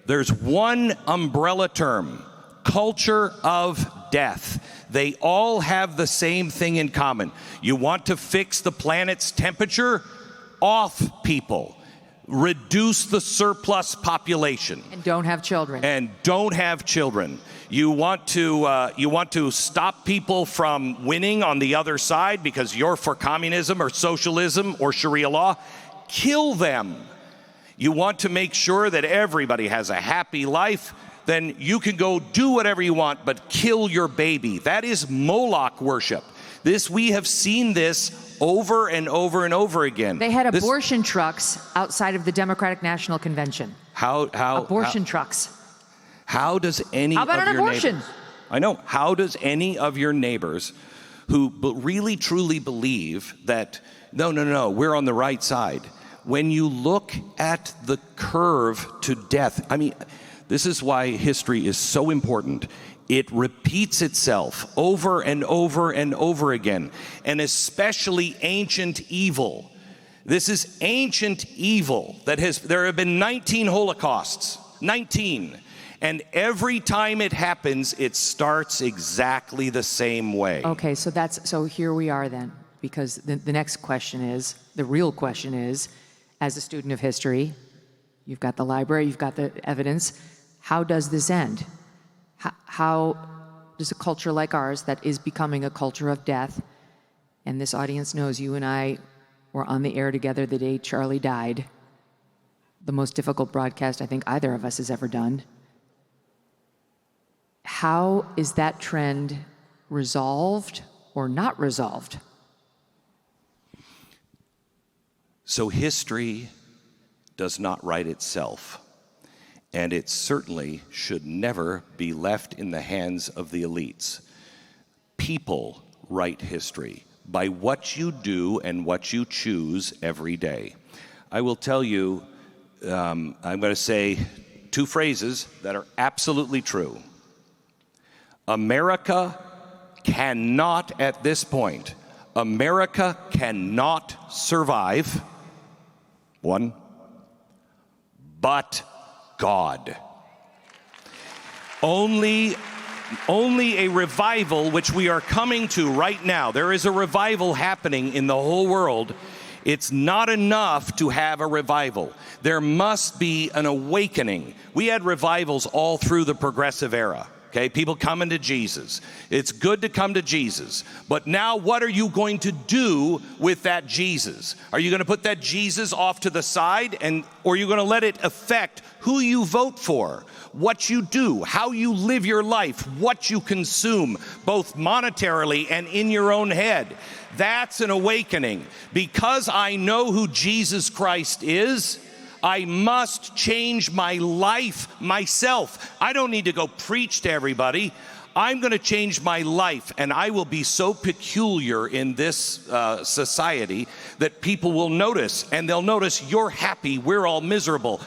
There's one umbrella term: culture of death. They all have the same thing in common. You want to fix the planet's temperature? Off people. Reduce the surplus population. And don't have children. You want to stop people from winning on the other side because you're for communism or socialism or Sharia law? Kill them. You want to make sure that everybody has a happy life? Then you can go do whatever you want, but kill your baby. That is Moloch worship. We have seen this over and over and over again. They had abortion trucks outside of the Democratic National Convention. Abortion trucks. How does any How about of an your abortion? neighbors, I know, how does any of your neighbors who really truly believe that, no, we're on the right side, when you look at the curve to death, I mean, this is why history is so important. It repeats itself over and over and over again, and especially ancient evil. This is ancient evil there have been 19 Holocausts, 19. And every time it happens, it starts exactly the same way. Okay, so here we are then, because the next question is, the real question is, as a student of history, you've got the library, you've got the evidence, how does this end? How does a culture like ours that is becoming a culture of death, and this audience knows you and I were on the air together the day Charlie died, the most difficult broadcast I think either of us has ever done. How is that trend resolved or not resolved? So history does not write itself, and it certainly should never be left in the hands of the elites. People write history by what you do and what you choose every day. I will tell you, I'm going to say 2 phrases that are absolutely true. America cannot, at this point, America cannot survive, 1, but God. Only a revival, which we are coming to right now. There is a revival happening in the whole world. It's not enough to have a revival. There must be an awakening. We had revivals all through the progressive era. okay? People coming to Jesus. It's good to come to Jesus. But now what are you going to do with that Jesus? Are you going to put that Jesus off to the side, or are you going to let it affect who you vote for, what you do, how you live your life, what you consume, both monetarily and in your own head? That's an awakening. Because I know who Jesus Christ is, I must change my life myself. I don't need to go preach to everybody. I'm going to change my life, and I will be so peculiar in this society that people will notice, and they'll notice you're happy, we're all miserable.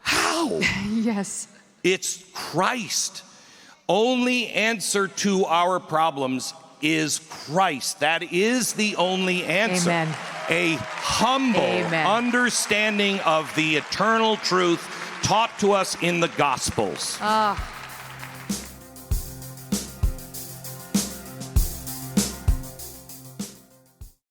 How? Yes. It's Christ. Only answer to our problems is Christ. That is the only answer. Amen. A humble understanding of the eternal truth taught to us in the Gospels.